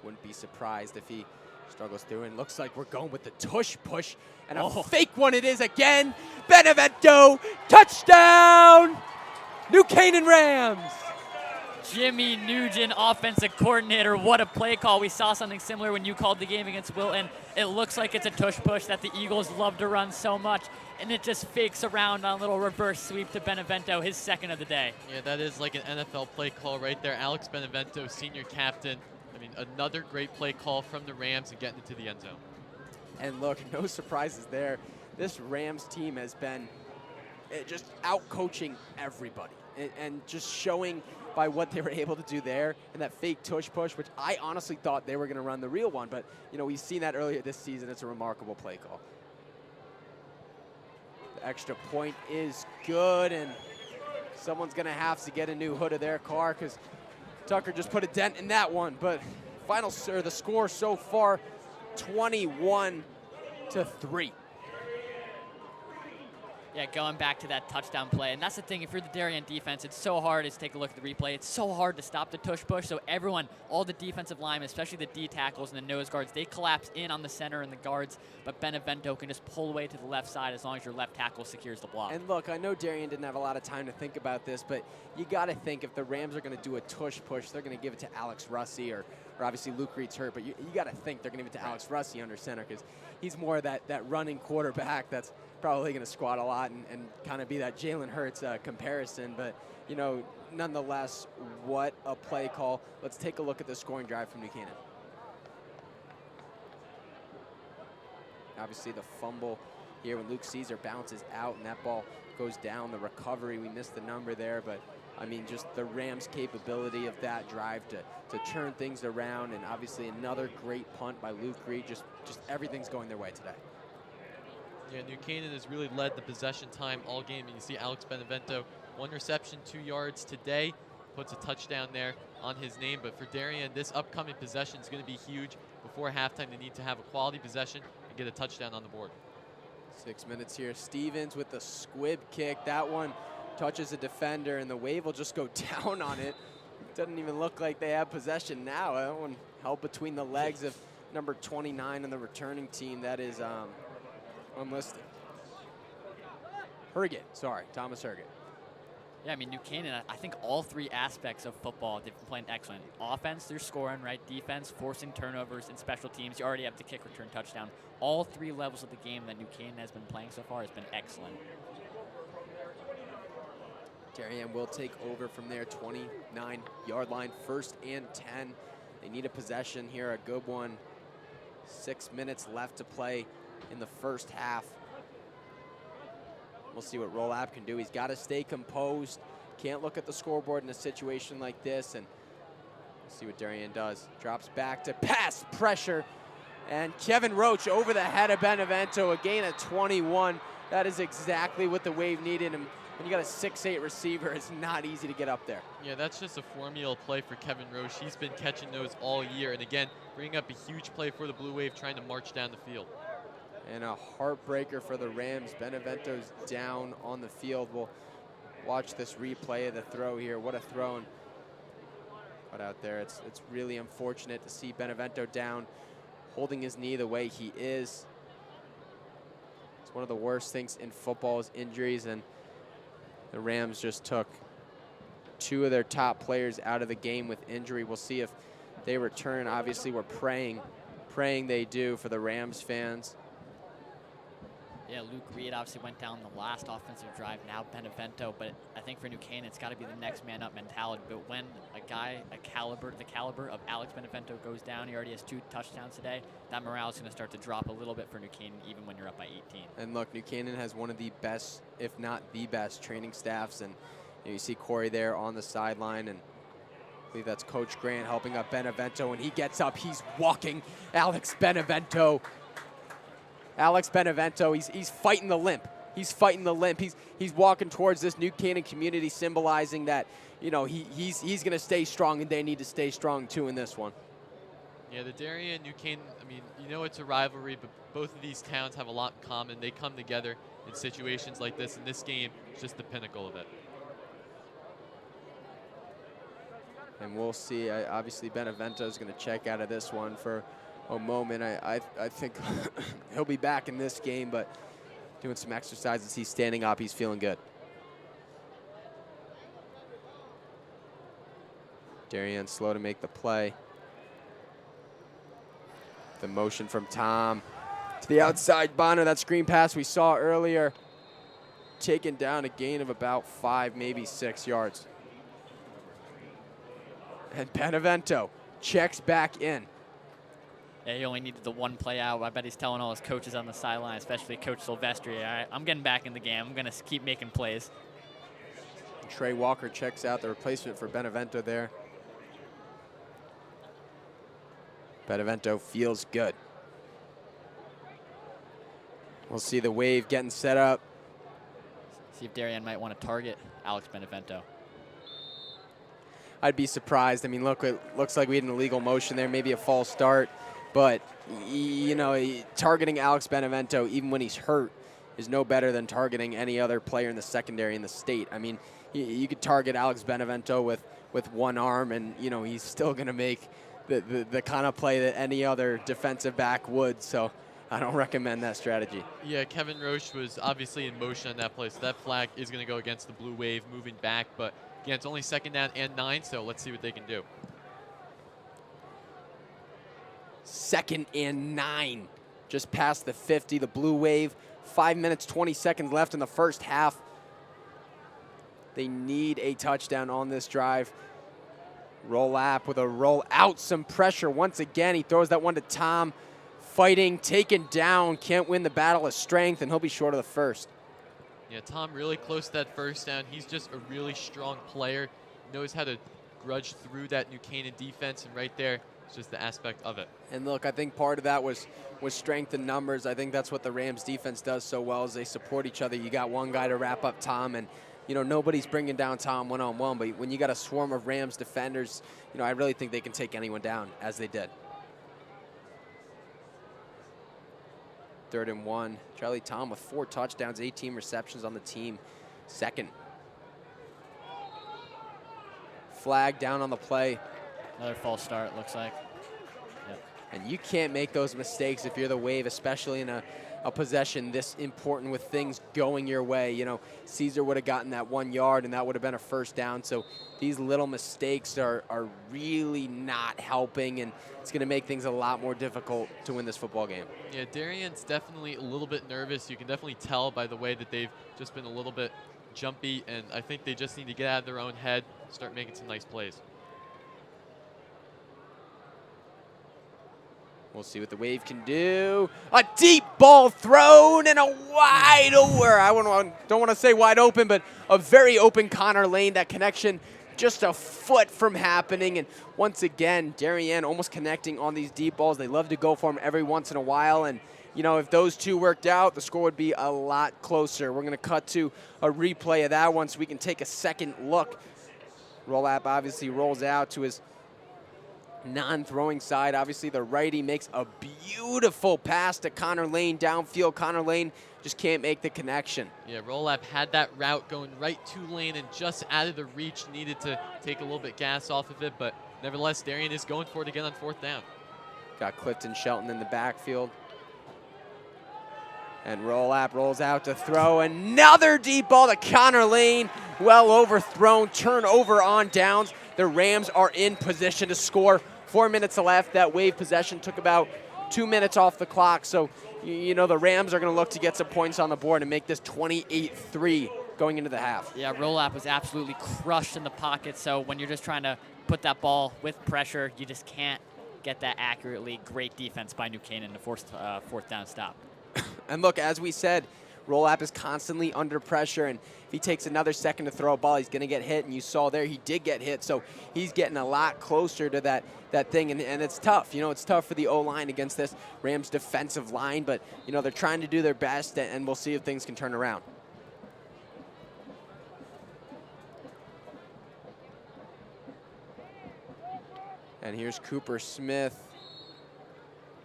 [SPEAKER 7] wouldn't be surprised if he struggles through. And looks like we're going with the tush push, and a fake one it is again. Benevento, touchdown, New Canaan Rams.
[SPEAKER 6] Jimmy Nugent, offensive coordinator. What a play call. We saw something similar when you called the game against Wilton. It looks like it's a tush push that the Eagles love to run so much, and it just fakes around on a little reverse sweep to Benevento, his 2nd of the day.
[SPEAKER 2] Yeah, that is like an NFL play call right there. Alex Benevento, senior captain. I mean, another great play call from the Rams and getting into the end zone.
[SPEAKER 7] And look, no surprises there. This Rams team has been just out-coaching everybody and just showing by what they were able to do there and that fake tush push, which I honestly thought they were going to run the real one. But, you know, we've seen that earlier this season. It's a remarkable play call. The extra point is good, and someone's going to have to get a new hood of their car because Tucker just put a dent in that one. But the score so far, 21-3.
[SPEAKER 6] Yeah, going back to that touchdown play. And that's the thing, if you're the Darien defense, it's so hard to take a look at the replay. It's so hard to stop the tush push. So everyone, all the defensive linemen, especially the D tackles and the nose guards, they collapse in on the center and the guards. But Benevento can just pull away to the left side as long as your left tackle secures the block.
[SPEAKER 7] And look, I know Darien didn't have a lot of time to think about this, but you got to think if the Rams are going to do a tush push, they're going to give it to Alex Russi or or obviously Luke Reed's hurt, but you got to think they're going to give it to Alex Russi under center because he's more that running quarterback that's probably going to squat a lot and kind of be that Jalen Hurts comparison. But, you know, nonetheless, what a play call. Let's take a look at the scoring drive from New Canaan. Obviously the fumble here when Luke Caesar bounces out and that ball goes down. The recovery, we missed the number there, but I mean, just the Rams' capability of that drive to turn things around, and obviously another great punt by Luke Reed. Just everything's going their way today.
[SPEAKER 2] Yeah, New Canaan has really led the possession time all game, and you see Alex Benevento, 1 reception, 2 yards today, puts a touchdown there on his name. But for Darien, this upcoming possession is going to be huge. Before halftime, they need to have a quality possession and get a touchdown on the board.
[SPEAKER 7] 6 minutes here. Stevens with the squib kick. That one touches a defender, and the Wave will just go down on it. Doesn't even look like they have possession now. That one held between the legs of number 29 on the returning team. That is unlisted. Herget, sorry, Thomas Herget.
[SPEAKER 6] Yeah, I mean, New Canaan, I think all 3 aspects of football, they've been playing excellent. Offense, they're scoring, right? Defense, forcing turnovers, and special teams. You already have the kick return touchdown. All 3 levels of the game that New Canaan has been playing so far has been excellent.
[SPEAKER 7] Darien will take over from their 29-yard line, 1st and 10. They need a possession here, a good one. 6 minutes left to play in the first half. We'll see what Rolab can do. He's got to stay composed. Can't look at the scoreboard in a situation like this, and we'll see what Darien does. Drops back to pass pressure, and Kevin Roach over the head of Benevento, a gain of 21. That is exactly what the Wave needed. And when you got a 6'8" receiver, it's not easy to get up there.
[SPEAKER 2] Yeah, that's just a formula play for Kevin Roche. He's been catching those all year. And again, bringing up a huge play for the Blue Wave, trying to march down the field.
[SPEAKER 7] And a heartbreaker for the Rams. Benevento's down on the field. We'll watch this replay of the throw here. What a throw and cut out there. It's really unfortunate to see Benevento down, holding his knee the way he is. It's one of the worst things in football is injuries, and the Rams just took 2 of their top players out of the game with injury. We'll see if they return. Obviously, we're praying they do for the Rams fans.
[SPEAKER 6] Yeah, Luke Reed obviously went down the last offensive drive, now Benevento, but I think for New Canaan, it's got to be the next man up mentality. But when a guy the caliber of Alex Benevento goes down, he already has 2 touchdowns today, that morale is going to start to drop a little bit for New Canaan, even when you're up by 18.
[SPEAKER 7] And look, New Canaan has one of the best, if not the best, training staffs. And you see Corey there on the sideline, and I believe that's Coach Grant helping up Benevento. When he gets up, he's walking Alex Benevento. Alex Benevento, he's fighting the limp. He's fighting the limp. He's walking towards this New Canaan community, symbolizing that, you know, he's going to stay strong, and they need to stay strong too in this one.
[SPEAKER 2] Yeah, the Darien, New Canaan, I mean, you know it's a rivalry, but both of these towns have a lot in common. They come together in situations like this, and this game is just the pinnacle of it.
[SPEAKER 7] And we'll see. Obviously, Benevento is going to check out of this one for a moment. I think he'll be back in this game, but doing some exercises. He's standing up. He's feeling good. Darien slow to make the play. The motion from Tom to the outside. Bonner, that screen pass we saw earlier, taken down, a gain of about 5, maybe 6 yards. And Benevento checks back in.
[SPEAKER 6] Yeah, he only needed the 1 play out. I bet he's telling all his coaches on the sideline, especially Coach Silvestri, all right, I'm getting back in the game. I'm going to keep making plays.
[SPEAKER 7] Trey Walker checks out, the replacement for Benevento there. Benevento feels good. We'll see the Wave getting set up.
[SPEAKER 6] See if Darien might want to target Alex Benevento.
[SPEAKER 7] I'd be surprised. I mean, look, it looks like we had an illegal motion there, maybe a false start. But, you know, targeting Alex Benevento, even when he's hurt, is no better than targeting any other player in the secondary in the state. I mean, you could target Alex Benevento with 1 arm, and, you know, he's still going to make the kind of play that any other defensive back would. So I don't recommend that strategy.
[SPEAKER 2] Yeah, Kevin Roche was obviously in motion on that play, so that flag is going to go against the Blue Wave moving back. But, again, it's only 2nd down and 9, so let's see what they can do.
[SPEAKER 7] 2nd and 9. Just past the 50, the Blue Wave. 5 minutes, 20 seconds left in the first half. They need a touchdown on this drive. Roll app with a roll out, some pressure once again. He throws that one to Tom. Fighting, taken down, can't win the battle of strength, and he'll be short of the first.
[SPEAKER 2] Yeah, Tom really close to that first down. He's just a really strong player. Knows how to grudge through that New Canaan defense, and right there, it's just the aspect of it.
[SPEAKER 7] And look, I think part of that was strength in numbers. I think that's what the Rams defense does so well, is they support each other. You got one guy to wrap up Tom, and you know, nobody's bringing down Tom one-on-one, but when you got a swarm of Rams defenders, you know, I really think they can take anyone down, as they did. 3rd and 1. Charlie Tom with 4 touchdowns, 18 receptions on the team. 2nd. Flag down on the play.
[SPEAKER 6] Another false start, looks like. Yep.
[SPEAKER 7] And you can't make those mistakes if you're the Wave, especially in a possession this important with things going your way. You know, Caesar would have gotten that 1 yard, and that would have been a first down. So these little mistakes are really not helping, and it's going to make things a lot more difficult to win this football game.
[SPEAKER 2] Yeah, Darien's definitely a little bit nervous. You can definitely tell by the way that they've just been a little bit jumpy, and I think they just need to get out of their own head, start making some nice plays.
[SPEAKER 7] We'll see what the Wave can do. A deep ball thrown and a wide open, I don't want to say wide open, but a very open Connor Lane. That connection just a foot from happening. And once again, Darien almost connecting on these deep balls. They love to go for them every once in a while. And, you know, if those two worked out, the score would be a lot closer. We're going to cut to a replay of that one so we can take a second look. Rolap obviously rolls out to his non-throwing side. Obviously, the righty makes a beautiful pass to Connor Lane downfield. Connor Lane just can't make the connection.
[SPEAKER 2] Yeah, Rolap had that route going right to Lane and just out of the reach. Needed to take a little bit gas off of it, but nevertheless, Darien is going for it again on 4th down.
[SPEAKER 7] Got Clifton Shelton in the backfield. And Rolap rolls out to throw. Another deep ball to Connor Lane. Well overthrown, turnover on downs. The Rams are in position to score. 4 minutes left. That Wave possession took about 2 minutes off the clock. So, you know, the Rams are going to look to get some points on the board and make this 28-3 going into the half.
[SPEAKER 6] Yeah, Rolap was absolutely crushed in the pocket. So when you're just trying to put that ball with pressure, you just can't get that accurately. Great defense by New Canaan to force 4th down stop.
[SPEAKER 7] And look, as we said, Rolap is constantly under pressure, and if he takes another second to throw a ball, he's going to get hit. And you saw there, he did get hit, so he's getting a lot closer to that thing, and it's tough. You know, it's tough for the O-line against this Rams defensive line, but, you know, they're trying to do their best, and we'll see if things can turn around. And here's Cooper Smith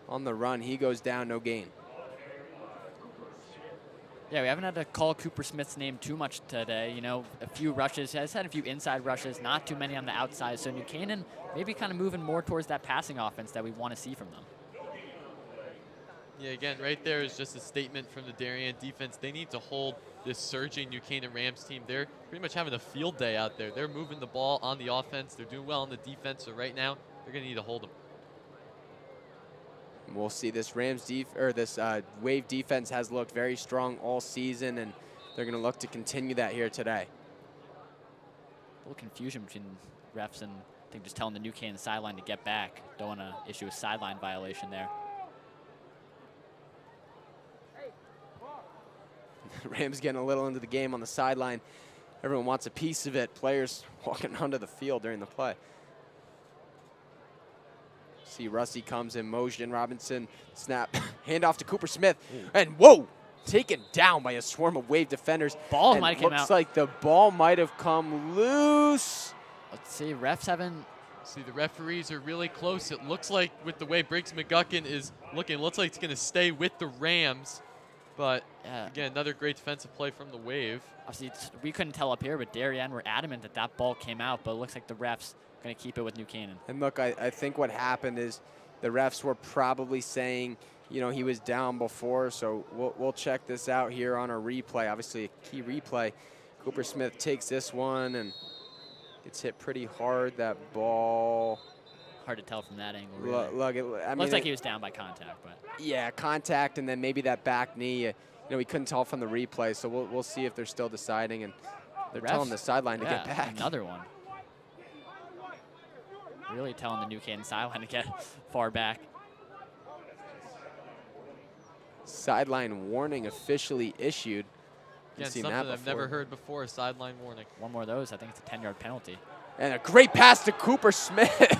[SPEAKER 7] on the run. He goes down, no gain.
[SPEAKER 6] Yeah, we haven't had to call Cooper Smith's name too much today. You know, a few rushes. Has had a few inside rushes, not too many on the outside. So New Canaan maybe kind of moving more towards that passing offense that we want to see from them.
[SPEAKER 2] Yeah, again, right there is just a statement from the Darien defense. They need to hold this surging New Canaan Rams team. They're pretty much having a field day out there. They're moving the ball on the offense. They're doing well on the defense. So right now, they're going to need to hold them.
[SPEAKER 7] We'll see. This Wave defense has looked very strong all season, and they're going to look to continue that here today.
[SPEAKER 6] A little confusion between refs and I think just telling the New Canaan sideline to get back. Don't want to issue a sideline violation there.
[SPEAKER 7] Rams getting a little into the game on the sideline. Everyone wants a piece of it. Players walking onto the field during the play. See, Rusty comes in motion. Robinson snap, handoff to Cooper Smith, and whoa, taken down by a swarm of Wave defenders.
[SPEAKER 6] Ball might have come out.
[SPEAKER 7] Looks like the ball might have come loose.
[SPEAKER 6] Let's see, refs haven't.
[SPEAKER 2] See, the referees are really close. It looks like with the way Briggs McGuckin is looking, it looks like it's going to stay with the Rams. But again, another great defensive play from the Wave.
[SPEAKER 6] Obviously, we couldn't tell up here, but Darien were adamant that that ball came out. But it looks like the refs going to keep it with New Canaan.
[SPEAKER 7] And look, I think what happened is the refs were probably saying, you know, he was down before. So we'll check this out here on a replay. Obviously, a key replay. Cooper Smith takes this one and gets hit pretty hard. That ball
[SPEAKER 6] hard to tell from that angle. Really.
[SPEAKER 21] Look,
[SPEAKER 6] Looks like he was down by contact, but
[SPEAKER 21] yeah, contact, and then maybe that back knee. We couldn't tell from the replay, so we'll see if they're still deciding, and they're telling the sideline to get back.
[SPEAKER 6] Another one. Really telling the New Canaan sideline to get far back.
[SPEAKER 21] Sideline warning officially issued.
[SPEAKER 2] Again, something I've never heard before, a sideline warning.
[SPEAKER 6] One more of those, I think it's a 10-yard penalty.
[SPEAKER 21] And a great pass to Cooper Smith.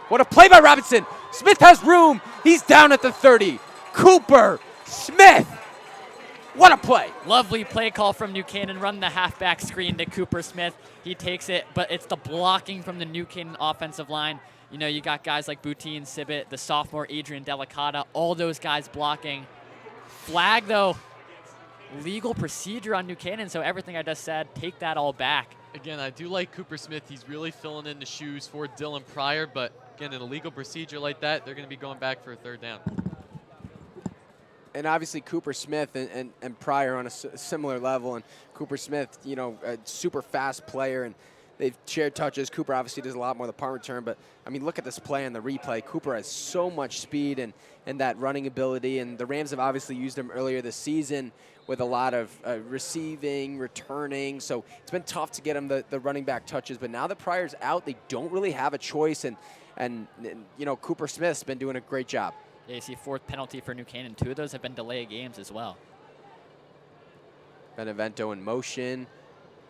[SPEAKER 21] What a play by Robinson. Smith has room. He's down at the 30. Cooper Smith. What a play.
[SPEAKER 6] Lovely play call from New Canaan, run the halfback screen to Cooper Smith. He takes it, but it's the blocking from the New Canaan offensive line. You got guys like Boutine, Sibbett, the sophomore Adrian Delicata, all those guys blocking. Flag, though. Legal procedure on New Canaan, so everything I just said, take that all back.
[SPEAKER 2] Again, I do like Cooper Smith. He's really filling in the shoes for Dylan Pryor, but again, in a legal procedure like that, they're going to be going back for a third down.
[SPEAKER 21] And obviously Cooper Smith and Pryor on a similar level, and Cooper Smith, a super fast player, and they've shared touches. Cooper obviously does a lot more of the punt return, but I mean, look at this play on the replay. Cooper has so much speed and that running ability, and the Rams have obviously used him earlier this season with a lot of receiving, returning, so it's been tough to get him the running back touches, but now that Pryor's out, they don't really have a choice, and Cooper Smith's been doing a great job.
[SPEAKER 6] Yeah, you see fourth penalty for New Canaan. 2 of those have been delay games as well.
[SPEAKER 21] Benevento in motion.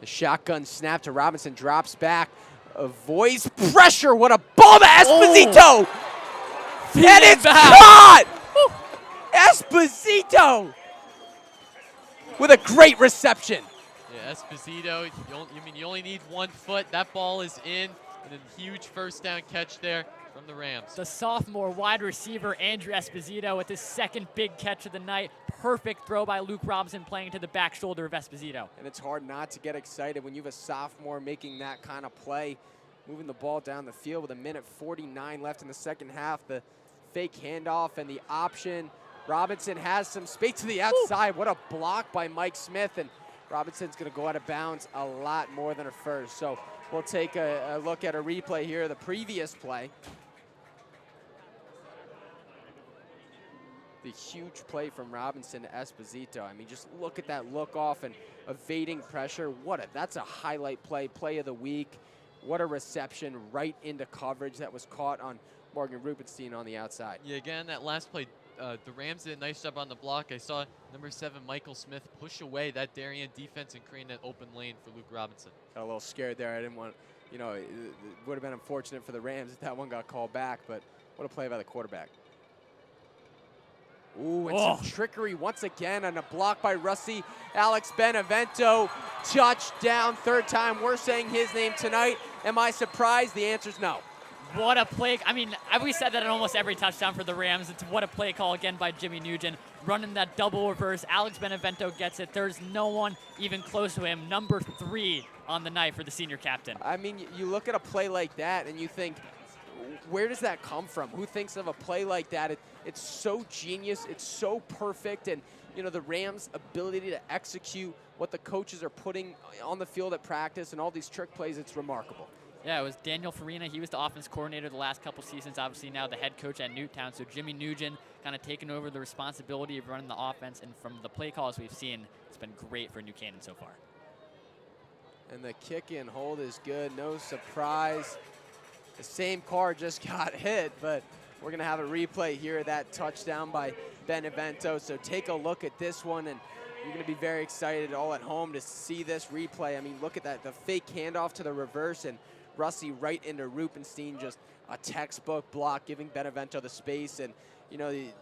[SPEAKER 21] The shotgun snap to Robinson, drops back, avoids pressure. What a ball to Esposito!
[SPEAKER 6] Oh.
[SPEAKER 21] And it's caught! Esposito with a great reception.
[SPEAKER 2] Yeah, Esposito, you only need 1 foot. That ball is in, and a huge first down catch there from the Rams.
[SPEAKER 6] The sophomore wide receiver, Andrew Esposito, with his second big catch of the night. Perfect throw by Luke Robinson, playing to the back shoulder of Esposito.
[SPEAKER 21] And it's hard not to get excited when you have a sophomore making that kind of play, moving the ball down the field with 1:49 left in the second half. The fake handoff and the option. Robinson has some space to the outside. What a block by Mike Smith, and Robinson's going to go out of bounds a lot more than a first. So we'll take a look at a replay here of the previous play. The huge play from Robinson to Esposito. I mean, just look at that look off and evading pressure. That's a highlight play of the week. What a reception right into coverage that was caught on Morgan Rubenstein on the outside.
[SPEAKER 2] Yeah, again, that last play, the Rams did a nice job on the block. I saw number 7, Michael Smith, push away that Darien defense and create that open lane for Luke Robinson.
[SPEAKER 21] Got a little scared there. I didn't want, it would have been unfortunate for the Rams if that one got called back, but what a play by the quarterback. Ooh, and some trickery once again on a block by Rusty. Alex Benevento, touchdown, 3rd time we're saying his name tonight. Am I surprised? The answer's no.
[SPEAKER 6] What a play. I mean, we said that in almost every touchdown for the Rams. It's what a play call again by Jimmy Nugent. Running that double reverse. Alex Benevento gets it. There's no one even close to him. Number 3 on the night for the senior captain.
[SPEAKER 21] I mean, you look at a play like that and you think, where does that come from? Who thinks of a play like that? It's so genius. It's so perfect. And, the Rams' ability to execute what the coaches are putting on the field at practice and all these trick plays, it's remarkable.
[SPEAKER 6] Yeah, it was Daniel Farina. He was the offense coordinator the last couple seasons, obviously now the head coach at Newtown. So Jimmy Nugent kind of taking over the responsibility of running the offense. And from the play calls we've seen, it's been great for New Canaan so far.
[SPEAKER 21] And the kick and hold is good. No surprise. The same car just got hit, but we're going to have a replay here of that touchdown by Benevento. So take a look at this one, and you're going to be very excited all at home to see this replay. I mean, look at that, the fake handoff to the reverse, and Rusty right into Rubenstein, just a textbook block, giving Benevento the space. And,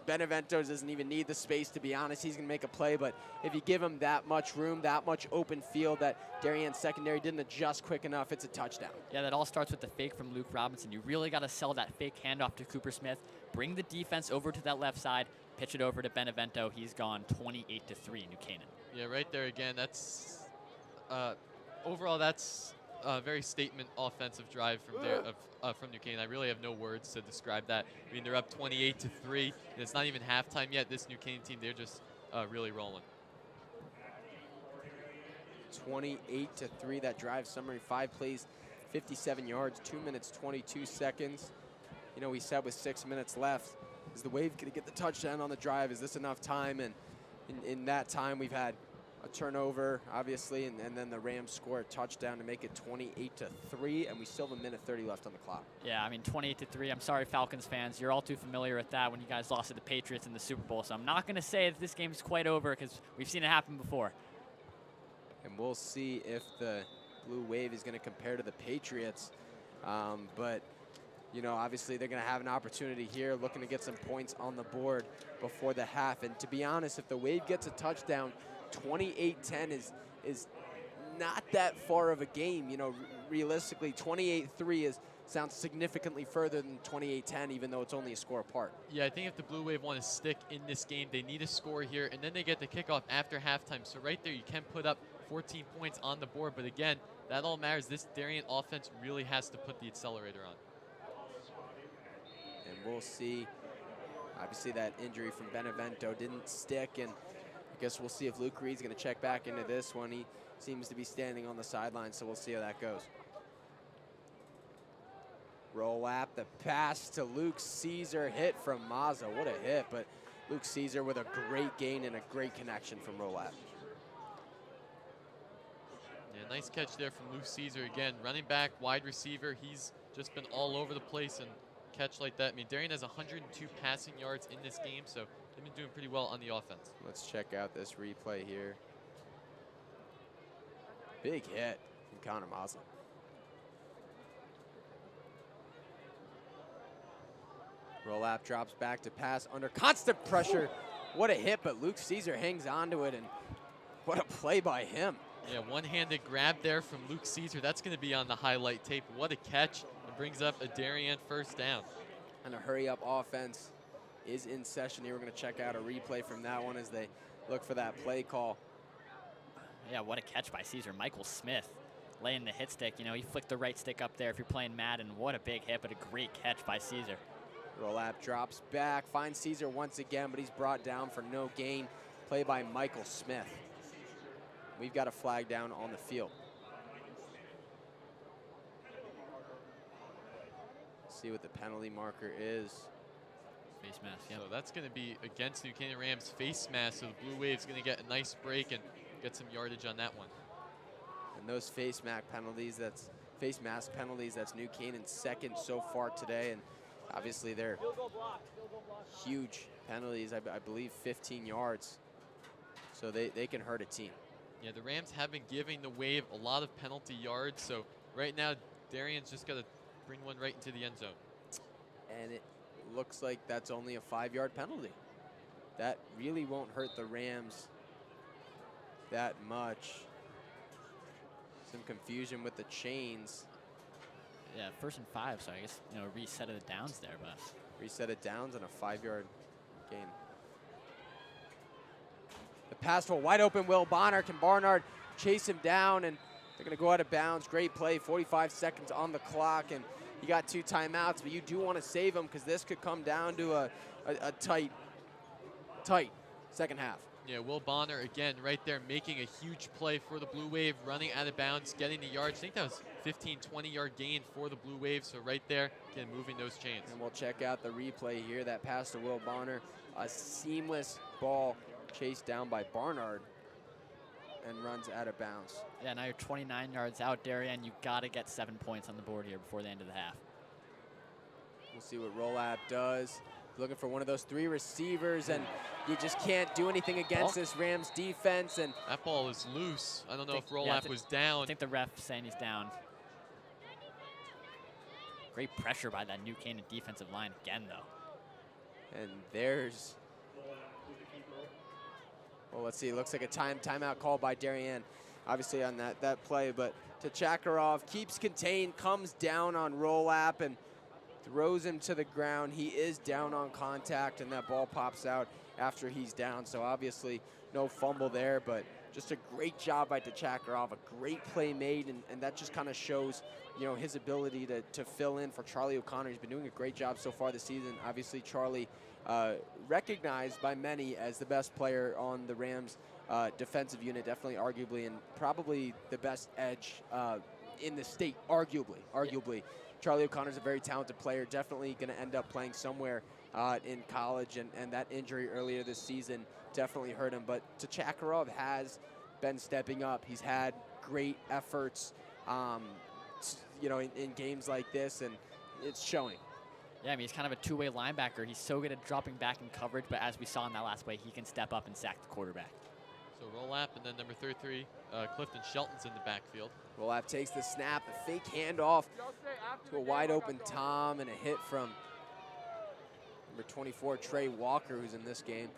[SPEAKER 21] Benevento doesn't even need the space, to be honest. He's going to make a play, but if you give him that much room, that much open field, that Darien secondary didn't adjust quick enough, it's a touchdown.
[SPEAKER 6] Yeah, that all starts with the fake from Luke Robinson. You really got to sell that fake handoff to Cooper Smith, bring the defense over to that left side, pitch it over to Benevento. He's gone 28-3 New Canaan.
[SPEAKER 2] Yeah, right there again. That's overall, that's a very statement offensive drive from New Canaan. I really have no words to describe that. I mean, they're up 28-3, and it's not even halftime yet. This New Canaan team, they're just really rolling.
[SPEAKER 21] 28-3, that drive summary, 5 plays, 57 yards, 2 minutes, 22 seconds.
[SPEAKER 7] you know, we said with 6 minutes left, is the Wave going to get the touchdown on the drive? Is this enough time? And in that time, we've had a turnover, obviously, and then the Rams score a touchdown to make it 28-3, and we still have 1:30 left on the clock.
[SPEAKER 6] Yeah, I mean, 28-3. I'm sorry, Falcons fans. You're all too familiar with that when you guys lost to the Patriots in the Super Bowl. So I'm not going to say that this game's quite over because we've seen it happen before.
[SPEAKER 7] And we'll see if the Blue Wave is going to compare to the Patriots. But, you know, obviously they're going to have an opportunity here, looking to get some points on the board before the half. And to be honest, if the Wave gets a touchdown, 28-10 is not that far of a game. You know, realistically, 28-3 sounds significantly further than 28-10, even though it's only a score apart.
[SPEAKER 2] Yeah, I think if the Blue Wave want to stick in this game, they need a score here, and then they get the kickoff after halftime. So right there, you can put up 14 points on the board. But again, that all matters. This Darien offense really has to put the accelerator on.
[SPEAKER 7] And we'll see. Obviously, that injury from Benevento didn't stick, and I guess we'll see if Luke Reed's going to check back into this one. He seems to be standing on the sideline, so we'll see how that goes. Roll up, the pass to Luke Caesar, hit from Mazza. What a hit, but Luke Caesar with a great gain and a great connection from Rolap.
[SPEAKER 2] Yeah, nice catch there from Luke Caesar again. Running back, wide receiver, he's just been all over the place, and catch like that. I mean, Darien has 102 passing yards in this game, so they've been doing pretty well on the offense.
[SPEAKER 7] Let's check out this replay here. Big hit from Connor Mazza. Rolap drops back to pass under constant pressure. What a hit, but Luke Caesar hangs onto it, and what a play by him.
[SPEAKER 2] Yeah, one-handed grab there from Luke Caesar. That's going to be on the highlight tape. What a catch. It brings up a Darien first down.
[SPEAKER 7] And a hurry-up offense is in session here. We're going to check out a replay from that one as they look for that play call.
[SPEAKER 6] Yeah, what a catch by Caesar. Michael Smith laying the hit stick. You know, he flicked the right stick up there if you're playing Madden. What a big hit, but a great catch by Caesar.
[SPEAKER 7] Rolap drops back, finds Caesar once again, but he's brought down for no gain. Play by Michael Smith. We've got a flag down on the field. See what the penalty marker is.
[SPEAKER 6] Face mask, yeah.
[SPEAKER 2] So that's going to be against the Canaan Rams face mask, so the Blue Wave's going to get a nice break and get some yardage on that one.
[SPEAKER 7] And those face mask penalties, that's New Canaan's second so far today, and obviously they're huge penalties, I believe 15 yards. So they can hurt a team.
[SPEAKER 2] Yeah, the Rams have been giving the Wave a lot of penalty yards, so right now Darien's just got to bring one right into the end zone.
[SPEAKER 7] And it looks like that's only a 5-yard penalty. That really won't hurt the Rams that much. Some confusion with the chains.
[SPEAKER 6] Yeah, 1st and 5, so I guess, you know, reset of the downs there, but.
[SPEAKER 7] Reset of downs and a 5-yard gain. The pass to a wide open Will Bonner. Can Barnard chase him down? And they're going to go out of bounds. Great play, 45 seconds on the clock. And you got 2 timeouts, but you do want to save them because this could come down to a tight second half.
[SPEAKER 2] Yeah, Will Bonner, again, right there, making a huge play for the Blue Wave, running out of bounds, getting the yards. I think that was 15, 20-yard gain for the Blue Wave. So right there, again, moving those chains.
[SPEAKER 7] And we'll check out the replay here. That pass to Will Bonner, a seamless ball chased down by Barnard and runs out of bounds.
[SPEAKER 6] Yeah, now you're 29 yards out, Darien. You got to get 7 points on the board here before the end of the half.
[SPEAKER 7] We'll see what Rolap does. Looking for one of those 3 receivers, and you just can't do anything against this Rams defense. And
[SPEAKER 2] that ball is loose. I don't know if Rolap was down.
[SPEAKER 6] I think the ref saying he's down. Great pressure by that New Canaan defensive line again, though.
[SPEAKER 7] And there's, well, let's see. It looks like a timeout call by Darien, obviously on that play. But Chakarov keeps contained, comes down on Rolap, and throws him to the ground. He is down on contact, and that ball pops out after he's down. So obviously no fumble there, but just a great job by Chakarov, a great play made, and that just kind of shows, you know, his ability to fill in for Charlie O'Connor. He's been doing a great job so far this season. Obviously Charlie recognized by many as the best player on the Rams defensive unit, definitely arguably, and probably the best edge in the state, arguably. Charlie O'Connor's a very talented player, definitely going to end up playing somewhere in college, and that injury earlier this season definitely hurt him. But Tchakharov has been stepping up. He's had great efforts, in games like this, and it's showing.
[SPEAKER 6] Yeah, I mean, he's kind of a two-way linebacker. He's so good at dropping back in coverage, but as we saw in that last play, he can step up and sack the quarterback.
[SPEAKER 2] So Rolap, and then number 33, Clifton Shelton's in the backfield.
[SPEAKER 7] Rolap takes the snap, a fake handoff to a wide open Tom, and a hit from number 24, Trey Walker, who's in this game.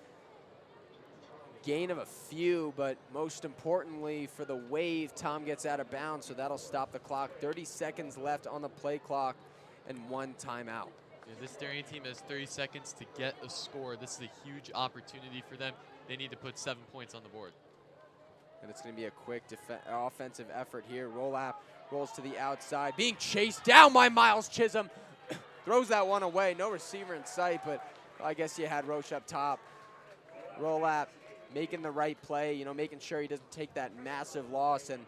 [SPEAKER 7] Gain of a few, but most importantly for the Wave, Tom gets out of bounds, so that'll stop the clock. 30 seconds left on the play clock and 1 timeout.
[SPEAKER 2] Yeah, this Darien team has 30 seconds to get a score. This is a huge opportunity for them. They need to put 7 points on the board.
[SPEAKER 7] And it's going to be a quick offensive effort here. Rolap rolls to the outside, being chased down by Miles Chisholm. Throws that one away. No receiver in sight, but I guess you had Roche up top. Rolap making the right play, making sure he doesn't take that massive loss. And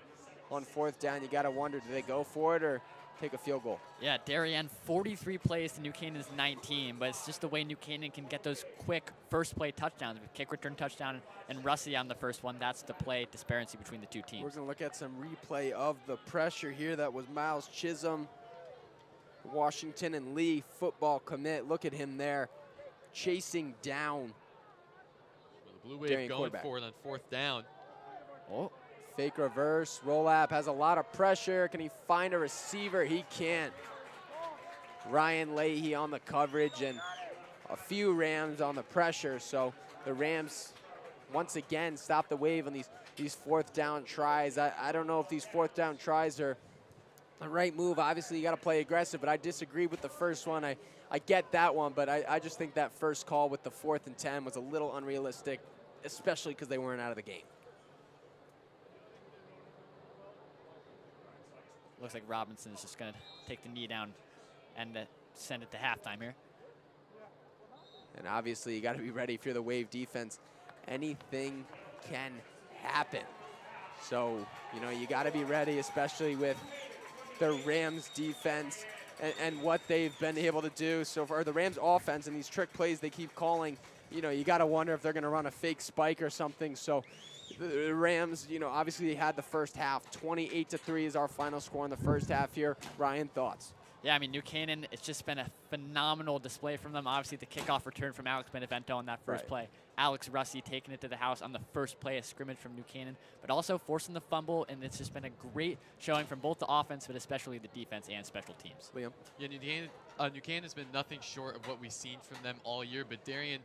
[SPEAKER 7] on 4th down, you got to wonder, do they go for it or take a field goal?
[SPEAKER 6] Yeah, Darien 43 plays to New Canaan's 19, but it's just the way New Canaan can get those quick first play touchdowns. Kick return touchdown and Rusty on the first one. That's the play disparity between the two teams.
[SPEAKER 7] We're going to look at some replay of the pressure here. That was Miles Chisholm, Washington and Lee football commit. Look at him there, chasing down
[SPEAKER 2] the Blue Wave going for it on 4th down.
[SPEAKER 7] Oh, fake reverse. Rolap has a lot of pressure. Can he find a receiver? He can't. Ryan Leahy on the coverage and a few Rams on the pressure. So the Rams once again stop the Wave on these 4th down tries. I don't know if these 4th down tries are the right move. Obviously, you got to play aggressive, but I disagree with the first one. I get that one, but I just think that first call with the 4th and 10 was a little unrealistic, especially because they weren't out of the game.
[SPEAKER 6] Looks like Robinson's just going to take the knee down and send it to halftime here.
[SPEAKER 7] And obviously, you got to be ready if you're the Wave defense. Anything can happen. So, you got to be ready, especially with the Rams defense and what they've been able to do so far. The Rams offense and these trick plays they keep calling, you got to wonder if they're going to run a fake spike or something. So the Rams, obviously they had the first half. 28-3 is our final score in the first half here. Ryan, thoughts?
[SPEAKER 6] Yeah, I mean, New Canaan, it's just been a phenomenal display from them. Obviously, the kickoff return from Alex Benevento on that first play. Alex Russi taking it to the house on the first play of scrimmage from New Canaan, but also forcing the fumble, and it's just been a great showing from both the offense, but especially the defense and special teams.
[SPEAKER 7] Liam?
[SPEAKER 2] Yeah, New Canaan has been nothing short of what we've seen from them all year, but Darien,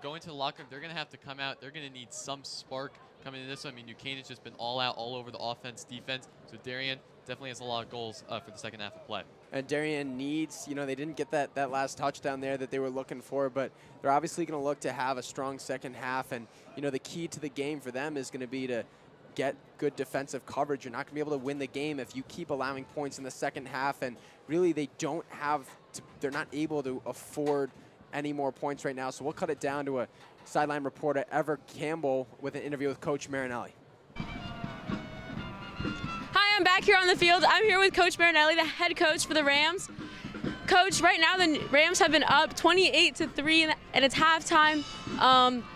[SPEAKER 2] going to the locker room, they're going to have to come out. They're going to need some spark coming in this one. New Canaan's just been all out, all over the offense, defense, so Darien definitely has a lot of goals for the second half of play.
[SPEAKER 7] And Darien needs, they didn't get that last touchdown there that they were looking for, but they're obviously going to look to have a strong second half. And, the key to the game for them is going to be to get good defensive coverage. You're not going to be able to win the game if you keep allowing points in the second half. And really, they're not able to afford any more points right now. So we'll cut it down to a sideline reporter, Ever Campbell, with an interview with Coach Marinelli.
[SPEAKER 19] Hi, I'm back here on the field. I'm here with Coach Marinelli, the head coach for the Rams. Coach, right now the Rams have been up 28-3 and it's halftime.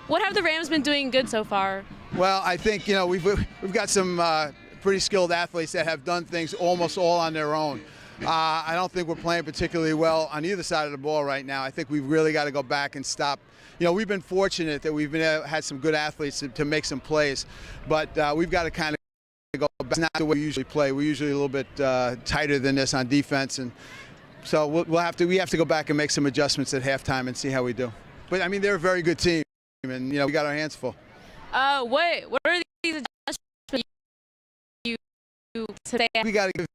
[SPEAKER 19] What have the Rams been doing good so far?
[SPEAKER 15] Well, I think, we've got some pretty skilled athletes that have done things almost all on their own. I don't think we're playing particularly well on either side of the ball right now. I think we've really got to go back and stop. We've been fortunate that we've had some good athletes to make some plays, but we've got to kind of go back. It's not the way we usually play. We're usually a little bit tighter than this on defense, and so we have to go back and make some adjustments at halftime and see how we do. But they're a very good team, and we got our hands full.
[SPEAKER 19] What are these adjustments you today?
[SPEAKER 15] We got to give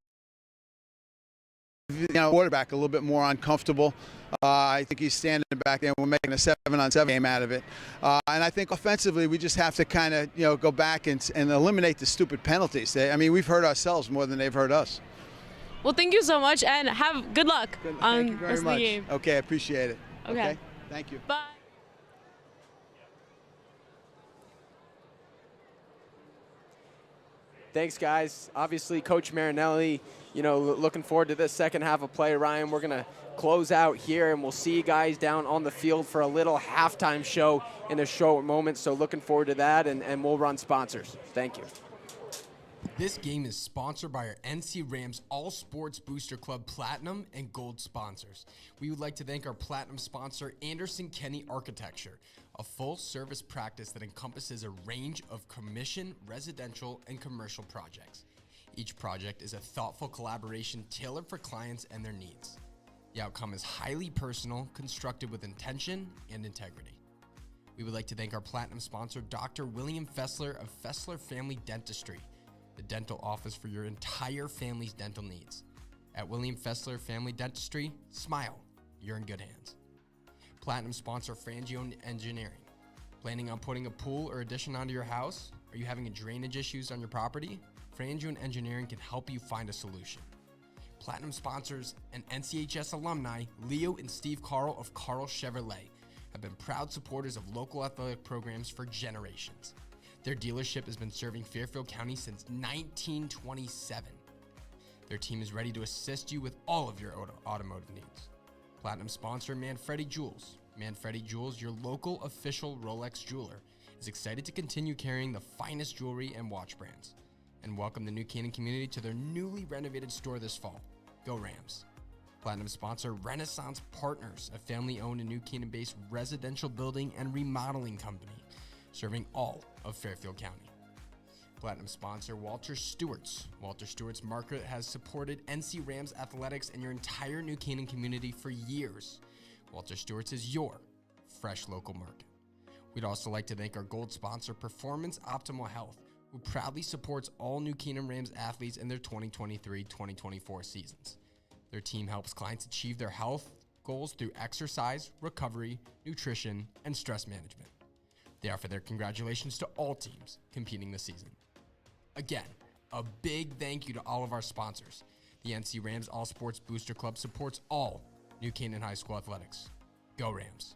[SPEAKER 15] quarterback a little bit more uncomfortable. I think he's standing back there and we're making a 7-on-7 game out of it. And I think offensively we just have to kind of go back and eliminate the stupid penalties. We've hurt ourselves more than they've hurt us.
[SPEAKER 19] Well, thank you so much and have good luck
[SPEAKER 15] Thank you very
[SPEAKER 19] rest
[SPEAKER 15] much.
[SPEAKER 19] Of the game.
[SPEAKER 15] Okay, I appreciate it.
[SPEAKER 19] Okay.
[SPEAKER 15] Thank you.
[SPEAKER 19] Bye.
[SPEAKER 7] Thanks, guys. Obviously, Coach Marinelli looking forward to this second half of play, Ryan. We're going to close out here, and we'll see you guys down on the field for a little halftime show in a short moment. So looking forward to that, and we'll run sponsors. Thank you.
[SPEAKER 1] This game is sponsored by our NC Rams All Sports Booster Club Platinum and Gold sponsors. We would like to thank our Platinum sponsor, Anderson Kenny Architecture, a full-service practice that encompasses a range of commission, residential, and commercial projects. Each project is a thoughtful collaboration tailored for clients and their needs. The outcome is highly personal, constructed with intention and integrity. We would like to thank our Platinum sponsor, Dr. William Fessler of Fessler Family Dentistry, the dental office for your entire family's dental needs. At William Fessler Family Dentistry, smile, you're in good hands. Platinum sponsor, Frangione Engineering. Planning on putting a pool or addition onto your house? Are you having drainage issues on your property? Frangione Engineering can help you find a solution. Platinum sponsors and NCHS alumni, Leo and Steve Carl of Carl Chevrolet, have been proud supporters of local athletic programs for generations. Their dealership has been serving Fairfield County since 1927. Their team is ready to assist you with all of your automotive needs. Platinum sponsor, Manfredi Jewels. Manfredi Jewels, your local official Rolex jeweler, is excited to continue carrying the finest jewelry and watch brands, and welcome the New Canaan community to their newly renovated store this fall. Go Rams. Platinum sponsor, Renaissance Partners, a family-owned and New Canaan-based residential building and remodeling company, serving all of Fairfield County. Platinum sponsor, Walter Stewart's. Walter Stewart's market has supported NC Rams athletics and your entire New Canaan community for years. Walter Stewart's is your fresh local market. We'd also like to thank our gold sponsor, Performance Optimal Health, who proudly supports all New Canaan Rams athletes in their 2023-2024 seasons. Their team helps clients achieve their health goals through exercise, recovery, nutrition, and stress management. They offer their congratulations to all teams competing this season. Again, a big thank you to all of our sponsors. The NC Rams All Sports Booster Club supports all New Canaan High School athletics. Go Rams.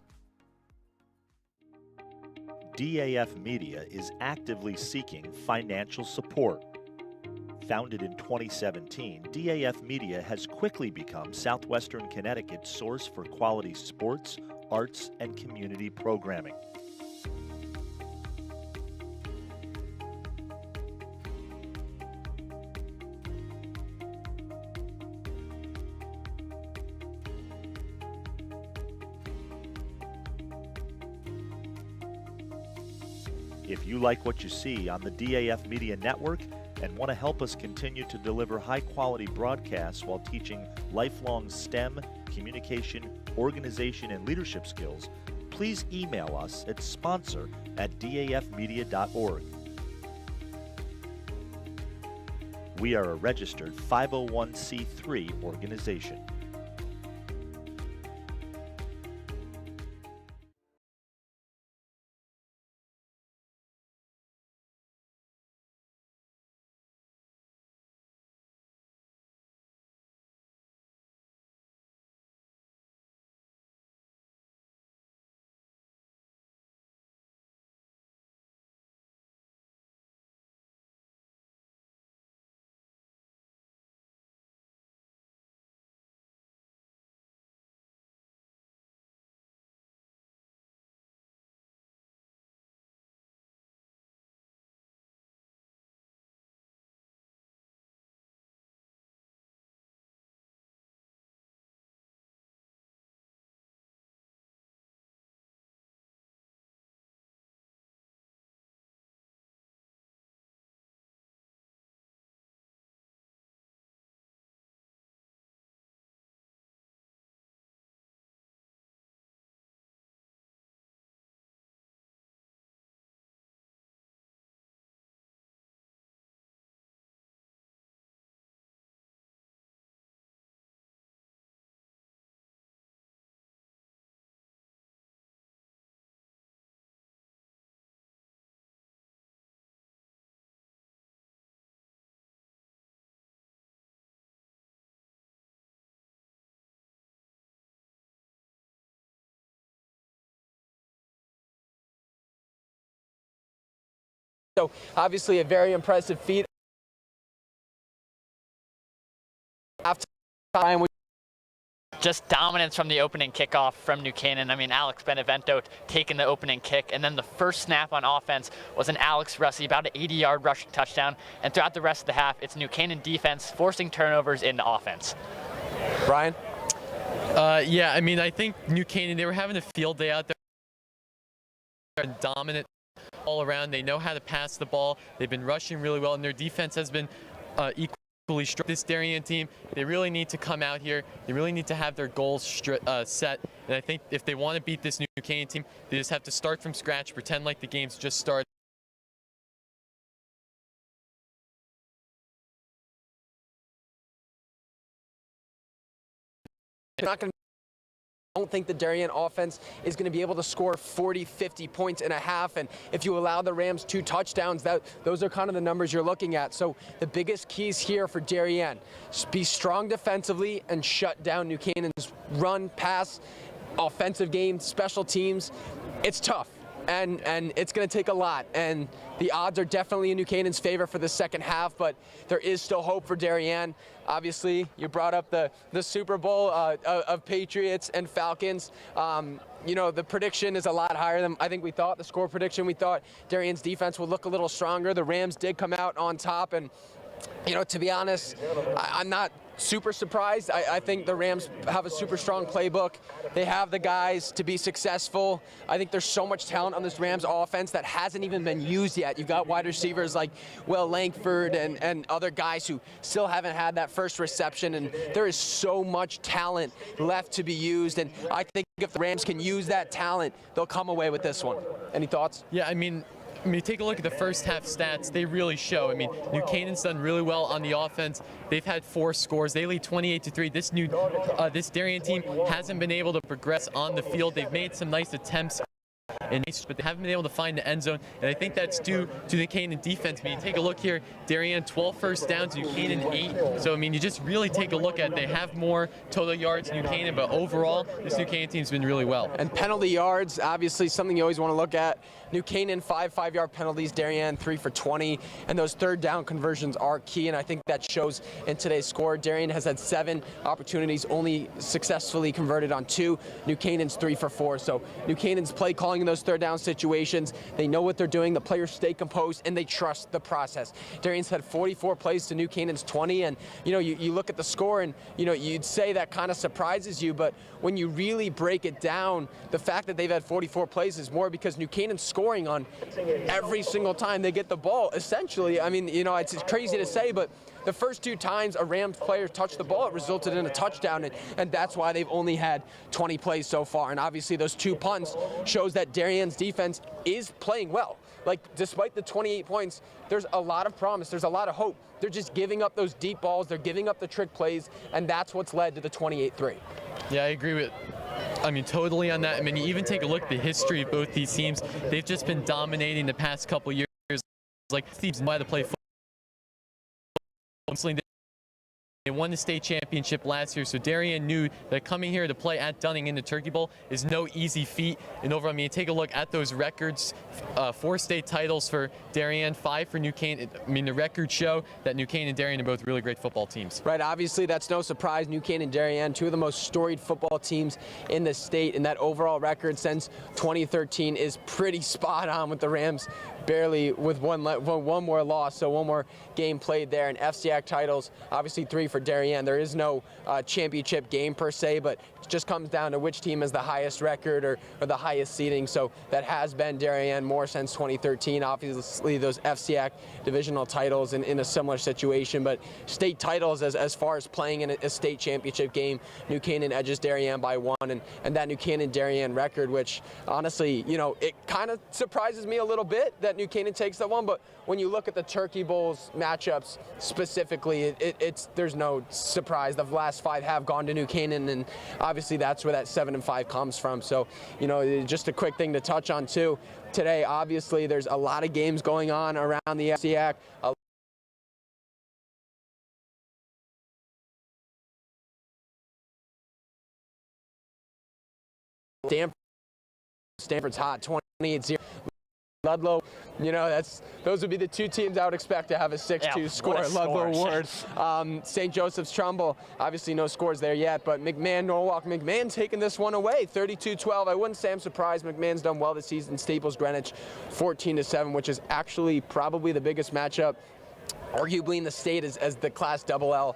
[SPEAKER 5] DAF Media is actively seeking financial support. Founded in 2017, DAF Media has quickly become Southwestern Connecticut's source for quality sports, arts, and community programming. If you like what you see on the DAF Media Network and want to help us continue to deliver high-quality broadcasts while teaching lifelong STEM, communication, organization, and leadership skills, please email us at sponsor@dafmedia.org. We are a registered 501c3 organization.
[SPEAKER 21] So obviously a very impressive feat. halftime.
[SPEAKER 20] Just dominance from the opening kickoff from New Canaan. I mean, Alex Benevento taking the opening kick, and then the first snap on offense was an Alex Russi, about an 80-yard rushing touchdown. And throughout the rest of the half, it's New Canaan defense forcing turnovers into offense.
[SPEAKER 21] Brian?
[SPEAKER 2] Yeah, I mean, I think New Canaan, they were having a field day out there. They're dominant all around. They know how to pass the ball. They've been rushing really well, and their defense has been equally strong. This Darien team, they really need to come out here. They really need to have their goals set. And I think if they want to beat this New Canaan team, they just have to start from scratch, pretend like the game's just started.
[SPEAKER 21] I don't think the Darien offense is going to be able to score 40, 50 points in a half. And if you allow the Rams 2 touchdowns, those are kind of the numbers you're looking at. So the biggest keys here for Darien, be strong defensively and shut down New Canaan's run, pass, offensive game, special teams. It's tough. And it's going to take a lot. And the odds are definitely in New Canaan's favor for the second half, but there is still hope for Darien. Obviously, you brought up the Super Bowl of Patriots and Falcons. You know, the prediction is a lot higher than I think we thought. The score prediction, we thought Darien's defense would look a little stronger. The Rams did come out on top, and you know, to be honest, I'm not super surprised. I think the Rams have a super strong playbook. They have the guys to be successful. I think there's so much talent on this Rams offense that hasn't even been used yet. You've got wide receivers like Will Langford and other guys who still haven't had that first reception, and there is so much talent left to be used, and I think if the Rams can use that talent, they'll come away with this one. Any thoughts?
[SPEAKER 2] Yeah, I mean, take a look at the first half stats. They really show. I mean, New Canaan's done really well on the offense. They've had 4 scores. They lead 28-3. This Darien team hasn't been able to progress on the field. They've made some nice attempts, but they haven't been able to find the end zone. And I think that's due to the Canaan defense. I mean, take a look here. Darien 12 first downs, New Canaan 8. So I mean, you just really take a look at it. They have more total yards than New Canaan, but overall, this New Canaan team's been really well.
[SPEAKER 21] And penalty yards, obviously something you always want to look at. New Canaan 5-5-yard penalties, Darien 3 for 20, and those third down conversions are key, and I think that shows in today's score. Darien has had 7 opportunities, only successfully converted on 2. New Canaan's 3 for 4. So New Canaan's play calling in those third down situations, they know what they're doing, the players stay composed, and they trust the process. Darien's had 44 plays to New Canaan's 20, and you know, you look at the score and you know, you'd say that kind of surprises you, but when you really break it down, the fact that they've had 44 plays is more because New Canaan's scoring on every single time they get the ball, essentially. I mean, you know, it's crazy to say, but the first 2 times a Rams player touched the ball, it resulted in a touchdown, and that's why they've only had 20 plays so far. And obviously those 2 punts shows that Darien's defense is playing well. Like, despite the 28 points, there's a lot of promise, there's a lot of hope. They're just giving up those deep balls, they're giving up the trick plays, and that's what's led to the 28-3.
[SPEAKER 2] Yeah, I agree with totally on that. I mean, you even take a look at the history of both these teams. They've just been dominating the past couple years. Like, teams know how to play football. They won the state championship last year, so Darien knew that coming here to play at Dunning in the Turkey Bowl is no easy feat. And overall, I mean, take a look at those records. 4 state titles for Darien, 5 for New Canaan. I mean, the records show that New Canaan and Darien are both really great football teams.
[SPEAKER 21] Right, obviously that's no surprise. New Canaan and Darien, 2 of the most storied football teams in the state, and that overall record since 2013 is pretty spot on, with the Rams barely with one more loss, so 1 more game played there. And FCIAC titles, obviously 3 for Darien. There is no championship game per se, but it just comes down to which team has the highest record or the highest seeding. So that has been Darien more since 2013. Obviously those FCIAC divisional titles in a similar situation, but state titles as far as playing in a state championship game, New Canaan edges Darien by 1, and that New Canaan-Darien record, which honestly, you know, it kind of surprises me a little bit that New Canaan takes that one, but when you look at the Turkey Bowls matchups specifically, there's no surprise. The last 5 have gone to New Canaan, and obviously that's where that 7-5 comes from. So, you know, just a quick thing to touch on too. Today, obviously, there's a lot of games going on around the FCIAC. Stanford's hot, 28-0. Ludlow, those would be the two teams I would expect to have a 6-2 score at Ludlow Ward. St. Joseph's Trumbull, obviously no scores there yet, but McMahon, Norwalk, McMahon taking this one away, 32-12. I wouldn't say I'm surprised. McMahon's done well this season. Staples, Greenwich, 14-7, which is actually probably the biggest matchup arguably in the state as the Class LL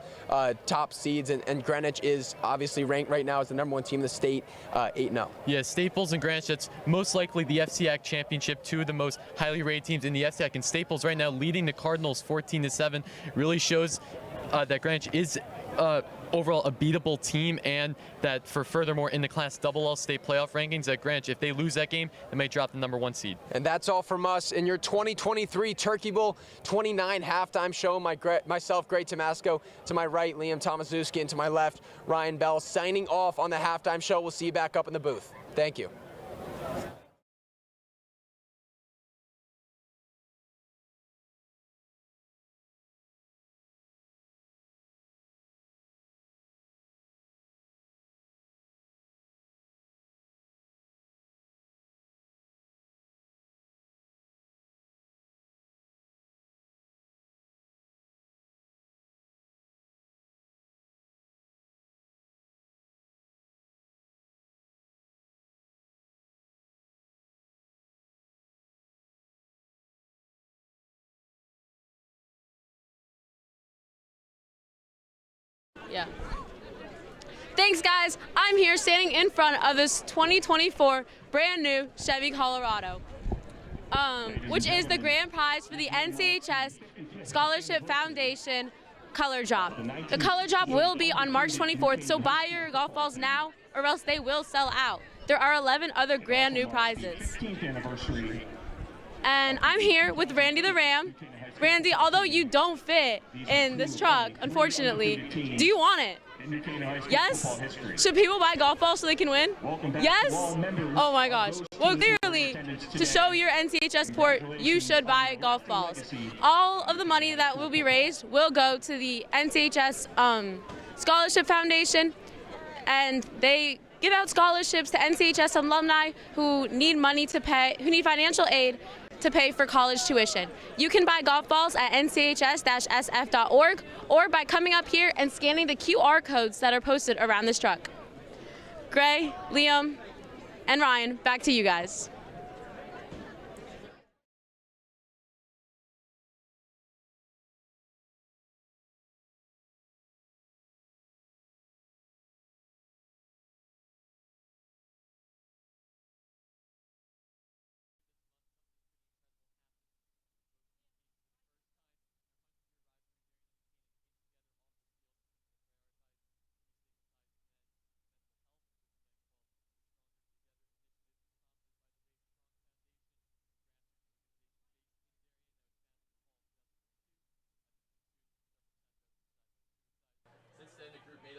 [SPEAKER 21] top seeds, and Greenwich is obviously ranked right now as the #1 team in the state, 8-0.
[SPEAKER 2] Yeah, Staples and Greenwich, that's most likely the FCIAC championship, two of the most highly rated teams in the FCIAC, and Staples right now leading the Cardinals 14-7 really shows that Greenwich is overall a beatable team, and that furthermore in the Class LL state playoff rankings that Greenwich, if they lose that game, they may drop the #1 seed.
[SPEAKER 21] And that's all from us in your 2023 Turkey Bowl 29 halftime show. Myself, Gray Tomasco, to my right, Liam Tomaszewski, and to my left, Ryan Bell, signing off on the halftime show. We'll see you back up in the booth. Thank you.
[SPEAKER 19] Yeah. Thanks, guys. I'm here standing in front of this 2024 brand new Chevy Colorado, which is the grand prize for the NCHS Scholarship Foundation Color Drop. The Color Drop will be on March 24th, so buy your golf balls now or else they will sell out. There are 11 other grand new prizes. And I'm here with Randy the Ram. Randy, although you don't fit in this truck, unfortunately, do you want it? Yes? Should people buy golf balls so they can win? Yes? Oh my gosh. Well, clearly, to show your NCHS support, you should buy golf balls. All of the money that will be raised will go to the NCHS Scholarship Foundation, and they give out scholarships to NCHS alumni who need money to pay, who need financial aid to pay for college tuition. You can buy golf balls at nchs-sf.org or by coming up here and scanning the QR codes that are posted around this truck. Gray, Liam, and Ryan, back to you guys.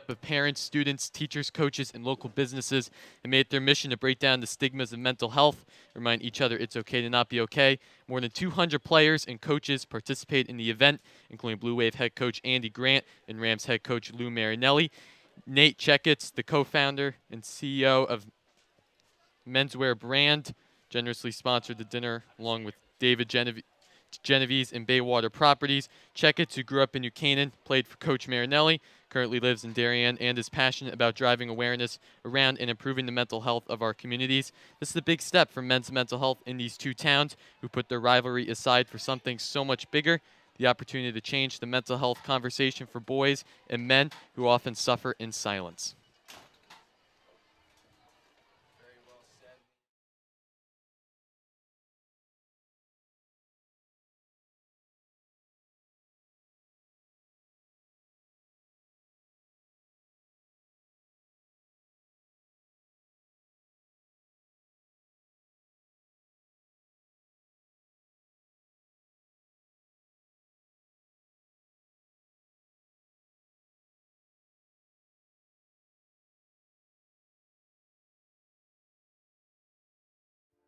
[SPEAKER 2] Of parents, students, teachers, coaches, and local businesses, and made it their mission to break down the stigmas of mental health, remind each other it's okay to not be okay. More than 200 players and coaches participate in the event, including Blue Wave head coach Andy Grant and Rams head coach Lou Marinelli. Nate Checkitz, the co-founder and CEO of Menswear Brand, generously sponsored the dinner along with David Genovese and Baywater Properties. Checkitz, who grew up in New Canaan, played for Coach Marinelli, currently lives in Darien, and is passionate about driving awareness around and improving the mental health of our communities. This is a big step for men's mental health in these two towns who put their rivalry aside for something so much bigger, the opportunity to change the mental health conversation for boys and men who often suffer in silence.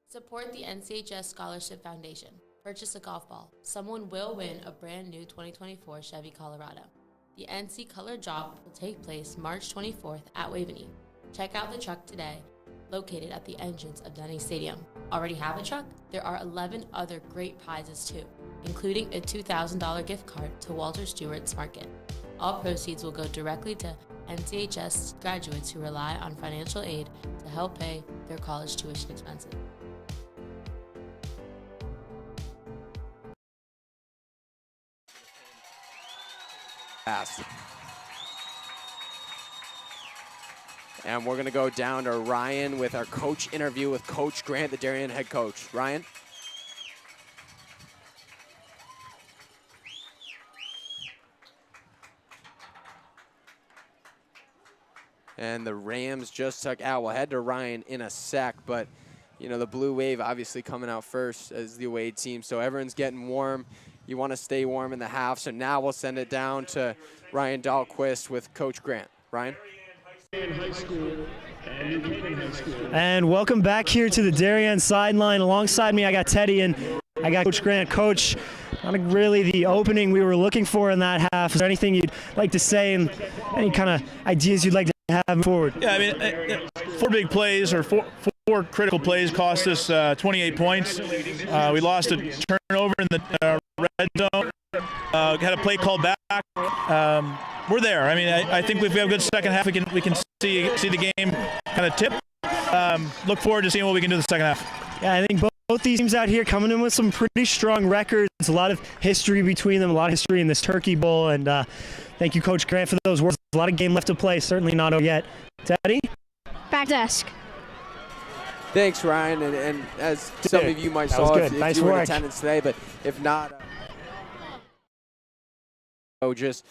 [SPEAKER 19] Support the NCHS Scholarship Foundation. Purchase a golf ball. Someone will win a brand new 2024 Chevy Colorado. The NC Color Drop will take place March 24th at Waveney. Check out the truck today.
[SPEAKER 9] located at the entrance of Denny Stadium. Already have a truck? There are 11 other great prizes too, including a $2,000 gift card to Walter Stewart's Market. All proceeds will go directly to NCHS graduates who rely on financial aid to help pay their college tuition expenses.
[SPEAKER 7] And we're going to go down to Ryan with our coach interview with Coach Grant, the Darien head coach. Ryan? And the Rams just took out. We'll head to Ryan in a sec, but you know, the Blue Wave obviously coming out first as the away team, so everyone's getting warm. You want to stay warm in the half, so now we'll send it down to Ryan Dahlquist with Coach Grant. Ryan?
[SPEAKER 22] And welcome back here to the Darien sideline. Alongside me, I got Teddy and I got Coach Grant. Coach, not really the opening we were looking for in that half. Is there anything you'd like to say and any kind of ideas you'd like to have forward?
[SPEAKER 16] Yeah, I mean, 4 big plays or four critical plays cost us 28 points. We lost a turnover in the red zone. Had a play called back. We're there. I mean, I think if we have a good second half, we can see the game kind of tip. Look forward to seeing what we can do in the second half.
[SPEAKER 22] Yeah, I think both these teams out here coming in with some pretty strong records. A lot of history between them, a lot of history in this Turkey Bowl. And thank you, Coach Grant, for those words. A lot of game left to play. Certainly not over yet. Teddy?
[SPEAKER 10] Back desk.
[SPEAKER 7] Thanks, Ryan. And as some of you might saw if
[SPEAKER 22] nice
[SPEAKER 7] you were in
[SPEAKER 22] work.
[SPEAKER 7] attendance today, but if not, just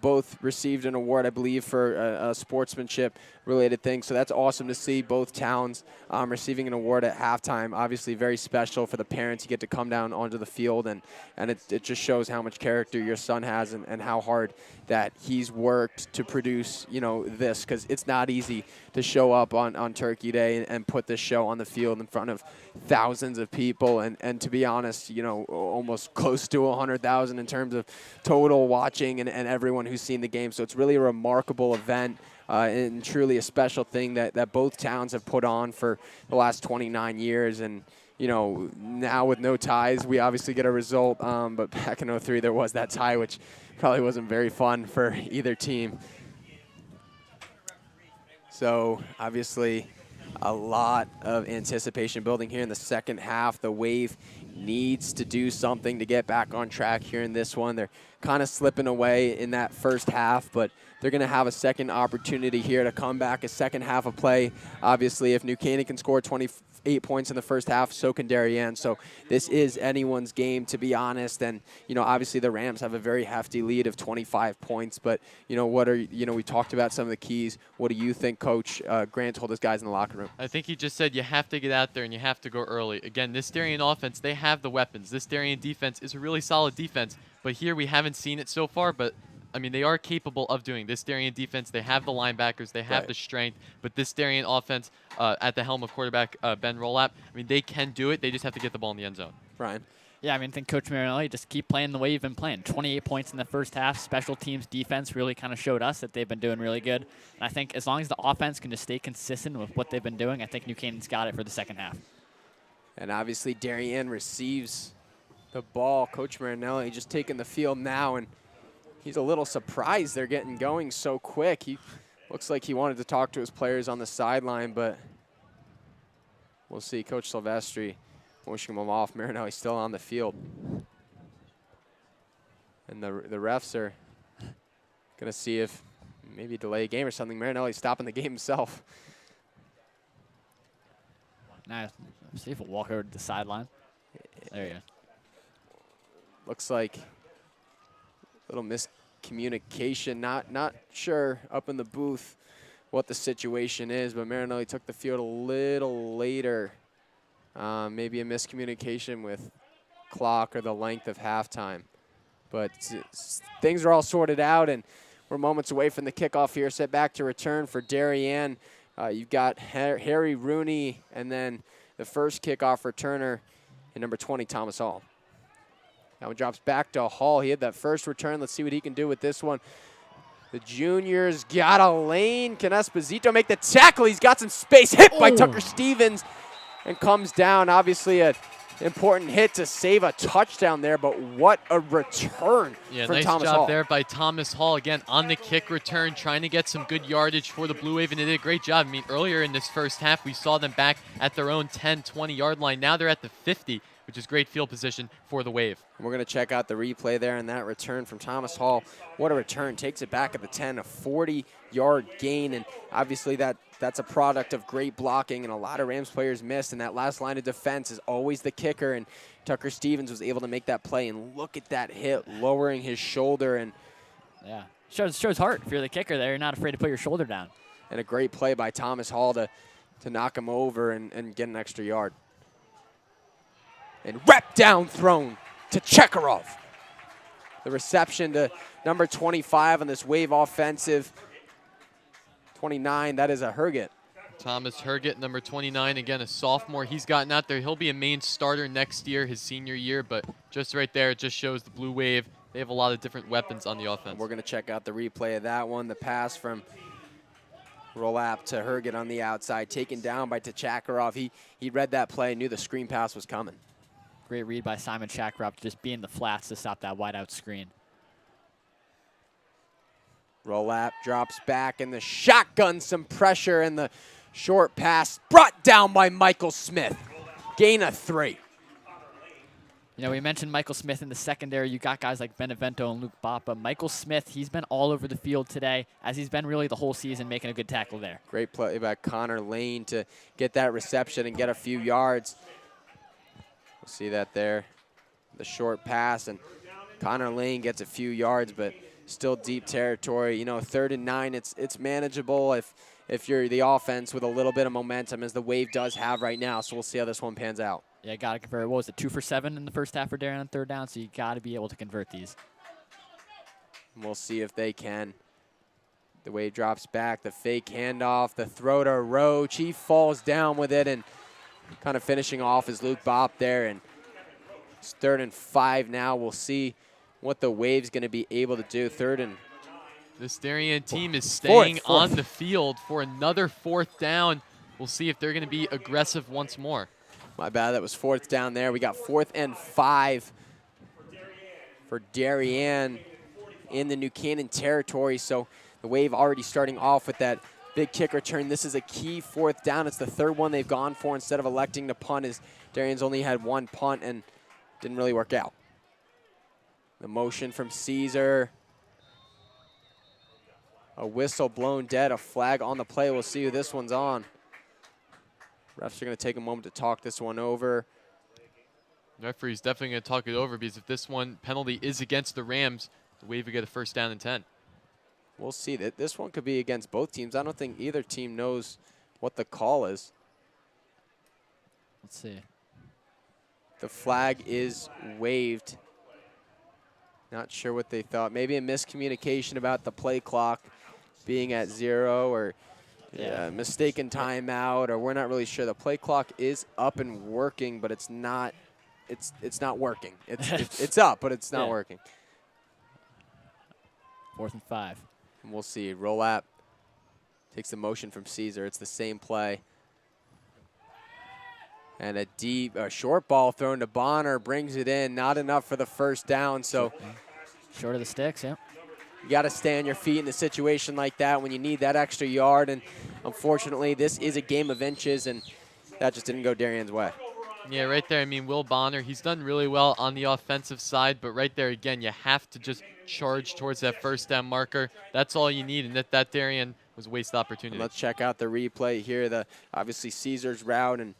[SPEAKER 7] both received an award, I believe, for a sportsmanship-related thing. So that's awesome to see both towns receiving an award at halftime. Obviously, very special for the parents. You get to come down onto the field, and it just shows how much character your son has and how hard that he's worked to produce, you know, this, because it's not easy to show up on Turkey Day and put this show on the field in front of thousands of people, and to be honest, you know, almost close to 100,000 in terms of total watching and everyone who's seen the game. So it's really a remarkable event and truly a special thing that both towns have put on for the last 29 years. And you know, now with no ties, we obviously get a result, but back in '03 there was that tie, which probably wasn't very fun for either team. So obviously a lot of anticipation building here in the second half. The Wave needs to do something to get back on track here in this one. They're kind of slipping away in that first half, but they're going to have a second opportunity here to come back, a second half of play. Obviously, if New Canaan can score 28 points in the first half, so can Darien. So this is anyone's game, to be honest. And, you know, obviously the Rams have a very hefty lead of 25 points. But, you know, we talked about some of the keys. What do you think Coach Grant told his guys in the locker room?
[SPEAKER 2] I think he just said you have to get out there and you have to go early. Again, this Darien offense, they have the weapons. This Darien defense is a really solid defense. But here we haven't seen it so far, but I mean, they are capable of doing this Darien defense. They have the linebackers. They have the strength. But this Darien offense at the helm of quarterback Ben Rolap, I mean, they can do it. They just have to get the ball in the end zone.
[SPEAKER 7] Brian?
[SPEAKER 6] Yeah, I mean, I think Coach Marinelli just keep playing the way you've been playing. 28 points in the first half. Special teams defense really kind of showed us that they've been doing really good. And I think as long as the offense can just stay consistent with what they've been doing, I think New Canaan's got it for the second half.
[SPEAKER 7] And obviously Darien receives the ball. Coach Marinelli just taking the field now, and he's a little surprised they're getting going so quick. He looks like he wanted to talk to his players on the sideline, but we'll see. Coach Silvestri pushing him off. Marinelli still on the field. And the refs are going to see if maybe delay a game or something. Marinelli stopping the game himself.
[SPEAKER 6] Nice. See if we'll walk over to the sideline. There you go.
[SPEAKER 7] Looks like a little miscommunication. Not sure up in the booth what the situation is, but Marinelli took the field a little later. Maybe a miscommunication with clock or the length of halftime. But things are all sorted out, and we're moments away from the kickoff here. Set back to return for Darien. You've got Harry Rooney, and then the first kickoff returner in number 20, Thomas Hall. That one drops back to Hall. He had that first return. Let's see what he can do with this one. The junior's got a lane. Can Esposito make the tackle? He's got some space. Hit by Tucker Stevens and comes down. Obviously an important hit to save a touchdown there, but what a return from
[SPEAKER 2] nice
[SPEAKER 7] Thomas
[SPEAKER 2] job
[SPEAKER 7] Hall.
[SPEAKER 2] there by Thomas Hall. Again, on the kick return, trying to get some good yardage for the Blue Wave, and they did a great job. I mean, earlier in this first half, we saw them back at their own 10, 20-yard line. Now they're at the 50, which is great field position for the Wave.
[SPEAKER 7] And we're going to check out the replay there, and that return from Thomas Hall. What a return. Takes it back at the 10, a 40-yard gain, and obviously that's a product of great blocking, and a lot of Rams players missed, and that last line of defense is always the kicker, and Tucker Stevens was able to make that play, and look at that hit, lowering his shoulder. And
[SPEAKER 6] yeah, shows heart. If you're the kicker there, you're not afraid to put your shoulder down.
[SPEAKER 7] And a great play by Thomas Hall to knock him over and get an extra yard. And rep down thrown to Chekarov. The reception to number 25 on this Wave offensive. 29, that is a Herget.
[SPEAKER 2] Thomas Herget, number 29, again, a sophomore. He's gotten out there. He'll be a main starter next year, his senior year, but just right there, it just shows the Blue Wave. They have a lot of different weapons on the offense.
[SPEAKER 7] We're going to check out the replay of that one. The pass from Rolap to Herget on the outside, taken down by Chakarov. He read that play, knew the screen pass was coming.
[SPEAKER 6] Great read by Simon Chakarov to just be in the flats to stop that wide out screen.
[SPEAKER 7] Rolap drops back in the shotgun, some pressure, and the short pass brought down by Michael Smith. Gain of 3.
[SPEAKER 6] You know, we mentioned Michael Smith in the secondary. You got guys like Benevento and Luke Bappa. Michael Smith, he's been all over the field today, as he's been really the whole season making a good tackle there.
[SPEAKER 7] Great play by Connor Lane to get that reception and get a few yards. We'll see that there. The short pass, and Connor Lane gets a few yards, but still deep territory. You know, 3rd and 9, it's manageable if you're the offense with a little bit of momentum, as the Wave does have right now. So we'll see how this one pans out.
[SPEAKER 6] Yeah, got to convert. What was it, 2 for 7 in the first half for Darien on 3rd down? So you got to be able to convert these.
[SPEAKER 7] And we'll see if they can. The Wave drops back, the fake handoff, the throw to Roach. He falls down with it, and kind of finishing off is Luke Bopp there. And it's 3rd and 5 now. We'll see what the Wave's going to be able to do. 3rd and
[SPEAKER 2] this Darien team is staying on the field for another 4th down. We'll see if they're going to be aggressive once more.
[SPEAKER 7] My bad, that was 4th down there. We got 4th and 5 for Darien in the New Canaan territory. So the Wave already starting off with that big kick return. This is a key 4th down. It's the 3rd one they've gone for instead of electing to punt, as Darien's only had 1 punt and didn't really work out. The motion from Caesar. A whistle blown dead, a flag on the play. We'll see who this one's on. Refs are going to take a moment to talk this one over.
[SPEAKER 2] The referee's definitely going to talk it over, because if this one penalty is against the Rams, the Wave will get a 1st down and 10.
[SPEAKER 7] We'll see. This one could be against both teams. I don't think either team knows what the call is.
[SPEAKER 6] Let's see.
[SPEAKER 7] The flag is waved. Not sure what they thought. Maybe a miscommunication about the play clock being at 0, or mistaken timeout, or we're not really sure. The play clock is up and working, but it's not. It's not working. It's up, but it's not working.
[SPEAKER 6] 4th and 5.
[SPEAKER 7] And we'll see. Rolap takes the motion from Caesar. It's the same play. And a short ball thrown to Bonner, brings it in. Not enough for the 1st down. So
[SPEAKER 6] short of the sticks, yeah.
[SPEAKER 7] You got to stay on your feet in a situation like that when you need that extra yard. And unfortunately, this is a game of inches, and that just didn't go Darien's way.
[SPEAKER 2] Yeah, right there. I mean, Will Bonner, he's done really well on the offensive side, but right there, again, you have to just charge towards that 1st down marker. That's all you need, and that Darien was a waste opportunity.
[SPEAKER 7] And let's check out the replay here. Obviously Caesar's route, and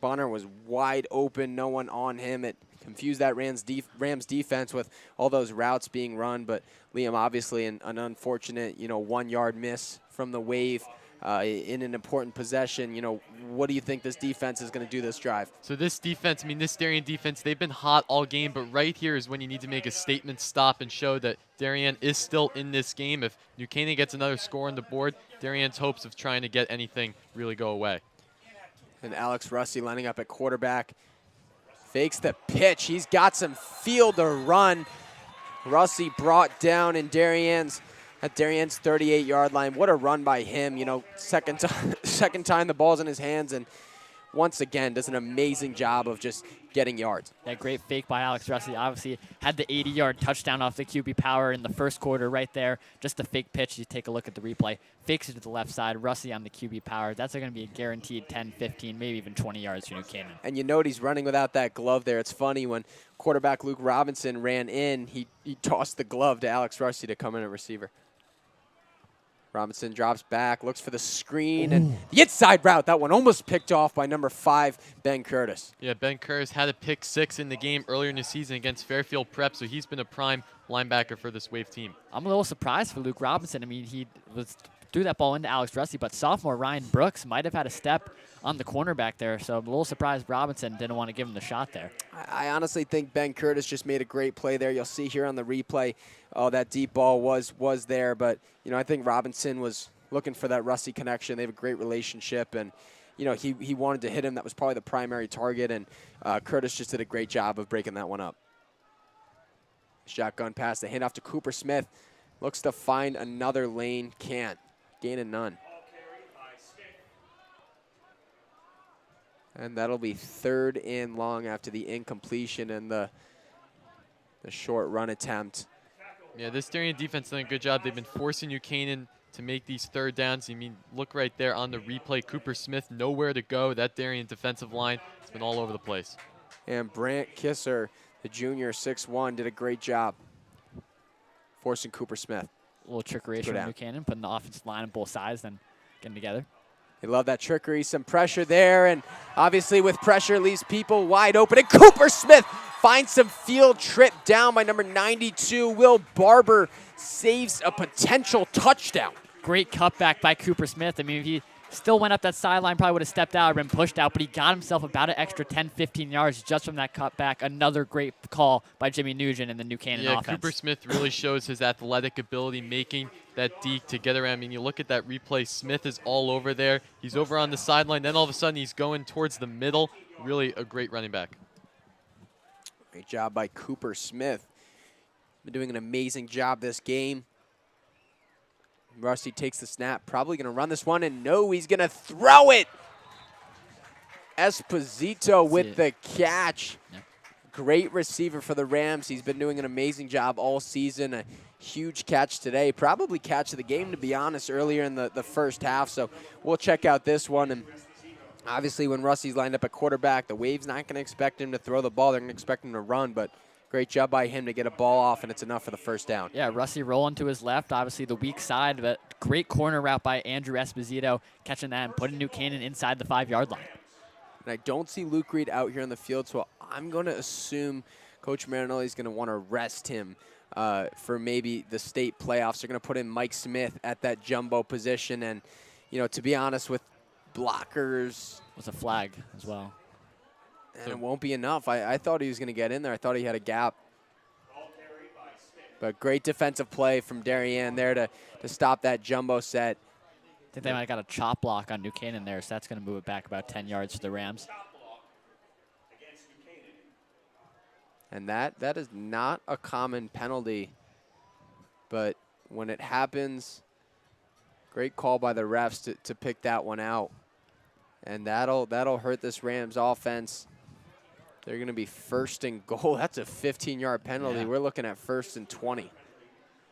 [SPEAKER 7] Bonner was wide open, no one on him. It confused that Rams defense with all those routes being run, but Liam, obviously an unfortunate 1-yard miss from the Wave in an important possession. What do you think this defense is going to do this drive?
[SPEAKER 2] So this defense, I mean, this Darien defense, they've been hot all game, but right here is when you need to make a statement stop and show that Darien is still in this game. If New Canaan gets another score on the board, Darien's hopes of trying to get anything really go away.
[SPEAKER 7] And Alex Russi lining up at quarterback. Fakes the pitch. He's got some field to run. Russi brought down in Darien's at Darien's 38-yard line. What a run by him. You know, second time the ball's in his hands, and once again does an amazing job of just getting yards.
[SPEAKER 6] That great fake by Alex Russi. Obviously had the 80-yard touchdown off the QB power in the first quarter right there. Just a fake pitch. You take a look at the replay. Fakes it to the left side. Russi on the QB power. That's going to be a guaranteed 10, 15, maybe even 20 yards for New Canaan.
[SPEAKER 7] And you note he's running without that glove there. It's funny, when quarterback Luke Robinson ran in, he tossed the glove to Alex Russi to come in at receiver. Robinson drops back, looks for the screen, and the inside route. That one almost picked off by number 5, Ben Curtis.
[SPEAKER 2] Yeah, Ben Curtis had a pick 6 in the game earlier in the season against Fairfield Prep, so he's been a prime linebacker for this Wave team.
[SPEAKER 6] I'm a little surprised for Luke Robinson. I mean, he threw that ball into Alex Russi, but sophomore Ryan Brooks might have had a step on the cornerback there, so I'm a little surprised Robinson didn't want to give him the shot there.
[SPEAKER 7] I honestly think Ben Curtis just made a great play there. You'll see here on the replay, that deep ball was there, but you know, I think Robinson was looking for that Russi connection. They have a great relationship, and you know, he wanted to hit him. That was probably the primary target, and Curtis just did a great job of breaking that one up. Shotgun pass, the handoff to Cooper Smith. Looks to find another lane, can't. Gaining none. And that'll be 3rd and long after the incompletion and the short run attempt.
[SPEAKER 2] Yeah, this Darien defense done a good job. They've been forcing New Canaan to make these 3rd downs. I mean, look right there on the replay. Cooper Smith, nowhere to go. That Darien defensive line has been all over the place.
[SPEAKER 7] And Brant Kisser, the junior, 6'1", did a great job forcing Cooper Smith.
[SPEAKER 6] A little trickery from New Canaan, putting the offensive line on both sides, then getting together.
[SPEAKER 7] They love that trickery, some pressure there, and obviously with pressure leaves people wide open. And Cooper Smith finds some field trip down by number 92. Will Barber saves a potential touchdown.
[SPEAKER 6] Great cutback by Cooper Smith. I mean, if he still went up that sideline, probably would have stepped out or been pushed out, but he got himself about an extra 10, 15 yards just from that cutback. Another great call by Jimmy Nugent in the New Canaan offense.
[SPEAKER 2] Cooper Smith really shows his athletic ability, making that deke to get around. I mean, you look at that replay, Smith is all over there. He's over on the sideline, then all of a sudden he's going towards the middle. Really a great running back.
[SPEAKER 7] Great job by Cooper Smith. Been doing an amazing job this game. Rusty takes the snap, probably going to run this one, and no, he's going to throw it. Esposito with the catch.
[SPEAKER 6] Yep.
[SPEAKER 7] Great receiver for the Rams. He's been doing an amazing job all season. A huge catch today. Probably catch of the game, to be honest, earlier in the first half. So we'll check out this one. And obviously when Rusty's lined up at quarterback, the Wave's not going to expect him to throw the ball. They're going to expect him to run, but great job by him to get a ball off, and it's enough for the first down.
[SPEAKER 6] Yeah, Rusty rolling to his left, obviously the weak side, but great corner route by Andrew Esposito, catching that and putting New Canaan inside the 5-yard line.
[SPEAKER 7] And I don't see Luke Reed out here on the field, so I'm going to assume Coach Marinelli is going to want to rest him for maybe the state playoffs. They're going to put in Mike Smith at that jumbo position, and, you know, to be honest, with blockers.
[SPEAKER 6] Was a flag as well.
[SPEAKER 7] And it won't be enough. I thought he was going to get in there. I thought he had a gap. But great defensive play from Darien there to stop that jumbo set.
[SPEAKER 6] I think they might have got a chop block on New Canaan there, so that's going to move it back about 10 yards for the Rams.
[SPEAKER 7] And that is not a common penalty. But when it happens, great call by the refs to pick that one out. And that'll hurt this Rams offense. They're going to be 1st and goal. That's a 15-yard penalty.
[SPEAKER 6] Yeah.
[SPEAKER 7] We're looking at 1st and 20.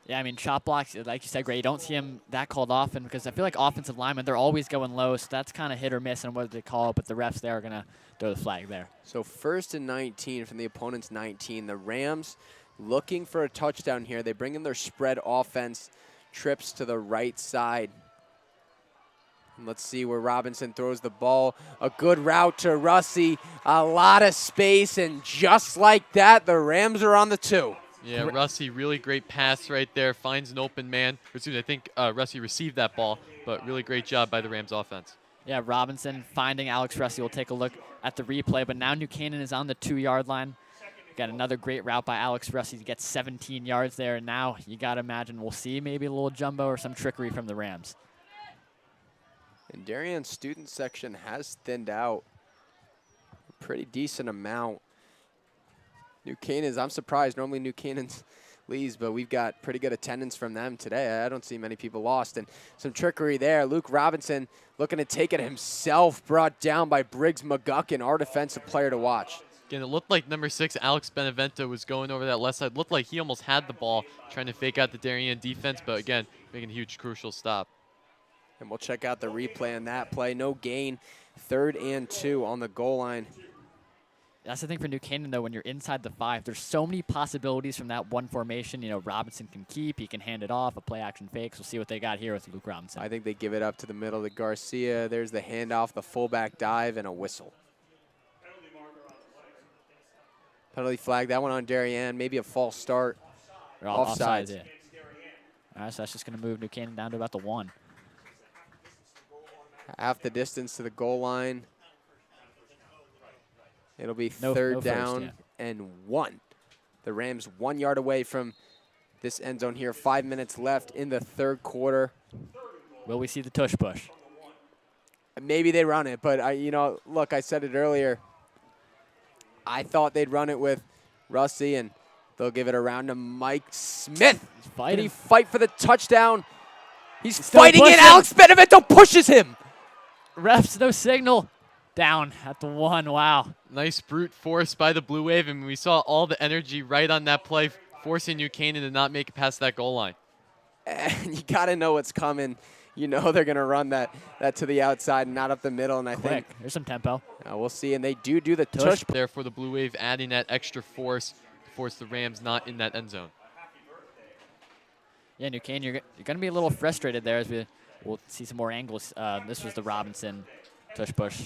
[SPEAKER 6] Yeah, I mean, chop blocks, like you said, Gray, you don't see him that called often because I feel like offensive linemen, they're always going low, so that's kind of hit or miss on what they call it, but the refs there are going to throw the flag there.
[SPEAKER 7] So 1st and 19 from the opponent's 19. The Rams looking for a touchdown here. They bring in their spread offense, trips to the right side. And let's see where Robinson throws the ball. A good route to Russi. A lot of space, and just like that, the Rams are on the 2.
[SPEAKER 2] Yeah, Russi, really great pass right there. Finds an open man. Excuse me, I think Russi received that ball, but really great job by the Rams offense.
[SPEAKER 6] Yeah, Robinson finding Alex Russi. We'll take a look at the replay, but now New Canaan is on the 2-yard line. Got another great route by Alex Russi to get 17 yards there, and now you got to imagine we'll see maybe a little jumbo or some trickery from the Rams.
[SPEAKER 7] And Darien's student section has thinned out a pretty decent amount. New Canaan's, I'm surprised. Normally New Canaan's pleased, but we've got pretty good attendance from them today. I don't see many people lost. And some trickery there. Luke Robinson looking to take it himself, brought down by Briggs McGuckin, our defensive player to watch.
[SPEAKER 2] Again, it looked like number 6, Alex Benevento, was going over that left side. Looked like he almost had the ball, trying to fake out the Darien defense, but again, making a huge crucial stop.
[SPEAKER 7] And we'll check out the replay on that play. No gain, 3rd and 2 on the goal line.
[SPEAKER 6] That's the thing for New Canaan, though, when you're inside the 5, there's so many possibilities from that one formation. You know, Robinson can keep, he can hand it off, a play-action fake. So we'll see what they got here with Luke Robinson.
[SPEAKER 7] I think they give it up to the middle to Garcia. There's the handoff, the fullback dive, and a whistle. Penalty flag, that one on Darien, maybe a false start. Offsides.
[SPEAKER 6] Yeah. All right, so that's just going to move New Canaan down to about the 1.
[SPEAKER 7] Half the distance to the goal line. It'll be
[SPEAKER 6] No
[SPEAKER 7] third
[SPEAKER 6] first,
[SPEAKER 7] down
[SPEAKER 6] yeah.
[SPEAKER 7] and 1. The Rams 1 yard away from this end zone here. 5 minutes left in the 3rd quarter.
[SPEAKER 6] Will we see the tush push?
[SPEAKER 7] Maybe they run it, but look, I said it earlier. I thought they'd run it with Rusty, and they'll give it around to Mike Smith. Can he fight for the touchdown? He's fighting it. Alex Benevento pushes him.
[SPEAKER 6] Refs, no signal. Down at the 1. Wow.
[SPEAKER 2] Nice brute force by the Blue Wave, and we saw all the energy right on that play, forcing New Canaan to not make it past that goal line.
[SPEAKER 7] And you got to know what's coming. You know they're going to run that to the outside and not up the middle. And I think
[SPEAKER 6] there's some tempo.
[SPEAKER 7] We'll see. And they do the
[SPEAKER 2] Tush there for the Blue Wave, adding that extra force to force the Rams not in that end zone.
[SPEAKER 6] Yeah, New Canaan, you're going to be a little frustrated there as we'll see some more angles. This was the Robinson tush push.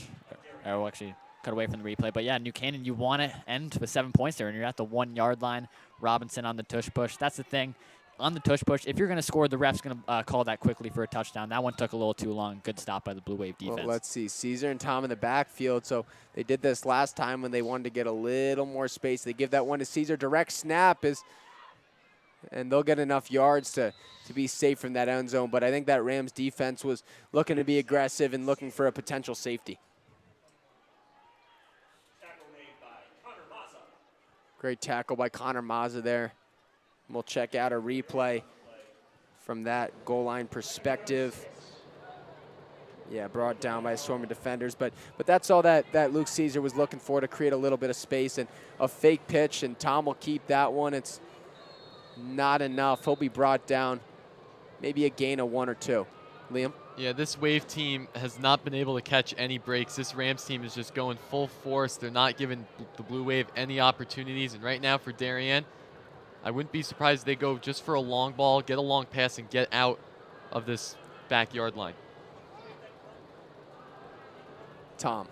[SPEAKER 6] We'll actually cut away from the replay. But yeah, New Canaan, you want to end with 7 points there, and you're at the 1 yard line. Robinson on the tush push. That's the thing. On the tush push, if you're going to score, the ref's going to call that quickly for a touchdown. That one took a little too long. Good stop by the Blue Wave defense.
[SPEAKER 7] Well, let's see. Caesar and Tom in the backfield. So they did this last time when they wanted to get a little more space. They give that one to Caesar. Direct snap and they'll get enough yards to be safe from that end zone. But I think that Rams defense was looking to be aggressive and looking for a potential safety. Great tackle by Connor Mazza there. We'll check out a replay from that goal line perspective. Yeah, brought down by a swarm of defenders. But that's all that Luke Caesar was looking for, to create a little bit of space and a fake pitch, and Tom will keep that one. It's not enough. He'll be brought down. Maybe a gain of 1 or 2. Liam?
[SPEAKER 2] Yeah, this Wave team has not been able to catch any breaks. This Rams team is just going full force. They're not giving the Blue Wave any opportunities. And right now for Darien, I wouldn't be surprised if they go just for a long ball, get a long pass, and get out of this backyard line.
[SPEAKER 7] Tom.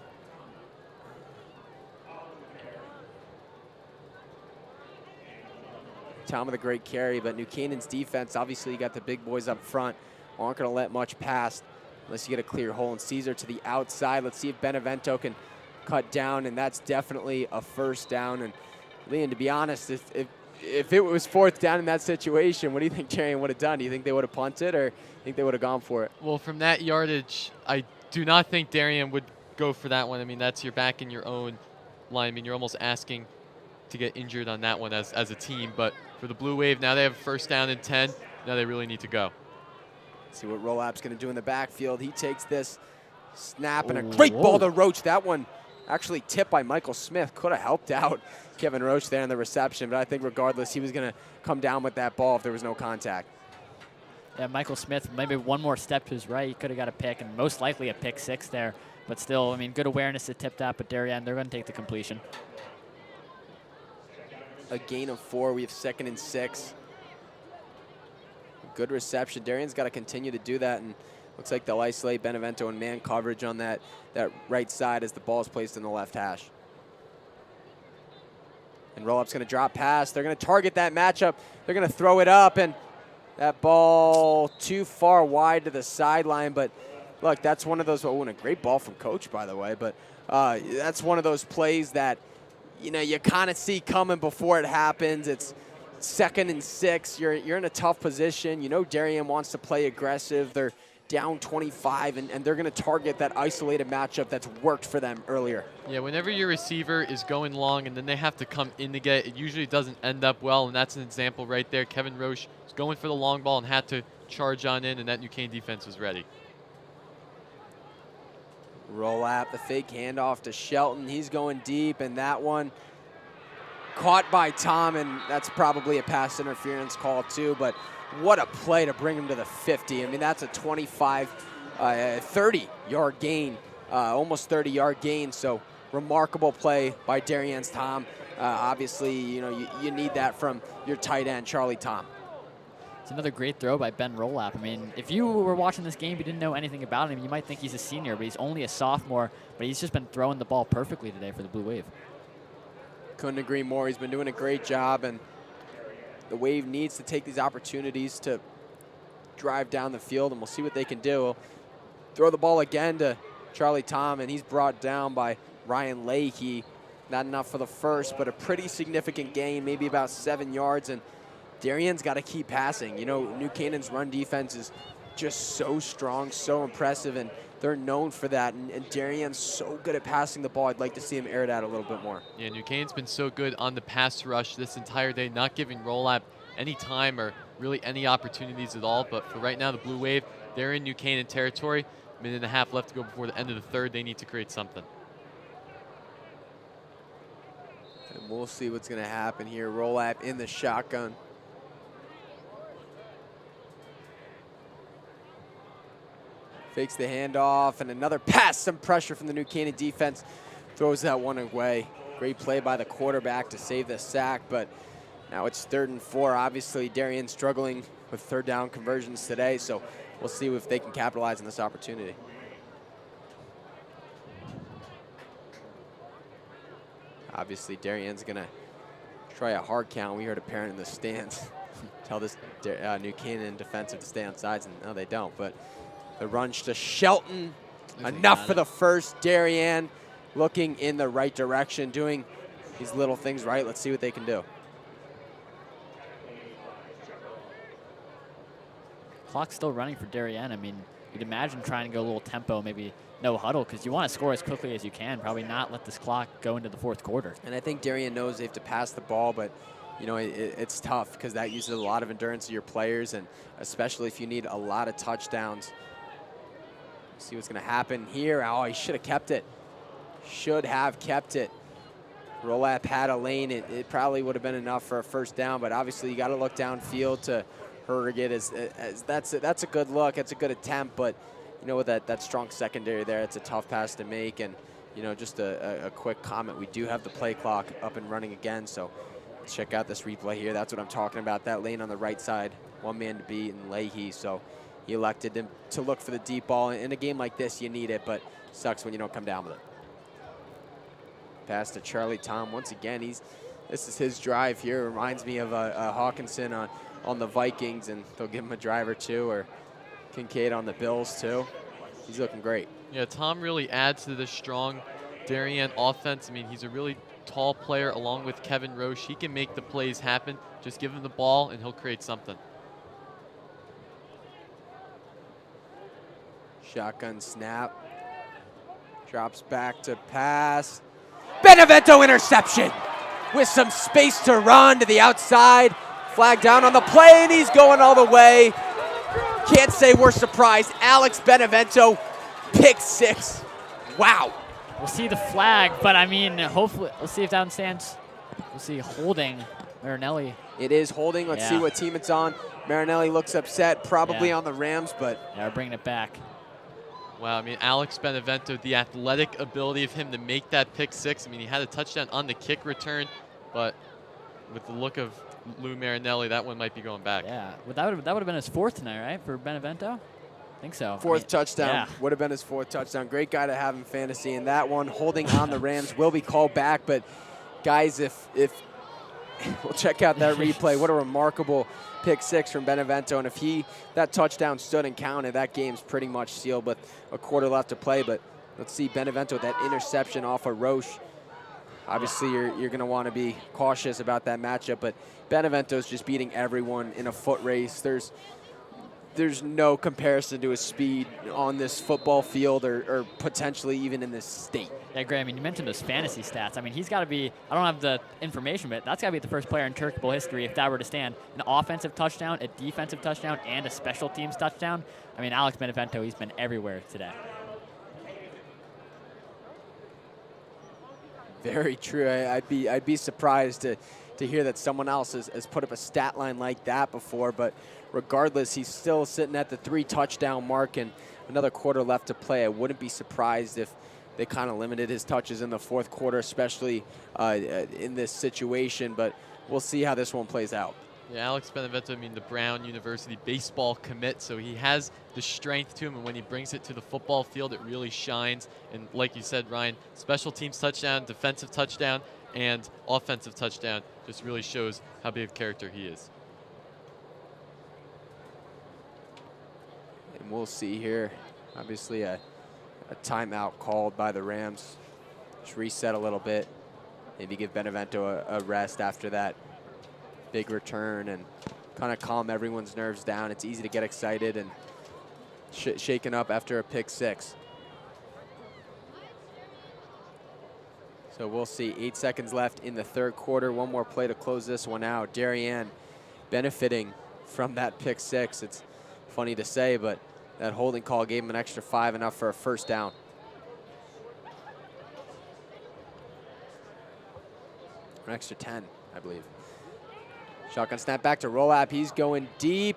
[SPEAKER 7] Tom with a great carry, but New Canaan's defense, obviously you got the big boys up front, aren't going to let much pass unless you get a clear hole. And Caesar to the outside. Let's see if Benevento can cut down, and that's definitely a first down. And Liam, to be honest, if it was 4th down in that situation, what do you think Darien would have done? Do you think they would have punted, or do you think they would have gone for it?
[SPEAKER 2] Well, from that yardage, I do not think Darien would go for that one. I mean, that's your back in your own line. I mean, you're almost asking to get injured on that one as a team. But for the Blue Wave, now they have a first down and 10. Now they really need to go.
[SPEAKER 7] See what Rolap's going to do in the backfield. He takes this snap, and a great ball to Roach. That one actually tipped by Michael Smith. Could have helped out Kevin Roach there in the reception, but I think regardless, he was going to come down with that ball if there was no contact.
[SPEAKER 6] Yeah, Michael Smith, maybe one more step to his right. He could have got a pick, and most likely a pick 6 there. But still, I mean, good awareness to tip that, but Darien, they're going to take the completion.
[SPEAKER 7] A gain of 4. We have 2nd and 6. Good reception. Darien's got to continue to do that, and looks like they'll isolate Benevento in man coverage on that right side as the ball is placed in the left hash. And Roll-Up's going to drop pass. They're going to target that matchup. They're going to throw it up, and that ball too far wide to the sideline. But look, that's one of those, and a great ball from Coach, by the way, but that's one of those plays that, you know, you kind of see coming before it happens. It's 2nd and 6. You're in a tough position. You know Darien wants to play aggressive. They're down 25, and they're going to target that isolated matchup that's worked for them earlier.
[SPEAKER 2] Yeah, whenever your receiver is going long and then they have to come in to get it, it usually doesn't end up well, and that's an example right there. Kevin Roche was going for the long ball and had to charge on in, and that New Canaan defense was ready.
[SPEAKER 7] Roll out the fake handoff to Shelton. He's going deep, and that one caught by Tom, and that's probably a pass interference call too, but what a play to bring him to the 50. I mean, that's a 30-yard gain, almost 30-yard gain, so remarkable play by Darien's Tom. Obviously, you know, you need that from your tight end, Charlie Tom.
[SPEAKER 6] It's another great throw by Ben Rolap. I mean, if you were watching this game, you didn't know anything about him, you might think he's a senior, but he's only a sophomore, but he's just been throwing the ball perfectly today for the Blue Wave.
[SPEAKER 7] Couldn't agree more. He's been doing a great job, and the Wave needs to take these opportunities to drive down the field, and we'll see what they can do. Throw the ball again to Charlie Tom, and he's brought down by Ryan Leahy. Not enough for the first, but a pretty significant gain, maybe about 7 yards, and Darien's got to keep passing. You know, New Canaan's run defense is just so strong, so impressive, and they're known for that, and Darien's so good at passing the ball. I'd like to see him air it out a little bit more.
[SPEAKER 2] Yeah, New Canaan's been so good on the pass rush this entire day, not giving Rolap any time or really any opportunities at all. But for right now, the Blue Wave, they're in New Canaan territory. Minute and a half left to go before the end of the third. They need to create something.
[SPEAKER 7] And we'll see what's going to happen here. Rolap in the shotgun. Fakes the handoff, and another pass. Some pressure from the New Canaan defense. Throws that one away. Great play by the quarterback to save the sack, but now it's 3rd and 4. Obviously, Darien struggling with third down conversions today, so we'll see if they can capitalize on this opportunity. Obviously, Darien's going to try a hard count. We heard a parent in the stands tell this New Canaan defensive to stay on sides, and no, they don't, but the run to Shelton, enough for the first. Darien looking in the right direction, doing these little things right. Let's see what they can do.
[SPEAKER 6] Clock's still running for Darien. I mean, you'd imagine trying to go a little tempo, maybe no huddle, because you want to score as quickly as you can, probably not let this clock go into the 4th quarter.
[SPEAKER 7] And I think Darien knows they have to pass the ball, but you know, it's tough because that uses a lot of endurance of your players, and especially if you need a lot of touchdowns. See what's going to happen here. Oh, he should have kept it. Should have kept it. Rolap had a lane. It probably would have been enough for a first down, but obviously you got to look downfield to Hurrigan. That's a good look. It's a good attempt, but you know, with that strong secondary there, it's a tough pass to make. And you know, just a quick comment. We do have the play clock up and running again, so let's check out this replay here. That's what I'm talking about. That lane on the right side, one man to beat, and Leahy. So he elected to look for the deep ball. In a game like this, you need it, but sucks when you don't come down with it. Pass to Charlie Tom. Once again, this is his drive here. Reminds me of Hawkinson on the Vikings, and they'll give him a drive or two, or Kincaid on the Bills too. He's looking great.
[SPEAKER 2] Yeah, Tom really adds to the strong Darien offense. I mean, he's a really tall player along with Kevin Roche. He can make the plays happen. Just give him the ball, and he'll create something.
[SPEAKER 7] Shotgun snap. Drops back to pass. Benevento interception with some space to run to the outside. Flag down on the play, and he's going all the way. Can't say we're surprised. Alex Benevento, pick 6. Wow.
[SPEAKER 6] We'll see the flag, but I mean, hopefully, we'll see if down stands. We'll see holding Marinelli.
[SPEAKER 7] It is holding. Let's see what team it's on. Marinelli looks upset, probably on the Rams, but
[SPEAKER 6] yeah, we're bringing it back.
[SPEAKER 2] Wow, I mean, Alex Benevento, the athletic ability of him to make that pick 6. I mean, he had a touchdown on the kick return, but with the look of Lou Marinelli, that one might be going back.
[SPEAKER 6] Yeah, well, that would have been his 4th tonight, right, for Benevento? I think so.
[SPEAKER 7] 4th touchdown. Would have been his 4th touchdown. Great guy to have in fantasy, and that one holding on the Rams will be called back. But guys, if we'll check out that replay, what a remarkable pick 6 from Benevento, and if that touchdown stood and counted, that game's pretty much sealed with a quarter left to play. But let's see Benevento, that interception off of Roche. Obviously, you're going to want to be cautious about that matchup, but Benevento's just beating everyone in a foot race. There's there's no comparison to his speed on this football field or potentially even in this state.
[SPEAKER 6] Yeah, Gray, I mean, you mentioned those fantasy stats. I mean, he's got to be, I don't have the information, but that's got to be the first player in Turkey Bowl history, if that were to stand, an offensive touchdown, a defensive touchdown, and a special teams touchdown. I mean, Alex Benevento, he's been everywhere today.
[SPEAKER 7] Very true. I'd be surprised to hear that someone else has put up a stat line like that before, but regardless, he's still sitting at the 3 touchdown mark and another quarter left to play. I wouldn't be surprised if they kind of limited his touches in the fourth quarter, especially in this situation, but we'll see how this one plays out.
[SPEAKER 2] Yeah, Alex Benevento, I mean, the Brown University baseball commit, so he has the strength to him, and when he brings it to the football field, it really shines. And like you said, Ryan, special teams touchdown, defensive touchdown, and offensive touchdown just really shows how big of a character he is.
[SPEAKER 7] And we'll see here, obviously a timeout called by the Rams. Just reset a little bit, maybe give Benevento a rest after that big return and kind of calm everyone's nerves down. It's easy to get excited and shaken up after a pick 6. So we'll see. 8 seconds left in the third quarter. One more play to close this one out. Darien benefiting from that pick 6. It's funny to say, but that holding call gave him an extra 5, enough for a first down. An extra 10, I believe. Shotgun snap back to Rolap. He's going deep.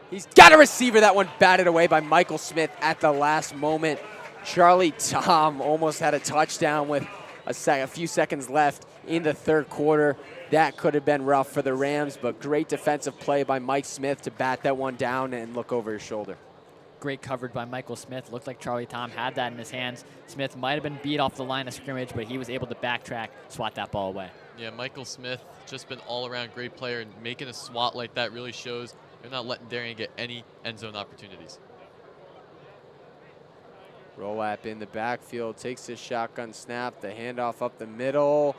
[SPEAKER 7] He's got a receiver. That one batted away by Michael Smith at the last moment. Charlie Tom almost had a touchdown with a few seconds left in the third quarter. That could have been rough for the Rams, but great defensive play by Mike Smith to bat that one down and look over his shoulder.
[SPEAKER 6] Great coverage by Michael Smith. Looked like Charlie Tom had that in his hands. Smith might have been beat off the line of scrimmage, but he was able to backtrack, swat that ball away.
[SPEAKER 2] Yeah, Michael Smith, just been all-around great player, and making a swat like that really shows they're not letting Darien get any end zone opportunities.
[SPEAKER 7] Rolap in the backfield, takes his shotgun snap, the handoff up the middle.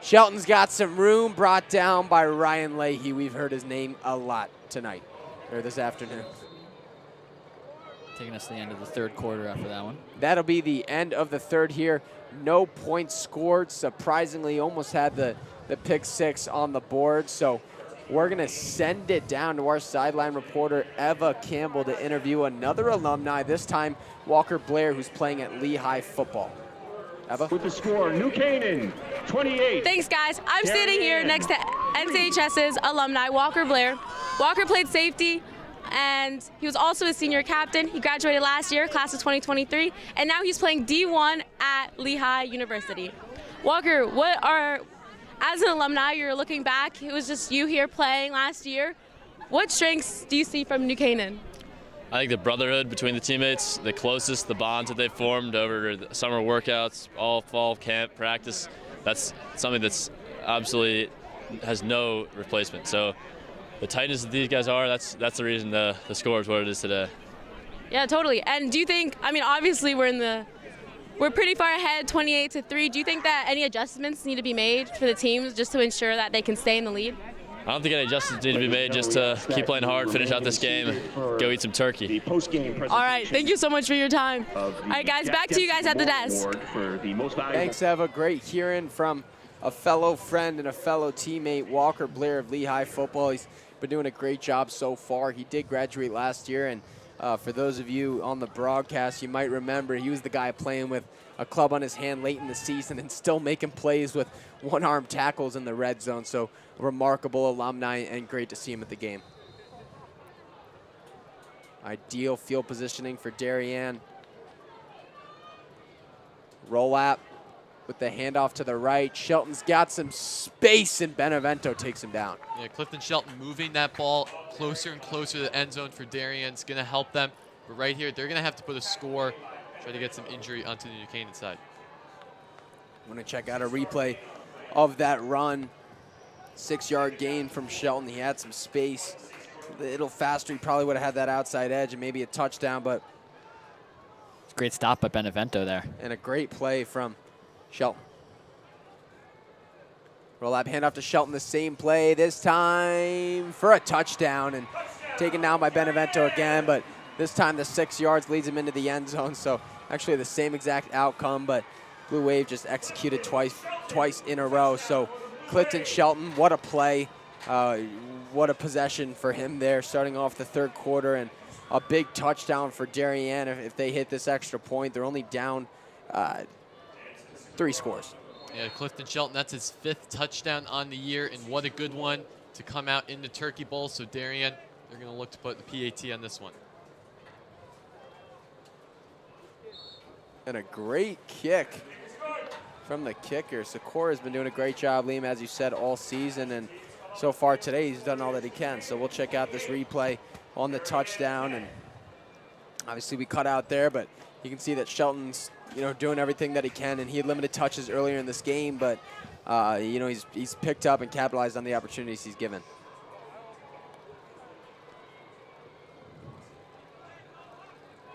[SPEAKER 7] Shelton's got some room, brought down by Ryan Leahy. We've heard his name a lot tonight, or this afternoon.
[SPEAKER 6] Taking us to the end of the third quarter after that one.
[SPEAKER 7] That'll be the end of the third here. No points scored. Surprisingly, almost had the pick 6 on the board. So we're going to send it down to our sideline reporter, Eva Campbell, to interview another alumni, this time Walker Blair, who's playing at Lehigh football. Eva?
[SPEAKER 10] With the score, New Canaan, 28.
[SPEAKER 19] Thanks, guys. I'm standing here next to NCHS's alumni, Walker Blair. Walker played safety, and he was also a senior captain. He graduated last year, class of 2023, and now he's playing D1 at Lehigh University. Walker, as an alumni, you're looking back, it was just you here playing last year. What strengths do you see from New Canaan?
[SPEAKER 11] I think the brotherhood between the teammates, the closest, the bonds that they've formed over the summer workouts, all fall camp practice, that's something that's absolutely has no replacement. So the tightness that these guys are, that's the reason the score is what it is today.
[SPEAKER 19] Yeah, totally. And do you think, I mean, obviously we're pretty far ahead, 28-3. Do you think that any adjustments need to be made for the teams just to ensure that they can stay in the lead?
[SPEAKER 11] I don't think any adjustments need to be made, just to keep playing hard, finish out this game, go eat some turkey.
[SPEAKER 19] All right, thank you so much for your time. All right, guys, back to you guys at the desk.
[SPEAKER 7] Thanks, Eva. Great hearing from a fellow friend and a fellow teammate, Walker Blair of Lehigh football. He's been doing a great job so far. He did graduate last year, and for those of you on the broadcast, you might remember he was the guy playing with a club on his hand late in the season and still making plays with one-arm tackles in the red zone. So remarkable alumni and great to see him at the game. Ideal field positioning for Darien. Rolap with the handoff to the right. Shelton's got some space, and Benevento takes him down.
[SPEAKER 2] Yeah, Clifton Shelton moving that ball closer and closer to the end zone for Darien is going to help them. But right here, they're going to have to put a score, try to get some injury onto the New Canaan side.
[SPEAKER 7] I'm going to check out a replay of that run. 6-yard gain from Shelton. He had some space. A little faster, he probably would have had that outside edge and maybe a touchdown, but
[SPEAKER 6] It's a great stop by Benevento there.
[SPEAKER 7] And a great play from Shelton. Rollout handoff to Shelton, the same play, this time for a touchdown. And taken down by Benevento again, but this time the 6 yards leads him into the end zone. So actually the same exact outcome, but Blue Wave just executed twice in a row. So Clifton Shelton, what a play. What a possession for him there, starting off the third quarter, and a big touchdown for Darien. If they hit this extra point, they're only down 3 scores.
[SPEAKER 2] Yeah, Clifton Shelton, that's his 5th touchdown on the year, and what a good one to come out in the Turkey Bowl. So Darien, they're going to look to put the PAT on this one.
[SPEAKER 7] And a great kick from the kicker. Sikora has been doing a great job, Liam, as you said, all season, and so far today he's done all that he can. So we'll check out this replay on the touchdown, and obviously we cut out there, but you can see that Shelton's doing everything that he can, and he had limited touches earlier in this game, but he's picked up and capitalized on the opportunities he's given.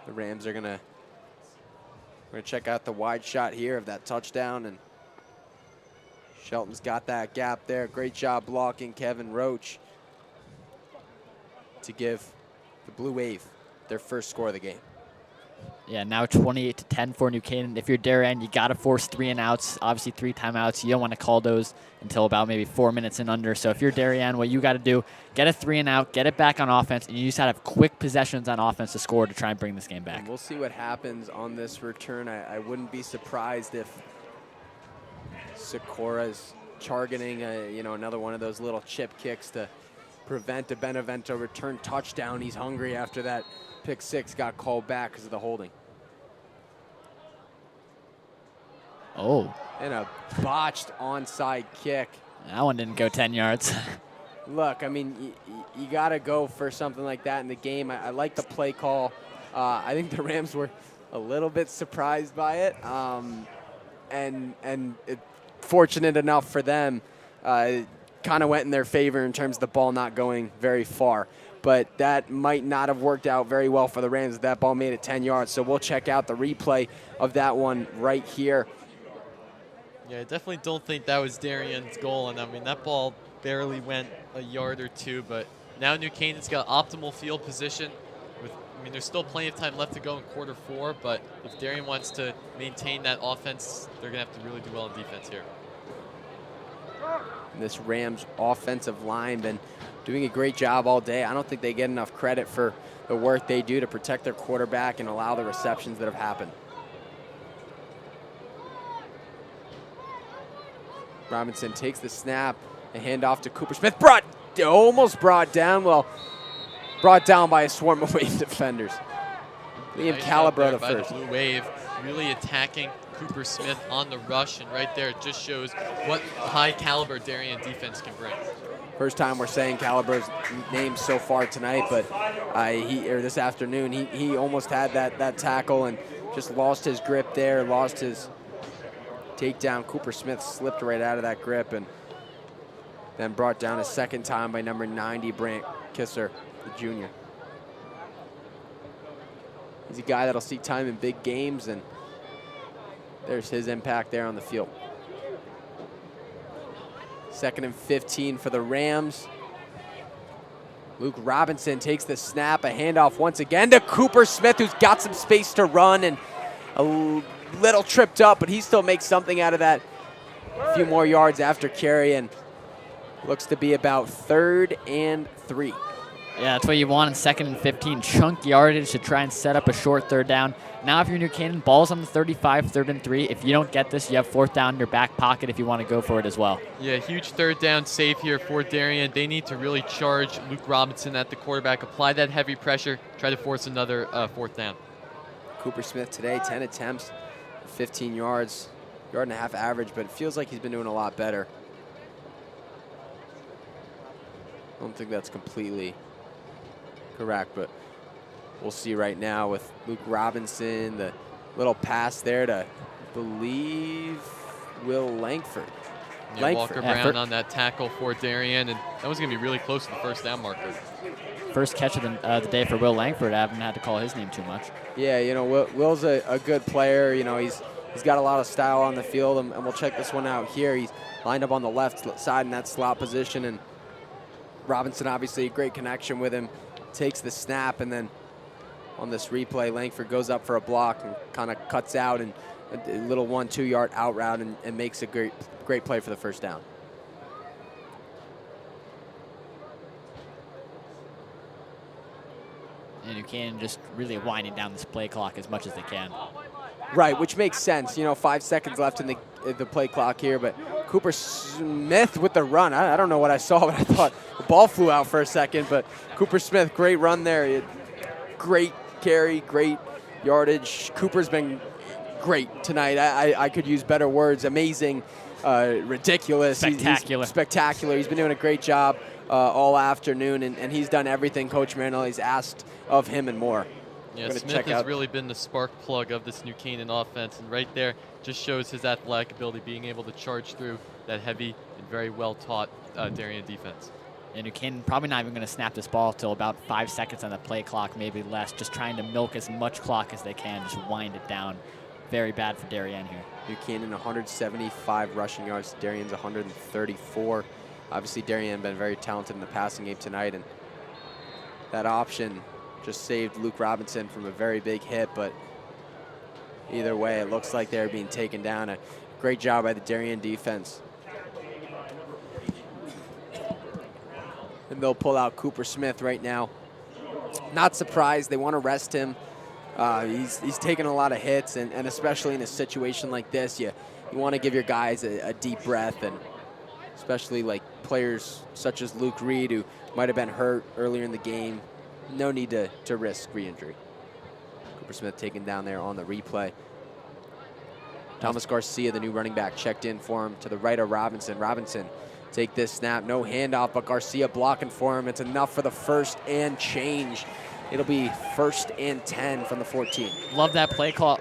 [SPEAKER 7] The Rams are gonna check out the wide shot here of that touchdown, and Shelton's got that gap there. Great job blocking Kevin Roach to give the Blue Wave their first score of the game.
[SPEAKER 6] Yeah, now 28-10 for New Canaan. If you're Darien, you got to force 3 and outs, obviously 3 timeouts. You don't want to call those until about maybe 4 minutes and under. So if you're Darien, what you got to do, get a 3 and out, get it back on offense, and you just got to have quick possessions on offense to score to try and bring this game back.
[SPEAKER 7] And we'll see what happens on this return. I wouldn't be surprised if Sikora's targeting another one of those little chip kicks to prevent a Benevento return touchdown. He's hungry after that pick 6 got called back because of the holding.
[SPEAKER 6] Oh.
[SPEAKER 7] And a botched onside kick.
[SPEAKER 6] That one didn't go 10 yards.
[SPEAKER 7] Look, I mean, you got to go for something like that in the game. I like the play call. I think the Rams were a little bit surprised by it. And fortunate enough for them, kind of went in their favor in terms of the ball not going very far. But that might not have worked out very well for the Rams. That ball made it 10 yards. So we'll check out the replay of that one right here.
[SPEAKER 2] Yeah, I definitely don't think that was Darien's goal. And I mean, that ball barely went a yard or 2. But now New Canaan's got optimal field position. There's still plenty of time left to go in quarter 4. But if Darien wants to maintain that offense, they're going to have to really do well in defense here.
[SPEAKER 7] And this Rams offensive line been doing a great job all day. I don't think they get enough credit for the work they do to protect their quarterback and allow the receptions that have happened. Robinson takes the snap and hand off to Cooper Smith. Almost brought down. Well, brought down by a swarm of Wave defenders. Liam Calabro the first.
[SPEAKER 2] Blue Wave really attacking Cooper Smith on the rush, and right there it just shows what high caliber Darien defense can bring.
[SPEAKER 7] First time we're saying Calabro's name so far tonight, but this afternoon he almost had that tackle and just lost his grip there, lost his takedown. Cooper Smith slipped right out of that grip and then brought down a second time by number 90, Brant Kisser, the junior. He's a guy that'll see time in big games, and there's his impact there on the field. 2nd and 15 for the Rams. Luke Robinson takes the snap, a handoff once again to Cooper Smith, who's got some space to run and a little tripped up, but he still makes something out of that. A few more yards after carry, and looks to be about 3rd and 3.
[SPEAKER 6] Yeah, that's what you want in 2nd and 15. Chunk yardage to try and set up a short 3rd down. Now if you're New Canaan, ball's on the 35, 3rd and 3. If you don't get this, you have 4th down in your back pocket if you want to go for it as well.
[SPEAKER 2] Yeah, huge 3rd down save here for Darien. They need to really charge Luke Robinson at the quarterback, apply that heavy pressure, try to force another 4th down.
[SPEAKER 7] Cooper Smith today, 10 attempts, 15 yards, 1.5 yard average, but it feels like he's been doing a lot better. I don't think that's completely correct, but we'll see right now with Luke Robinson, the little pass there to, I believe, Will Langford.
[SPEAKER 2] Yeah, Walker Brown on that tackle for Darien, and that was going to be really close to the 1st down marker.
[SPEAKER 6] First catch of the day for Will Langford. I haven't had to call his name too much.
[SPEAKER 7] Yeah, Will's a good player. He's got a lot of style on the field, and we'll check this one out here. He's lined up on the left side in that slot position, and Robinson obviously a great connection with him takes the snap, and then on this replay, Langford goes up for a block and kind of cuts out and a little 1-2 yard out route and makes a great play for the first down.
[SPEAKER 6] And New Canaan just really winding down this play clock as much as they can.
[SPEAKER 7] Right, which makes sense. 5 seconds left in the play clock here, but Cooper Smith with the run. I don't know what I saw, but I thought the ball flew out for a second, but Cooper Smith, great run there. Great carry, great yardage. Cooper's been great tonight. I could use better words. Amazing, ridiculous.
[SPEAKER 6] Spectacular.
[SPEAKER 7] He's spectacular. He's been doing a great job all afternoon, and he's done everything Coach Marinelli's asked of him and more.
[SPEAKER 2] Yeah, Smith has really been the spark plug of this New Canaan offense, and right there just shows his athletic ability, being able to charge through that heavy and very well-taught Darien defense.
[SPEAKER 6] And New Canaan probably not even going to snap this ball till about 5 seconds on the play clock, maybe less, just trying to milk as much clock as they can, just wind it down. Very bad for Darien here.
[SPEAKER 7] New Canaan 175 rushing yards, Darien's 134. Obviously, Darien been very talented in the passing game tonight, and that option just saved Luke Robinson from a very big hit, but either way, it looks like they're being taken down. A great job by the Darien defense. And they'll pull out Cooper Smith right now. Not surprised, they want to rest him. He's taken a lot of hits, and especially in a situation like this, you want to give your guys a deep breath, and especially like players such as Luke Reed, who might have been hurt earlier in the game. No need to risk re-injury. Cooper Smith taken down there on the replay. Thomas Garcia, the new running back, checked in for him to the right of Robinson. Robinson take this snap, no handoff, but Garcia blocking for him. It's enough for the first and change. It'll be 1st and 10 from the 14.
[SPEAKER 6] Love that play call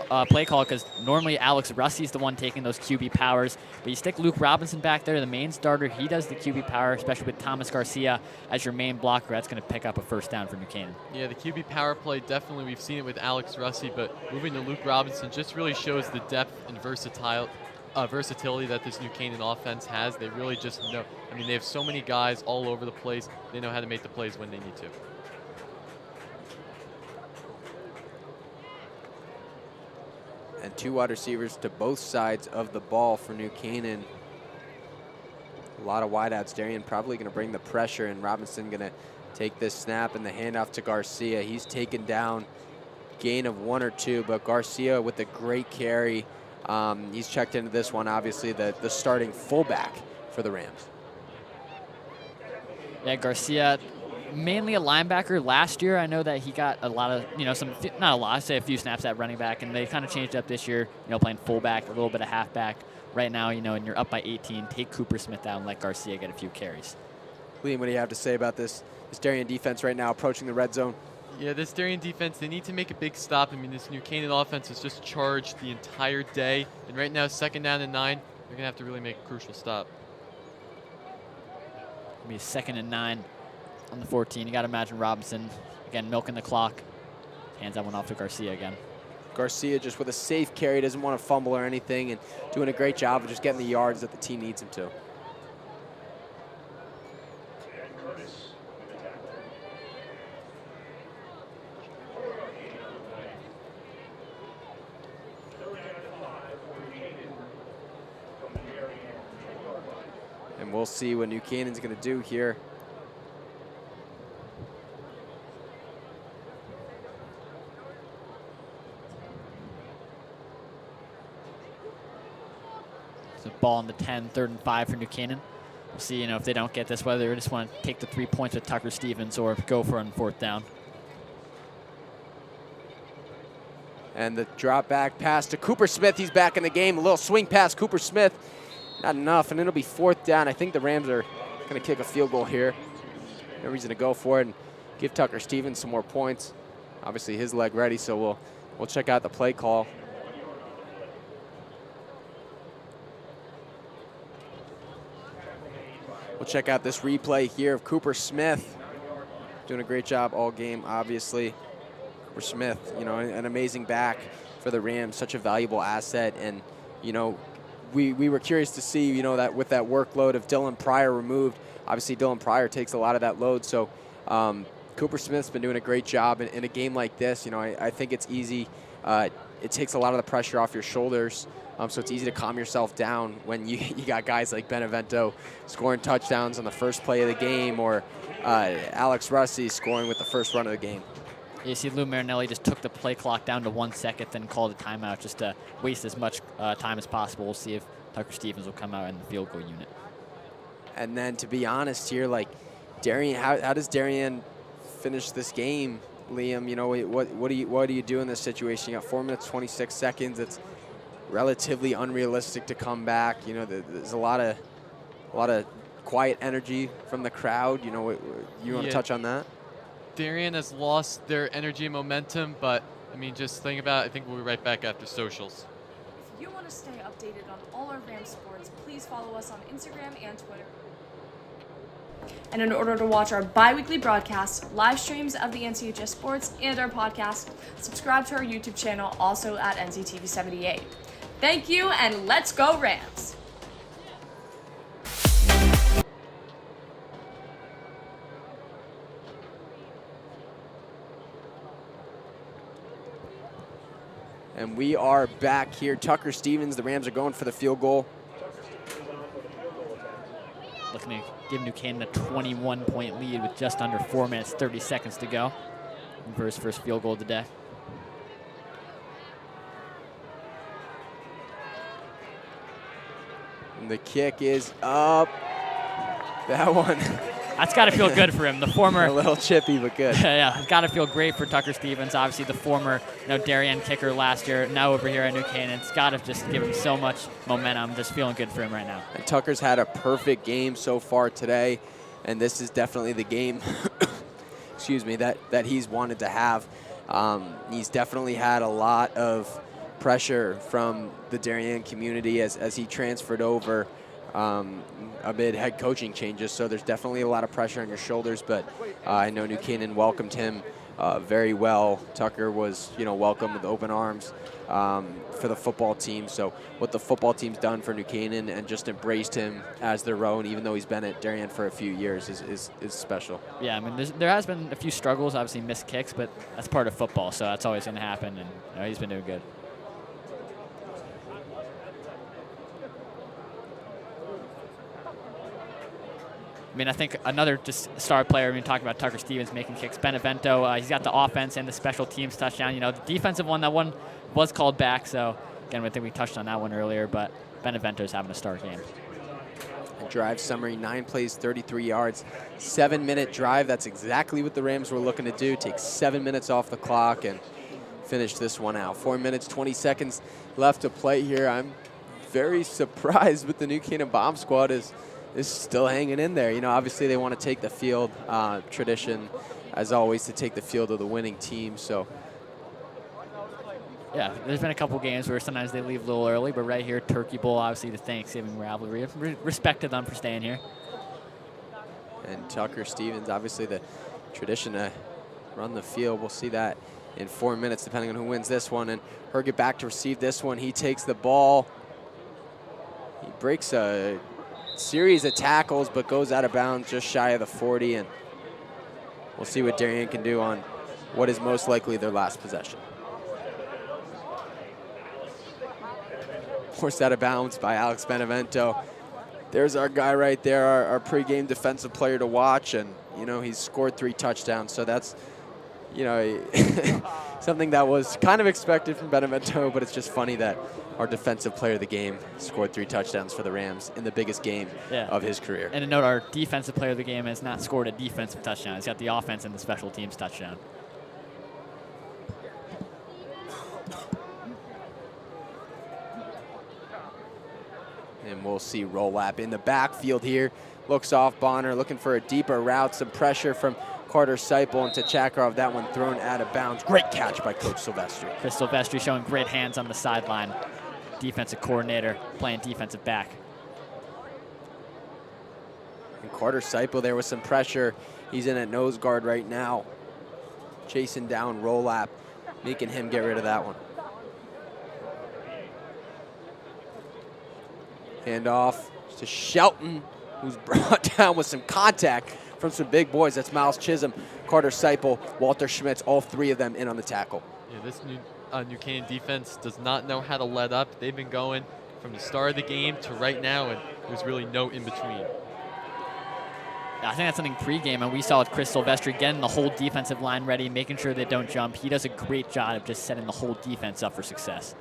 [SPEAKER 6] because normally Alex Russey's the one taking those QB powers, but you stick Luke Robinson back there, the main starter. He does the QB power, especially with Thomas Garcia as your main blocker. That's going to pick up a first down for New Canaan.
[SPEAKER 2] Yeah, the QB power play, definitely. We've seen it with Alex Russey, but moving to Luke Robinson just really shows the depth and versatility that this New Canaan offense has. They really just know. I mean, they have so many guys all over the place. They know how to make the plays when they need to.
[SPEAKER 7] And 2 wide receivers to both sides of the ball for New Canaan. A lot of wideouts. Darien probably going to bring the pressure, and Robinson going to take this snap and the handoff to Garcia. He's taken down, gain of 1 or 2, but Garcia with a great carry. He's checked into this one, obviously the starting fullback for the Rams.
[SPEAKER 6] Yeah, Garcia, mainly a linebacker. Last year, I know that he got a lot of, not a lot, I'd say a few snaps at running back, and they kind of changed up this year, playing fullback, a little bit of halfback. Right now, and you're up by 18, take Cooper Smith out and let Garcia get a few carries.
[SPEAKER 7] Liam, what do you have to say about this Darien defense right now approaching the red zone?
[SPEAKER 2] Yeah, this Darien defense, they need to make a big stop. I mean, this New Canaan offense has just charged the entire day, and right now, 2nd down and 9, they're going to have to really make a crucial stop.
[SPEAKER 6] It'll be 2nd and 9. On the 14, you got to imagine Robinson, again, milking the clock. Hands that one off to Garcia again.
[SPEAKER 7] Garcia just with a safe carry, doesn't want to fumble or anything, and doing a great job of just getting the yards that the team needs him to. And we'll see what New Canaan's going to do here.
[SPEAKER 6] Ball on the 10, 3rd and 5 for New Canaan. We'll see, if they don't get this, whether they just want to take the 3 points with Tucker Stevens or go for on 4th down.
[SPEAKER 7] And the drop back pass to Cooper Smith. He's back in the game. A little swing pass, Cooper Smith. Not enough, and it'll be 4th down. I think the Rams are going to kick a field goal here. No reason to go for it and give Tucker Stevens some more points. Obviously his leg ready, so we'll check out the play call. We'll check out this replay here of Cooper Smith. Doing a great job all game, obviously. Cooper Smith, an amazing back for the Rams, such a valuable asset. And, we were curious to see, that with that workload of Dylan Pryor removed, obviously Dylan Pryor takes a lot of that load. So Cooper Smith's been doing a great job in a game like this. You know, I think it's easy. It takes a lot of the pressure off your shoulders, so it's easy to calm yourself down when you got guys like Benevento scoring touchdowns on the first play of the game, or Alex Russi scoring with the first run of the game.
[SPEAKER 6] You see Lou Marinelli just took the play clock down to 1 second, then called a timeout just to waste as much time as possible. We'll see if Tucker Stevens will come out in the field goal unit. And
[SPEAKER 7] then, to be honest here, like Darien, how does Darien finish this game, Liam? You know, what do you do in this situation? You got 4 minutes 26 seconds. It's relatively unrealistic to come back. You know, there's a lot of quiet energy from the crowd. You know, you want to touch on that?
[SPEAKER 2] Darien has lost their energy and momentum, but I mean, just think about it. I think we'll be right back after socials.
[SPEAKER 8] If you want to stay updated on all our Rams sports, please follow us on Instagram and Twitter. And in order to watch our bi-weekly broadcasts, live streams of the NCHS sports, and our podcast, subscribe to our YouTube channel, also at NCTV78. Thank you, and let's go Rams!
[SPEAKER 7] And we are back here. Tucker Stevens, the Rams are going for the field goal.
[SPEAKER 6] Looking to give New Canaan a 21-point lead with just under 4 minutes, 30 seconds to go for his first field goal of the day.
[SPEAKER 7] And the kick is up. That one.
[SPEAKER 6] That's got to feel good for him. The former
[SPEAKER 7] a little chippy, but good.
[SPEAKER 6] Yeah, it's got to feel great for Tucker Stevens. Obviously, the former Darien kicker last year, now over here at New Canaan. It's got to just give him so much momentum. Just feeling good for him right now.
[SPEAKER 7] And Tucker's had a perfect game so far today, and this is definitely the game, excuse me, that he's wanted to have. He's definitely had a lot of pressure from the Darien community as he transferred over amid head coaching changes, so there's definitely a lot of pressure on your shoulders, but I know New Canaan welcomed him very well. Tucker was, welcomed with open arms for the football team, so what the football team's done for New Canaan and just embraced him as their own, even though he's been at Darien for a few years, is special.
[SPEAKER 6] Yeah, I mean, there has been a few struggles, obviously missed kicks, but that's part of football, so that's always going to happen, and he's been doing good. I mean, I think another just star player, talking about Tucker Stevens making kicks, Benevento, he's got the offense and the special teams touchdown. The defensive one, that one was called back. So, again, I think we touched on that one earlier, but Benevento's having a star game.
[SPEAKER 7] A drive summary, 9 plays, 33 yards, 7-minute drive. That's exactly what the Rams were looking to do, take 7 minutes off the clock and finish this one out. 4 minutes, 20 seconds left to play here. I'm very surprised with the New Canaan Bomb Squad is still hanging in there. Obviously they want to take the field. Tradition, as always, to take the field of the winning team. So,
[SPEAKER 6] yeah, there's been a couple games where sometimes they leave a little early, but right here, Turkey Bowl, obviously the Thanksgiving rivalry. Respect to them for staying here.
[SPEAKER 7] And Tucker Stevens, obviously the tradition to run the field. We'll see that in 4 minutes, depending on who wins this one. And Herget back to receive this one. He takes the ball. He breaks a series of tackles, but goes out of bounds just shy of the 40, and we'll see what Darien can do on what is most likely their last possession. Forced out of bounds by Alex Benevento. There's our guy right there, our pregame defensive player to watch, and he's scored 3 touchdowns, so that's something that was kind of expected from Benevento, but it's just funny that our defensive player of the game scored 3 touchdowns for the Rams in the biggest game of his career.
[SPEAKER 6] And to note, our defensive player of the game has not scored a defensive touchdown. He's got the offense and the special teams touchdown.
[SPEAKER 7] And we'll see roll lap in the backfield here. Looks off Bonner, looking for a deeper route. Some pressure from Carter Seipel and Tachakarov. That one thrown out of bounds. Great catch by Coach Silvestri.
[SPEAKER 6] Chris Silvestri showing great hands on the sideline. Defensive coordinator playing defensive back.
[SPEAKER 7] And Carter Seipel there with some pressure. He's in at nose guard right now. Chasing down roll lap, making him get rid of that one. Handoff to Shelton, who's brought down with some contact from some big boys. That's Miles Chisholm, Carter Seipel, Walter Schmitz, all three of them in on the tackle.
[SPEAKER 2] Yeah, this New Canaan defense does not know how to let up. They've been going from the start of the game to right now, and there's really no in between.
[SPEAKER 6] I think that's something pregame, and we saw with Chris Silvestri getting the whole defensive line ready, making sure they don't jump. He does a great job of just setting the whole defense up for success.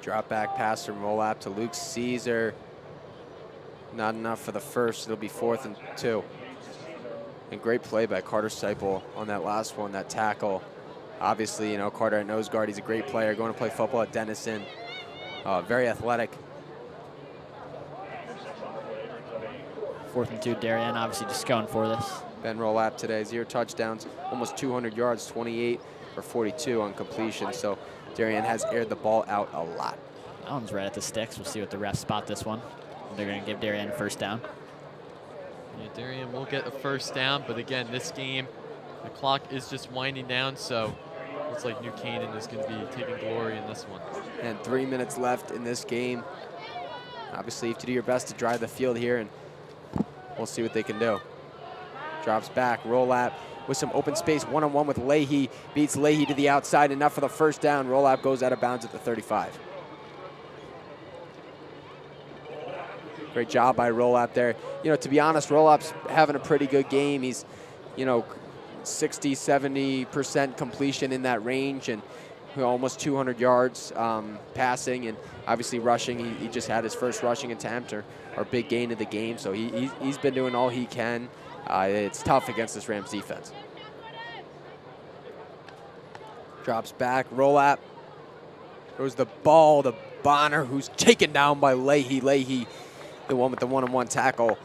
[SPEAKER 7] Drop back pass from Rolap to Luke Caesar. Not enough for the first. It'll be 4th and 2. And great play by Carter Seipel on that last one, that tackle. Obviously, you know, Carter at nose guard, he's a great player, going to play football at Denison. Very athletic.
[SPEAKER 6] 4th and 2, Darien obviously just going for this.
[SPEAKER 7] Ben Rolap today, 0 touchdowns, almost 200 yards, 28 or 42 on completion. So Darien has aired the ball out a lot.
[SPEAKER 6] That one's right at the sticks. We'll see what the refs spot this one. They're going to give Darien first down.
[SPEAKER 2] Yeah, Darien will get a first down, but again, this game, the clock is just winding down, so looks like New Canaan is going to be taking glory in this one.
[SPEAKER 7] And 3 minutes left in this game. Obviously, you have to do your best to drive the field here, and we'll see what they can do. Drops back, Rolap with some open space, one-on-one with Leahy. Beats Leahy to the outside, enough for the first down. Rolap goes out of bounds at the 35. Great job by Rolap there. You know, to be honest, Rolap's having a pretty good game. He's, you know, 60, 70% completion in that range, and almost 200 yards passing, and obviously rushing. He just had his first rushing attempt or big gain of the game, so he's been doing all he can. It's tough against this Rams defense. Drops back, Rolap. Throws the ball to Bonner, who's taken down by Leahy. Leahy, the one with the one-on-one tackle,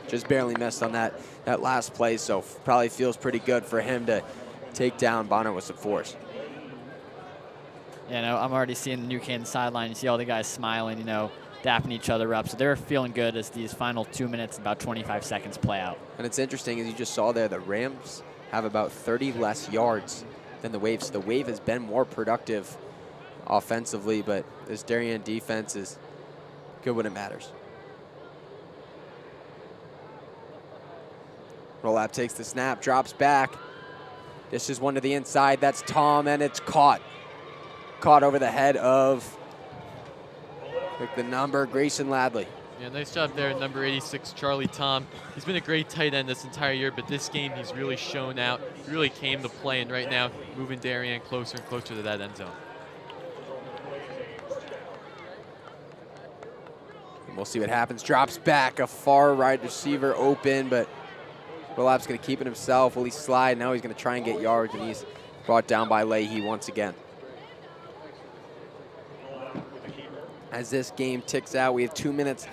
[SPEAKER 7] just barely missed on that last play, so probably feels pretty good for him to take down Bonner with some force.
[SPEAKER 6] Yeah, no, I'm already seeing the New Canaan sideline. You see all the guys smiling, you know, dapping each other up. So they're feeling good as these final 2 minutes and about 25 seconds play out.
[SPEAKER 7] And it's interesting, as you just saw there, the Rams have about 30 less yards than the Wave. So the Wave has been more productive offensively, but this Darien defense is good when it matters. Rolap takes the snap, drops back. This is one to the inside. That's Tom, and it's caught. Caught over the head of the number, Grayson Ladley.
[SPEAKER 2] Yeah, nice job there, number 86, Charlie Tom. He's been a great tight end this entire year, but this game he's really shown out. He really came to play, and right now moving Darien closer and closer to that end zone.
[SPEAKER 7] And we'll see what happens. Drops back, a far right receiver open, but Rolap's going to keep it himself. Will he slide? Now he's going to try and get yards, and he's brought down by Leahy once again. As this game ticks out, we have 2 minutes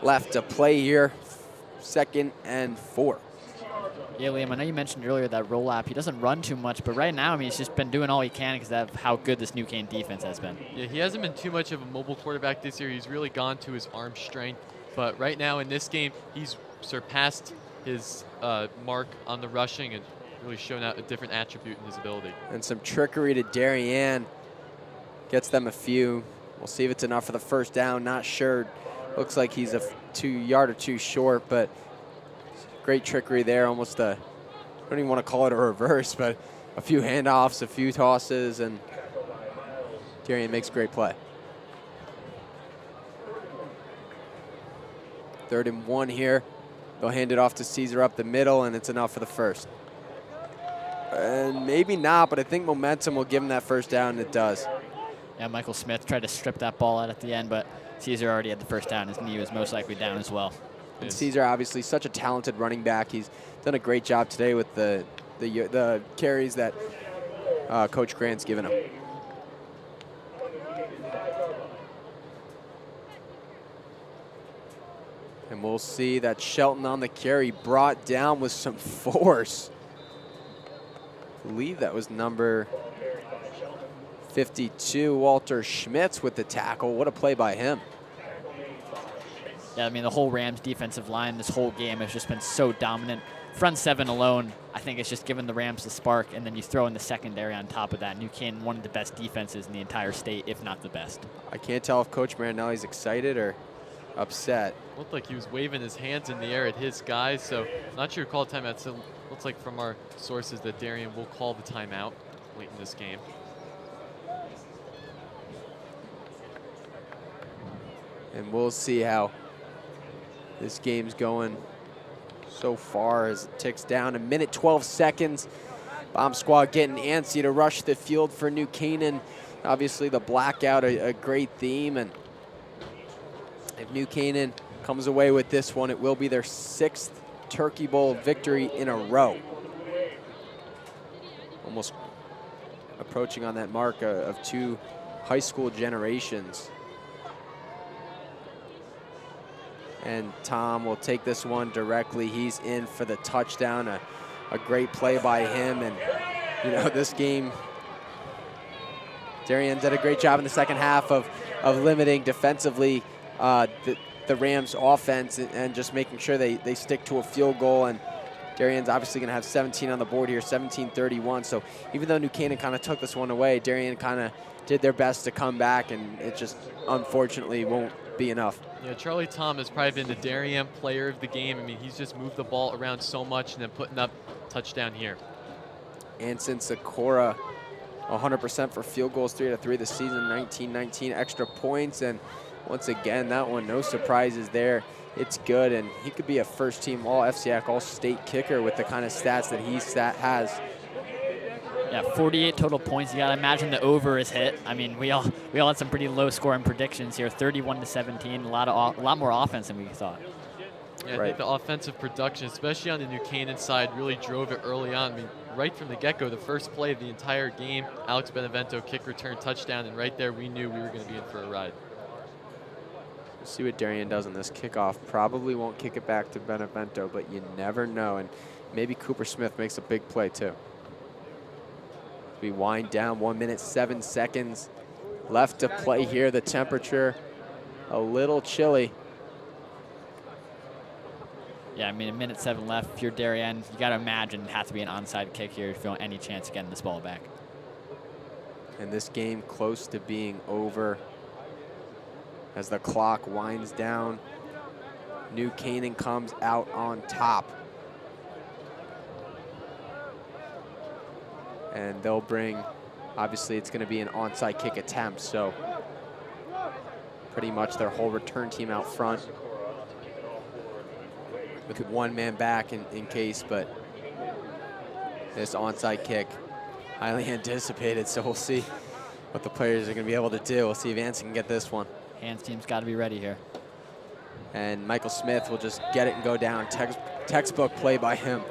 [SPEAKER 7] left to play here. 2nd and 4.
[SPEAKER 6] Yeah, Liam, I know you mentioned earlier that Rolap, he doesn't run too much, but right now, I mean, he's just been doing all he can because of how good this New Canaan defense has been.
[SPEAKER 2] Yeah, he hasn't been too much of a mobile quarterback this year. He's really gone to his arm strength. But right now in this game, he's surpassed his mark on the rushing and really shown out a different attribute in his ability.
[SPEAKER 7] And some trickery to Darien. Gets them a few. We'll see if it's enough for the first down. Not sure. Looks like he's a 2 yard or two short, but great trickery there. Almost I don't even want to call it a reverse, but a few handoffs, a few tosses, and Darien makes a great play. 3rd and 1 here. They'll hand it off to Caesar up the middle, and it's enough for the first. And maybe not, but I think momentum will give him that first down, and it does.
[SPEAKER 6] Yeah, Michael Smith tried to strip that ball out at the end, but Caesar already had the first down. His knee was most likely down as well.
[SPEAKER 7] And Caesar, obviously, such a talented running back. He's done a great job today with the carries that Coach Grant's given him. And we'll see that Shelton on the carry brought down with some force. I believe that was number 52, Walter Schmitz with the tackle. What a play by him.
[SPEAKER 6] Yeah, I mean, the whole Rams defensive line this whole game has just been so dominant. Front 7 alone, I think it's just given the Rams the spark, and then you throw in the secondary on top of that. New Canaan, one of the best defenses in the entire state, if not the best.
[SPEAKER 7] I can't tell if Coach Marinelli's excited or upset.
[SPEAKER 2] Looked like he was waving his hands in the air at his guys, so not sure who called timeout. So looks like from our sources that Darien will call the timeout late in this game.
[SPEAKER 7] And we'll see how this game's going so far as it ticks down. 1 minute 12 seconds. Bomb squad getting antsy to rush the field for New Canaan. Obviously the blackout, a great theme. And if New Canaan comes away with this one, it will be their 6th Turkey Bowl victory in a row. Almost approaching on that mark of 2 high school generations. And Tom will take this one directly. He's in for the touchdown. A great play by him. And, you know, this game, Darien did a great job in the second half of limiting defensively the Rams offense and just making sure they stick to a field goal. And Darien's obviously going to have 17 on the board here, 17-31. So even though New Canaan kind of took this one away, Darien kind of did their best to come back, and it just unfortunately won't be enough.
[SPEAKER 2] Yeah, Charlie Tom has probably been the Darien player of the game. I mean, he's just moved the ball around so much and then putting up touchdown here.
[SPEAKER 7] And since Sikora 100% for field goals, 3 out of 3 this season, 19-19 extra points. And once again, that one, no surprises there. It's good, and he could be a first-team All-FCIAC All-State kicker with the kind of stats that he has.
[SPEAKER 6] Yeah, 48 total points. You gotta imagine the over is hit. I mean, we all had some pretty low scoring predictions here. 31-17, a lot more offense than we thought.
[SPEAKER 2] Yeah, I think the offensive production, especially on the New Canaan side, really drove it early on. I mean, right from the get-go, the first play of the entire game, Alex Benevento kick return touchdown, and right there we knew we were going to be in for a ride.
[SPEAKER 7] We'll see what Darien does on this kickoff. Probably won't kick it back to Benevento, but you never know. And maybe Cooper Smith makes a big play too. We wind down, 1 minute 7 seconds left to play here. The temperature a little chilly.
[SPEAKER 6] Yeah, I mean, 1 minute 7 left. If you're Darien, you got to imagine it has to be an onside kick here if you want any chance of getting this ball back.
[SPEAKER 7] And this game close to being over as the clock winds down. New Canaan comes out on top. And they'll bring, obviously it's going to be an onside kick attempt, so pretty much their whole return team out front with 1 man back in case, but this onside kick, highly anticipated, so we'll see what the players are going to be able to do. We'll see if Anson can get this one.
[SPEAKER 6] Hands team's got to be ready here.
[SPEAKER 7] And Michael Smith will just get it and go down. Textbook play by him.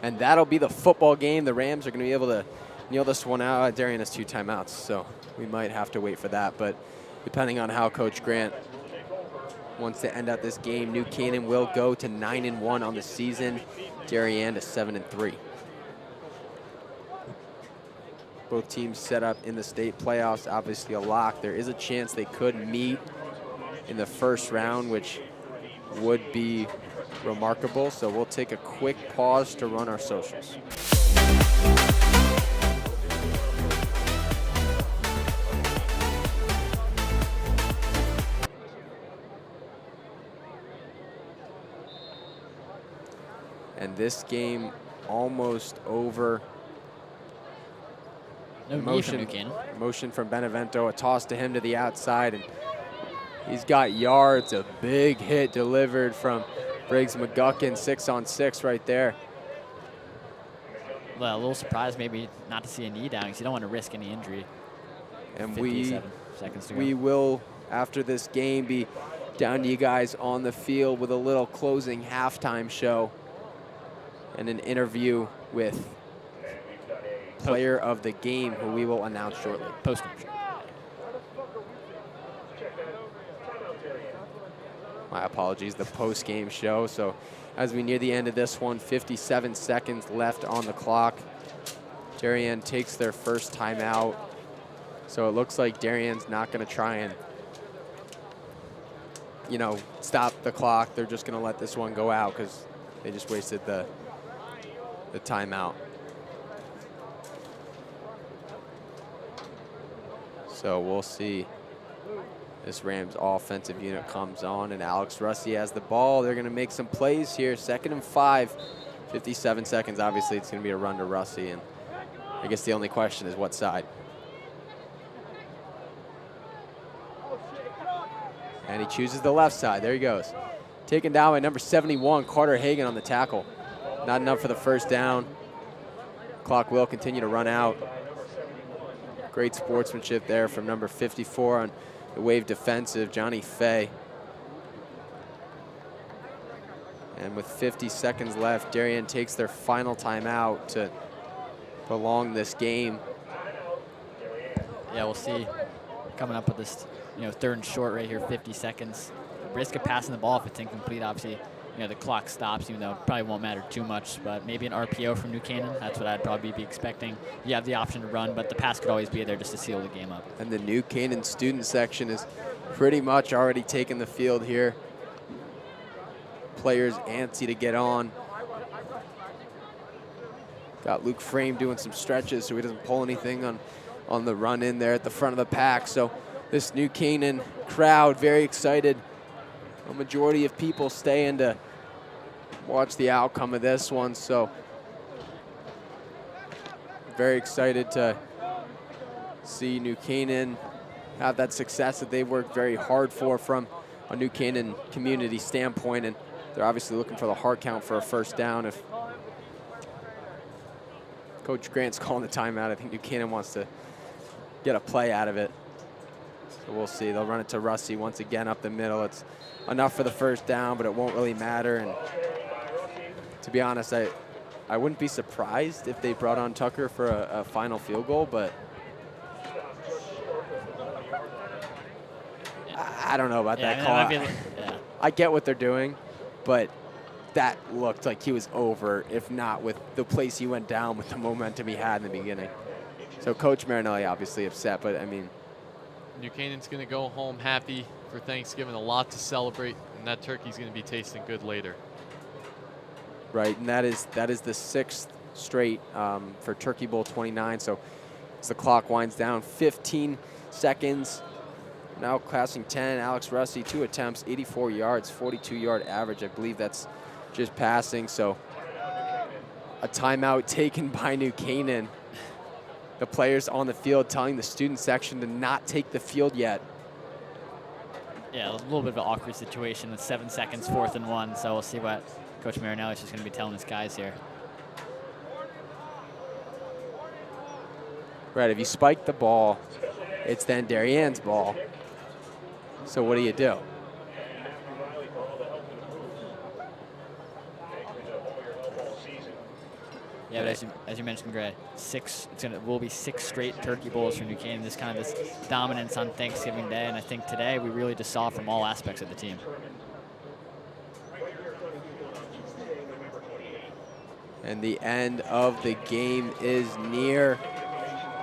[SPEAKER 7] And that'll be the football game. The Rams are going to be able to kneel this one out. Darien has 2 timeouts, so we might have to wait for that. But depending on how Coach Grant wants to end out this game, New Canaan will go to 9-1 on the season. Darien to 7-3. Both teams set up in the state playoffs, obviously a lock. There is a chance they could meet in the first round, which would be remarkable. So we'll take a quick pause to run our socials. And this game almost over.
[SPEAKER 6] No motion
[SPEAKER 7] from Benevento, a toss to him to the outside, and he's got yards. A big hit delivered from Briggs McGuckin, 6-on-6 right there.
[SPEAKER 6] Well, a little surprised maybe not to see a knee down because you don't want to risk any injury.
[SPEAKER 7] And
[SPEAKER 6] 57 seconds to go.
[SPEAKER 7] we will, after this game, be down to you guys on the field with a little closing halftime show and an interview with player of the game, who we will announce shortly.
[SPEAKER 6] Postgame.
[SPEAKER 7] My apologies, the post-game show. So as we near the end of this one, 57 seconds left on the clock. Darien takes their first timeout. So it looks like Darien's not going to try and, you know, stop the clock. They're just going to let this one go out because they just wasted the timeout. So we'll see. This Rams offensive unit comes on, and Alex Rusty has the ball. They're going to make some plays here. 2nd and 5, 57 seconds. Obviously, it's going to be a run to Rusty, and I guess the only question is what side. And he chooses the left side. There he goes. Taken down by number 71, Carter Hagan on the tackle. Not enough for the first down. Clock will continue to run out. Great sportsmanship there from number 54 on the wave defensive, Johnny Fay. And with 50 seconds left, Darien takes their final timeout to prolong this game.
[SPEAKER 6] Yeah, we'll see. Coming up with this, 3rd and short right here, 50 seconds. Risk of passing the ball if it's incomplete, obviously. The clock stops, even though it probably won't matter too much, but maybe an RPO from New Canaan. That's what I'd probably be expecting. You have the option to run, but the pass could always be there just to seal the game up.
[SPEAKER 7] And the New Canaan student section is pretty much already taking the field here. Players antsy to get on. Got Luke Frame doing some stretches so he doesn't pull anything on the run in there at the front of the pack. So this New Canaan crowd very excited. A majority of people staying to watch the outcome of this one, so very excited to see New Canaan have that success that they worked very hard for from a New Canaan community standpoint, and they're obviously looking for the hard count for a first down. If Coach Grant's calling the timeout, I think New Canaan wants to get a play out of it. So we'll see. They'll run it to Rusty once again up the middle. It's enough for the first down, but it won't really matter. And to be honest, I wouldn't be surprised if they brought on Tucker for a final field goal, but I don't know about that call. I get what they're doing, but that looked like he was over, if not with the place he went down with the momentum he had in the beginning. So Coach Marinelli obviously upset, but I mean,
[SPEAKER 2] New Canaan's going to go home happy for Thanksgiving, a lot to celebrate, and that turkey's going to be tasting good later.
[SPEAKER 7] Right, and that is the 6th straight for Turkey Bowl 29. So as the clock winds down, 15 seconds. Now passing 10, Alex Rusty, 2 attempts, 84 yards, 42-yard average. I believe that's just passing. So a timeout taken by New Canaan. The players on the field telling the student section to not take the field yet.
[SPEAKER 6] Yeah, a little bit of an awkward situation with 7 seconds, 4th and 1. So we'll see what Coach Marinelli is just going to be telling his guys here.
[SPEAKER 7] Right, if you spike the ball, it's then Darien's ball. So what do you do?
[SPEAKER 6] Yeah, but as you mentioned, Gray, will be 6 straight turkey bowls for New Canaan. This kind of this dominance on Thanksgiving Day, and I think today we really just saw from all aspects of the team.
[SPEAKER 7] And the end of the game is near.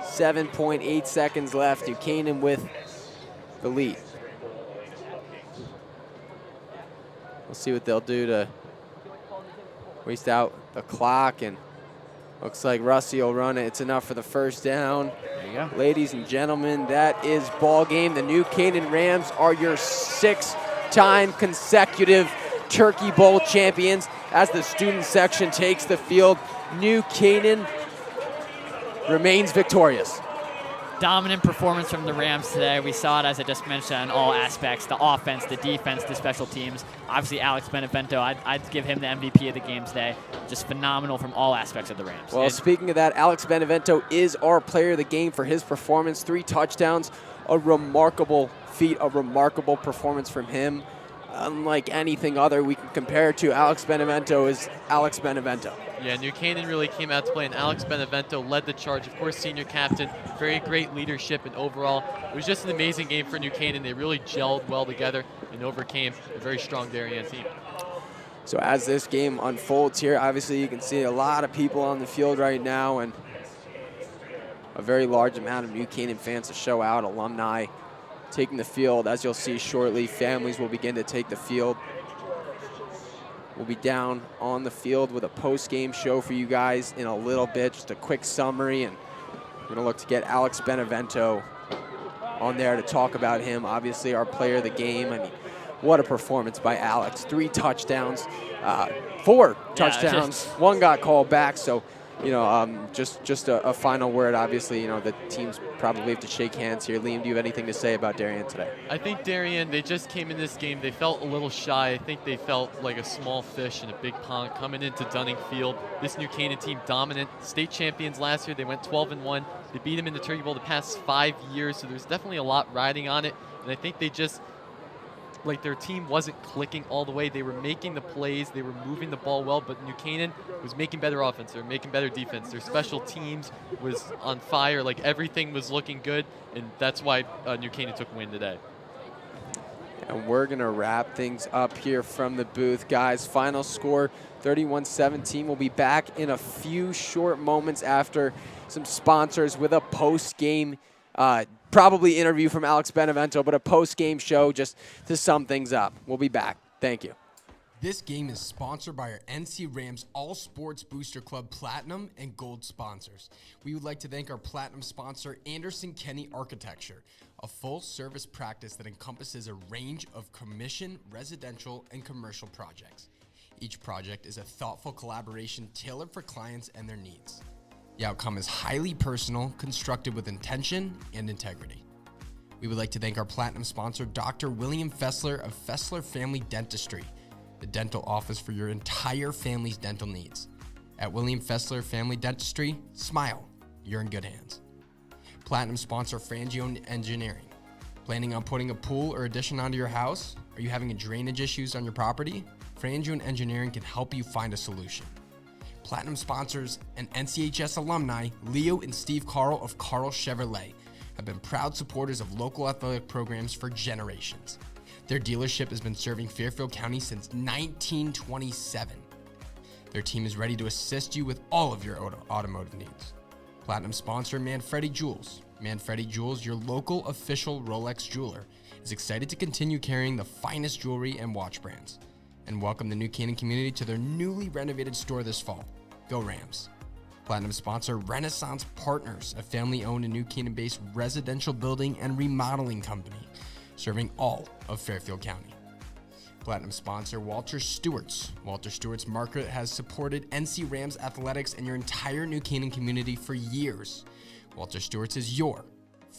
[SPEAKER 7] 7.8 seconds left. New Canaan with the lead. We'll see what they'll do to waste out the clock, and looks like Rusty will run it. It's enough for the first down.
[SPEAKER 6] There you go.
[SPEAKER 7] Ladies and gentlemen, that is ball game. The New Canaan Rams are your 6th-time consecutive Turkey Bowl champions as the student section takes the field. New Canaan remains victorious.
[SPEAKER 6] Dominant performance from the Rams today. We saw it, as I just mentioned, on all aspects, the offense, the defense, the special teams. Obviously, Alex Benevento, I'd give him the MVP of the game today. Just phenomenal from all aspects of the Rams.
[SPEAKER 7] Well, speaking of that, Alex Benevento is our player of the game for his performance. 3 touchdowns, a remarkable feat, a remarkable performance from him. Unlike anything other we can compare to, Alex Benevento is Alex Benevento.
[SPEAKER 2] Yeah, New Canaan really came out to play, and Alex Benevento led the charge. Of course, senior captain, very great leadership, and overall, it was just an amazing game for New Canaan. They really gelled well together and overcame a very strong Darien team.
[SPEAKER 7] So as this game unfolds here, obviously you can see a lot of people on the field right now, and a very large amount of New Canaan fans to show out, alumni taking the field. As you'll see shortly, families will begin to take the field. We'll be down on the field with a post-game show for you guys in a little bit, just a quick summary, and we're gonna look to get Alex Benevento on there to talk about him. Obviously, our player of the game. I mean, what a performance by Alex. 3 touchdowns, 4 touchdowns. 1 got called back. So, just a final word. Obviously, the teams probably have to shake hands here. Liam, do you have anything to say about Darien today?
[SPEAKER 2] I think Darien, they just came in this game. They felt a little shy. I think they felt like a small fish in a big pond coming into Dunning Field. This New Canaan team, dominant. State champions last year. They went 12-1. They beat them in the Turkey Bowl the past 5 years, so there's definitely a lot riding on it. And I think they just, their team wasn't clicking all the way. They were making the plays. They were moving the ball well, but New Canaan was making better offense. They were making better defense. Their special teams was on fire. Everything was looking good, and that's why New Canaan took a win today.
[SPEAKER 7] And we're going to wrap things up here from the booth. Guys, final score, 31-17. We'll be back in a few short moments after some sponsors with a post-game probably interview from Alex Benevento, but a post-game show just to sum things up. We'll be back. Thank you.
[SPEAKER 1] This game is sponsored by our NC Rams All Sports Booster Club Platinum and Gold sponsors. We would like to thank our Platinum sponsor, Anderson Kenny Architecture, a full-service practice that encompasses a range of commission, residential, and commercial projects. Each project is a thoughtful collaboration tailored for clients and their needs. The outcome is highly personal, constructed with intention and integrity. We would like to thank our Platinum sponsor, Dr. William Fessler of Fessler Family Dentistry, the dental office for your entire family's dental needs. At William Fessler Family Dentistry, smile, you're in good hands. Platinum sponsor, Frangio Engineering. Planning on putting a pool or addition onto your house? Are you having drainage issues on your property? Frangio Engineering can help you find a solution. Platinum sponsors and NCHS alumni, Leo and Steve Carl of Carl Chevrolet, have been proud supporters of local athletic programs for generations. Their dealership has been serving Fairfield County since 1927. Their team is ready to assist you with all of your automotive needs. Platinum sponsor, Manfredi Jewels. Manfredi Jewels, your local official Rolex jeweler, is excited to continue carrying the finest jewelry and watch brands and welcome the New Canaan community to their newly renovated store this fall. Go Rams. Platinum sponsor, Renaissance Partners, a family-owned and New Canaan-based residential building and remodeling company, serving all of Fairfield County. Platinum sponsor, Walter Stewart's. Walter Stewart's Market has supported NC Rams athletics and your entire New Canaan community for years. Walter Stewart's is your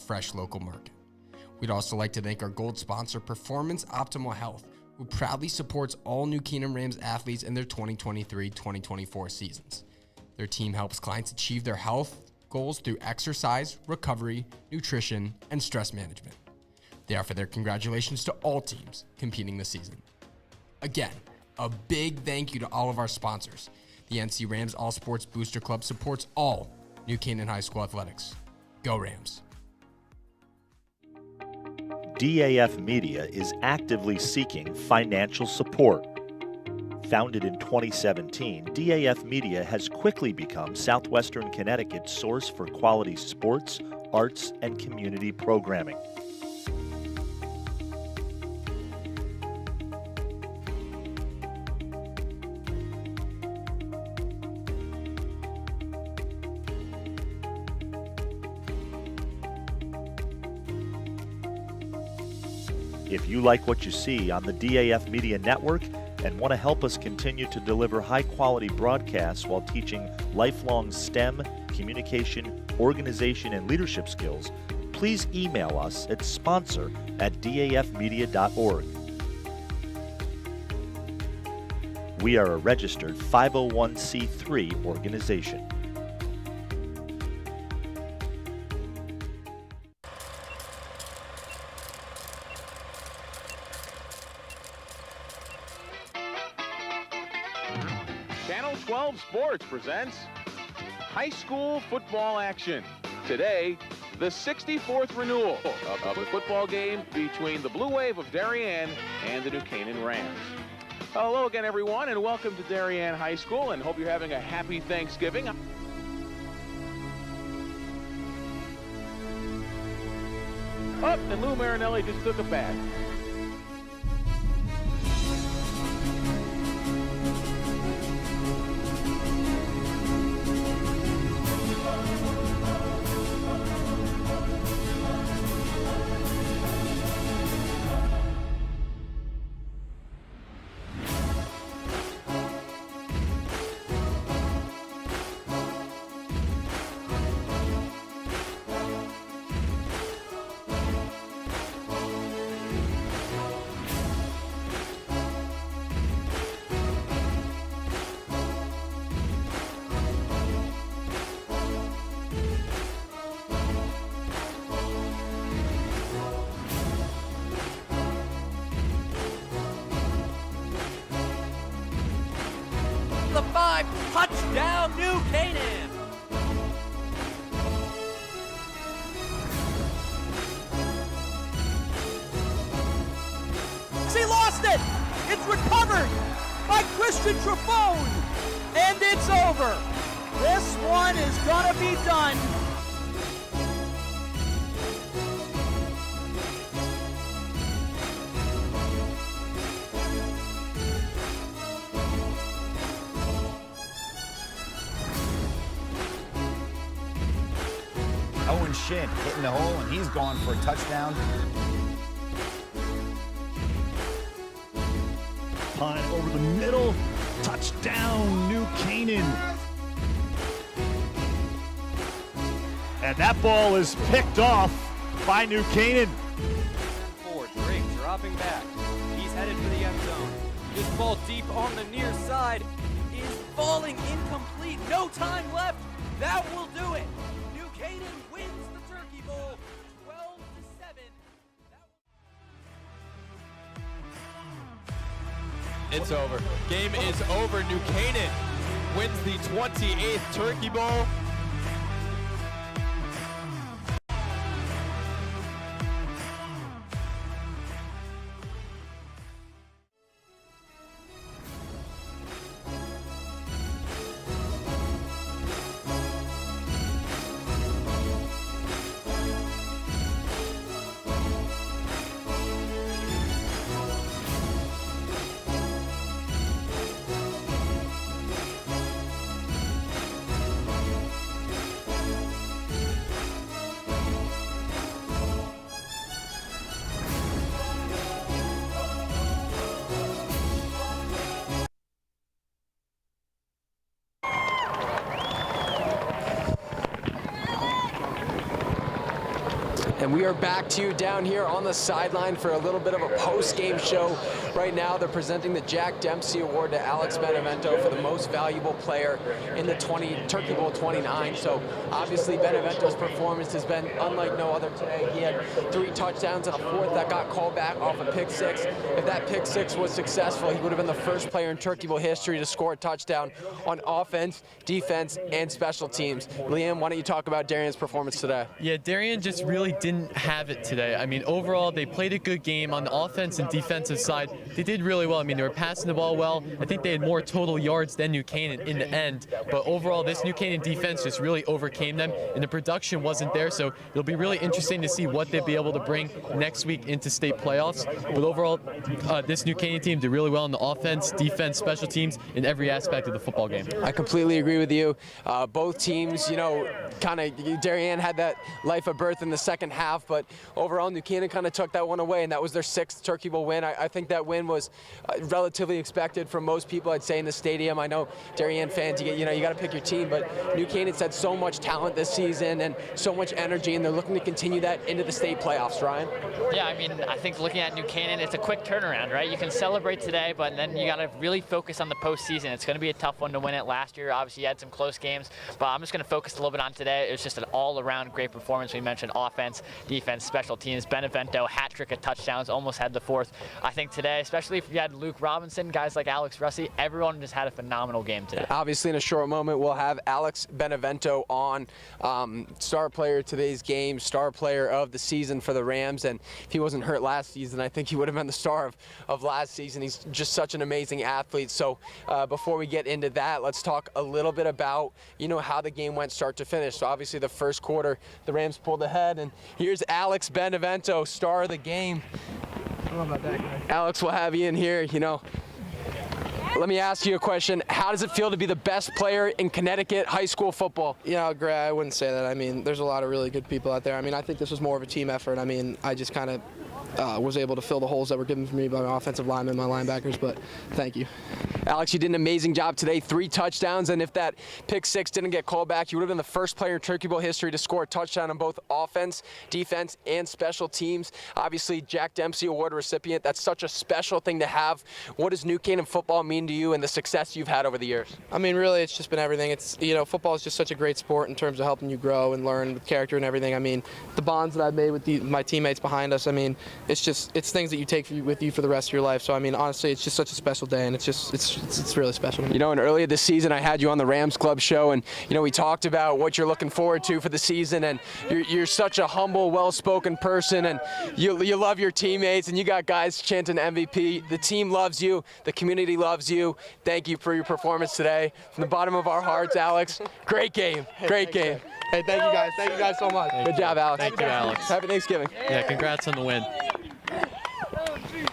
[SPEAKER 1] fresh local market. We'd also like to thank our gold sponsor, Performance Optimal Health, who proudly supports all New Canaan Rams athletes in their 2023-2024 seasons. Their team helps clients achieve their health goals through exercise, recovery, nutrition, and stress management. They offer their congratulations to all teams competing this season. Again, a big thank you to all of our sponsors. The NC Rams All Sports Booster Club supports all New Canaan High School athletics. Go Rams.
[SPEAKER 5] DAF Media is actively seeking financial support. Founded in 2017, DAF Media has quickly become Southwestern Connecticut's source for quality sports, arts, and community programming. If you like what you see on the DAF Media Network and want to help us continue to deliver high-quality broadcasts while teaching lifelong STEM, communication, organization, and leadership skills, please email us at sponsor@dafmedia.org. We are a registered 501c3 organization.
[SPEAKER 3] Channel 12 Sports presents high school football action. Today, the 64th renewal of the football game between the Blue Wave of Darien and the New Canaan Rams. Hello again, everyone, and welcome to Darien High School, and hope you're having a happy Thanksgiving. Oh, and Lou Marinelli just took a bag.
[SPEAKER 4] drive, touchdown, New Canaan. He lost it. It's recovered by Christian Trafone, and it's over. This one is gonna be done.
[SPEAKER 12] Owen Shin hitting the hole, and he's gone for a touchdown.
[SPEAKER 5] Punt over the middle, touchdown, New Canaan. And that ball is picked off by New Canaan.
[SPEAKER 23] Forward, Drake dropping back. He's headed for the end zone. This ball deep on the near side is falling incomplete. No time left. That will do it. New Canaan wins the Turkey Bowl 12-7.
[SPEAKER 17] It's over. Game is over. New Canaan wins the 28th Turkey Bowl.
[SPEAKER 21] And we are back to you down here on the sideline for a little bit of a post-game show. Right now, they're presenting the Jack Dempsey Award to Alex Benevento for the most valuable player in the Turkey Bowl 29. So obviously, Benevento's performance has been unlike no other today. He had 3 touchdowns and a 4th that got called back off a pick 6. If that pick 6 was successful, he would have been the first player in Turkey Bowl history to score a touchdown on offense, defense, and special teams. Liam, why don't you talk about Darien's performance today?
[SPEAKER 2] Yeah, Darien just really didn't have it today. I mean, overall, they played a good game on the offense and defensive side. They did really well. I mean, they were passing the ball well. I think they had more total yards than New Canaan in the end. But overall, this New Canaan defense just really overcame them, and the production wasn't there. So it'll be really interesting to see what they'll be able to bring next week into state playoffs. But overall, this New Canaan team did really well on the offense, defense, special teams, in every aspect of the football game.
[SPEAKER 21] I completely agree with you. Both teams, you know, kind of, Darien had that life of birth in the second half. But overall, New Canaan kind of took that one away, and that was their 6th Turkey Bowl win. I think that win was relatively expected from most people, I'd say, in the stadium. I know Darien fans, you got to pick your team, but New Canaan's had so much talent this season and so much energy, and they're looking to continue that into the state playoffs, Ryan.
[SPEAKER 20] Yeah, I mean, I think looking at New Canaan, it's a quick turnaround, right? You can celebrate today, but then you got to really focus on the postseason. It's going to be a tough one to win it. Last year, obviously, you had some close games, but I'm just going to focus a little bit on today. It was just an all-around great performance. We mentioned offense, defense, special teams. Benevento, hat trick of touchdowns, almost had the 4th. I think today, especially if you had Luke Robinson, guys like Alex Russi, everyone just had a phenomenal game today.
[SPEAKER 21] Obviously, in a short moment, we'll have Alex Benevento on, star player of today's game, star player of the season for the Rams. And if he wasn't hurt last season, I think he would have been the star of last season. He's just such an amazing athlete. So before we get into that, let's talk a little bit about, how the game went start to finish. So obviously the first quarter, the Rams pulled ahead, and here's Alex Benevento, star of the game.
[SPEAKER 13] I don't know about that guy.
[SPEAKER 21] Alex, we'll have you in here, Let me ask you a question. How does it feel to be the best player in Connecticut high school football?
[SPEAKER 13] Gray, I wouldn't say that. I mean, there's a lot of really good people out there. I mean, I think this was more of a team effort. I mean, I just kind of was able to fill the holes that were given to me by my offensive linemen, my linebackers, but thank you.
[SPEAKER 21] Alex, you did an amazing job today, 3 touchdowns, and if that pick 6 didn't get called back, you would have been the first player in Turkey Bowl history to score a touchdown on both offense, defense, and special teams. Obviously, Jack Dempsey Award recipient. That's such a special thing to have. What does New Canaan football mean to you and the success you've had over the years?
[SPEAKER 13] I mean, really, it's just been everything. It's, football is just such a great sport in terms of helping you grow and learn with character and everything. I mean, the bonds that I've made with my teammates behind us, I mean, it's things that you take with you for the rest of your life. So I mean, honestly, it's just such a special day, and it's really special to me.
[SPEAKER 21] You know, and earlier this season, I had you on the Rams Club show, and you know, we talked about what you're looking forward to for the season, and you're such a humble, well-spoken person, and you love your teammates, and you got guys chanting MVP. The team loves you, the community loves you. Thank you for your performance today, from the bottom of our hearts, Alex. Great game, great game.
[SPEAKER 13] Hey, thank you guys so much.
[SPEAKER 21] Good job, Alex.
[SPEAKER 2] Thank you, Alex.
[SPEAKER 21] Happy Thanksgiving.
[SPEAKER 2] Yeah, congrats on the win.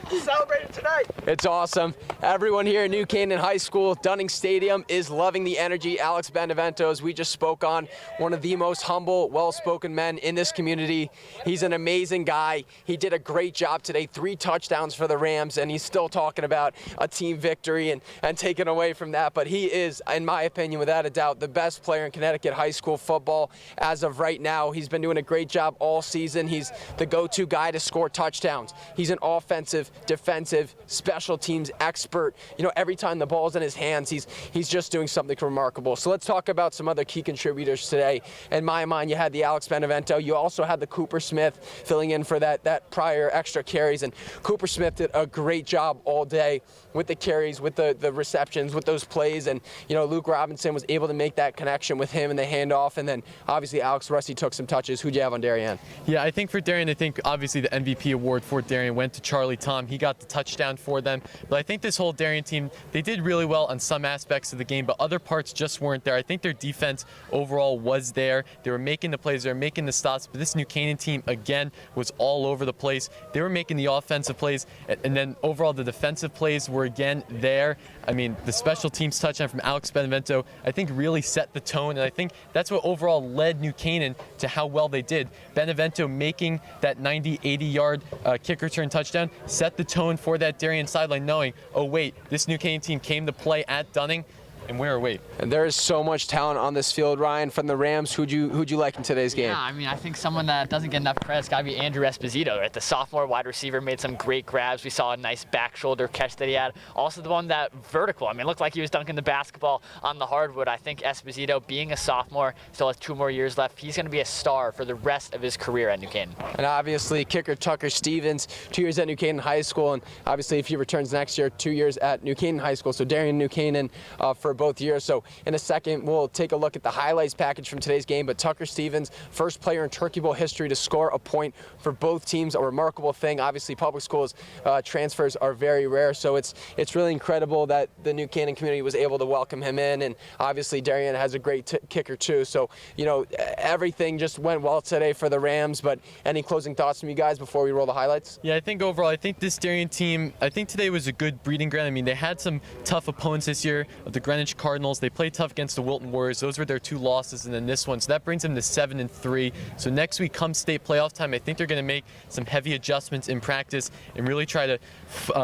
[SPEAKER 21] Celebrating tonight. It's awesome. Everyone here at New Canaan High School, Dunning Stadium, is loving the energy. Alex Benevento, as we just spoke on, one of the most humble, well-spoken men in this community. He's an amazing guy. He did a great job today. 3 touchdowns for the Rams, and he's still talking about a team victory and taking away from that. But he is, in my opinion, without a doubt, the best player in Connecticut high school football as of right now. He's been doing a great job all season. He's the go-to guy to score touchdowns. He's an offensive, defensive, special teams expert. You know, every time the ball's in his hands, he's just doing something remarkable. So let's talk about some other key contributors today. In my mind, you had the Alex Benevento. You also had the Cooper Smith filling in for that prior extra carries. And Cooper Smith did a great job all day with the carries, with the receptions, with those plays. And, you know, Luke Robinson was able to make that connection with him and the handoff. And then, obviously, Alex Rusty took some touches. Who'd you have on Darien?
[SPEAKER 2] Yeah, I think for Darien, I think obviously the MVP award for Darien went to Charlie Tom. He got the touchdown for them. But I think this whole Darien team, they did really well on some aspects of the game, but other parts just weren't there. I think their defense overall was there. They were making the plays, they were making the stops, but this New Canaan team, again, was all over the place. They were making the offensive plays, and then overall the defensive plays were again there. I mean, the special teams touchdown from Alex Benevento, I think really set the tone, and I think that's what overall led New Canaan to how well they did. Benevento making that 90, 80-yard kick return touchdown set the tone for that Darien sideline, knowing, oh wait, this New Canaan team came to play at Dunning, and where are we?
[SPEAKER 21] And there is so much talent on this field, Ryan, from the Rams. Who'd you like in today's game?
[SPEAKER 20] Yeah, I mean, I think someone that doesn't get enough credit's got to be Andrew Esposito, right? The sophomore wide receiver made some great grabs. We saw a nice back shoulder catch that he had. Also the one that vertical. I mean, it looked like he was dunking the basketball on the hardwood. I think Esposito, being a sophomore, still has 2 more years left. He's going to be a star for the rest of his career at New Canaan.
[SPEAKER 21] And obviously, kicker Tucker Stevens, 2 years at New Canaan High School, and obviously if he returns next year, 2 years at New Canaan High School. So Darien and New Canaan for both years. So in a second, we'll take a look at the highlights package from today's game. But Tucker Stevens, first player in Turkey Bowl history to score a point for both teams, a remarkable thing. Obviously, public schools transfers are very rare, so it's really incredible that the New Canaan community was able to welcome him in. And obviously, Darien has a great kicker too. So, you know, everything just went well today for the Rams. But any closing thoughts from you guys before we roll the highlights?
[SPEAKER 2] Yeah, I think overall, I think this Darien team, I think today was a good breeding ground. I mean, they had some tough opponents this year, the Greenwich Cardinals. They played tough against the Wilton Warriors. Those were their 2 losses, and then this one. So that brings them to 7-3. So next week, come state playoff time, I think they're going to make some heavy adjustments in practice and really try to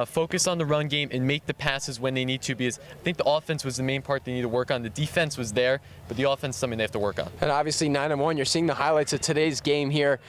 [SPEAKER 2] focus on the run game and make the passes when they need to, because I think the offense was the main part they need to work on. The defense was there, but the offense is something they have to work on.
[SPEAKER 21] And obviously 9-1, you're seeing the highlights of today's game here.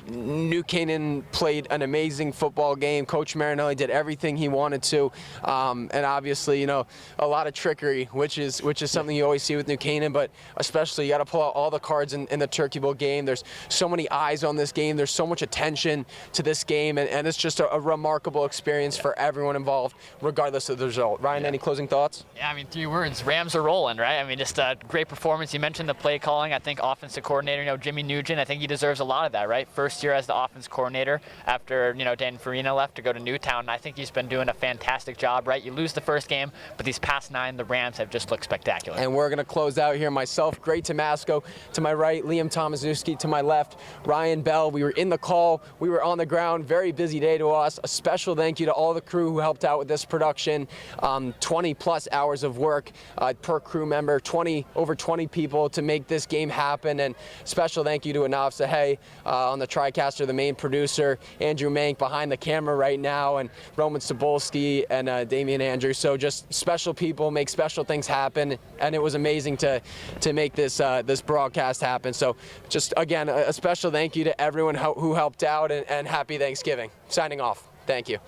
[SPEAKER 21] New Canaan played an amazing football game. Coach Marinelli did everything he wanted to, and obviously, you know, a lot of trickery, which is something you always see with New Canaan. But especially, you got to pull out all the cards in the Turkey Bowl game. There's so many eyes on this game. There's so much attention to this game, and it's just a remarkable experience for everyone involved, regardless of the result. Ryan, any closing thoughts?
[SPEAKER 20] Yeah, I mean, 3 words: Rams are rolling, right? I mean, just a great performance. You mentioned the play calling. I think offensive coordinator, you know, Jimmy Nugent. I think he deserves a lot of that, right? First year as the offense coordinator after, you know, Dan Farina left to go to Newtown, and I think he's been doing a fantastic job, right? You lose the first game, but these past 9, the Rams have just looked spectacular.
[SPEAKER 21] And we're going to close out here. Myself, Greg Tomasco to my right, Liam Tomaszewski to my left, Ryan Bell. We were in the call, we were on the ground. Very busy day to us. A special thank you to all the crew who helped out with this production. 20 plus hours of work per crew member, over 20 people to make this game happen. And special thank you to Anav Sahay on the TriCaster, the main producer, Andrew Mank behind the camera right now, and Roman Sobolski and Damian Andrews. So just special people make special things happen, and it was amazing to make this broadcast happen. So just again, a special thank you to everyone who helped out, and happy Thanksgiving. Signing off. Thank you.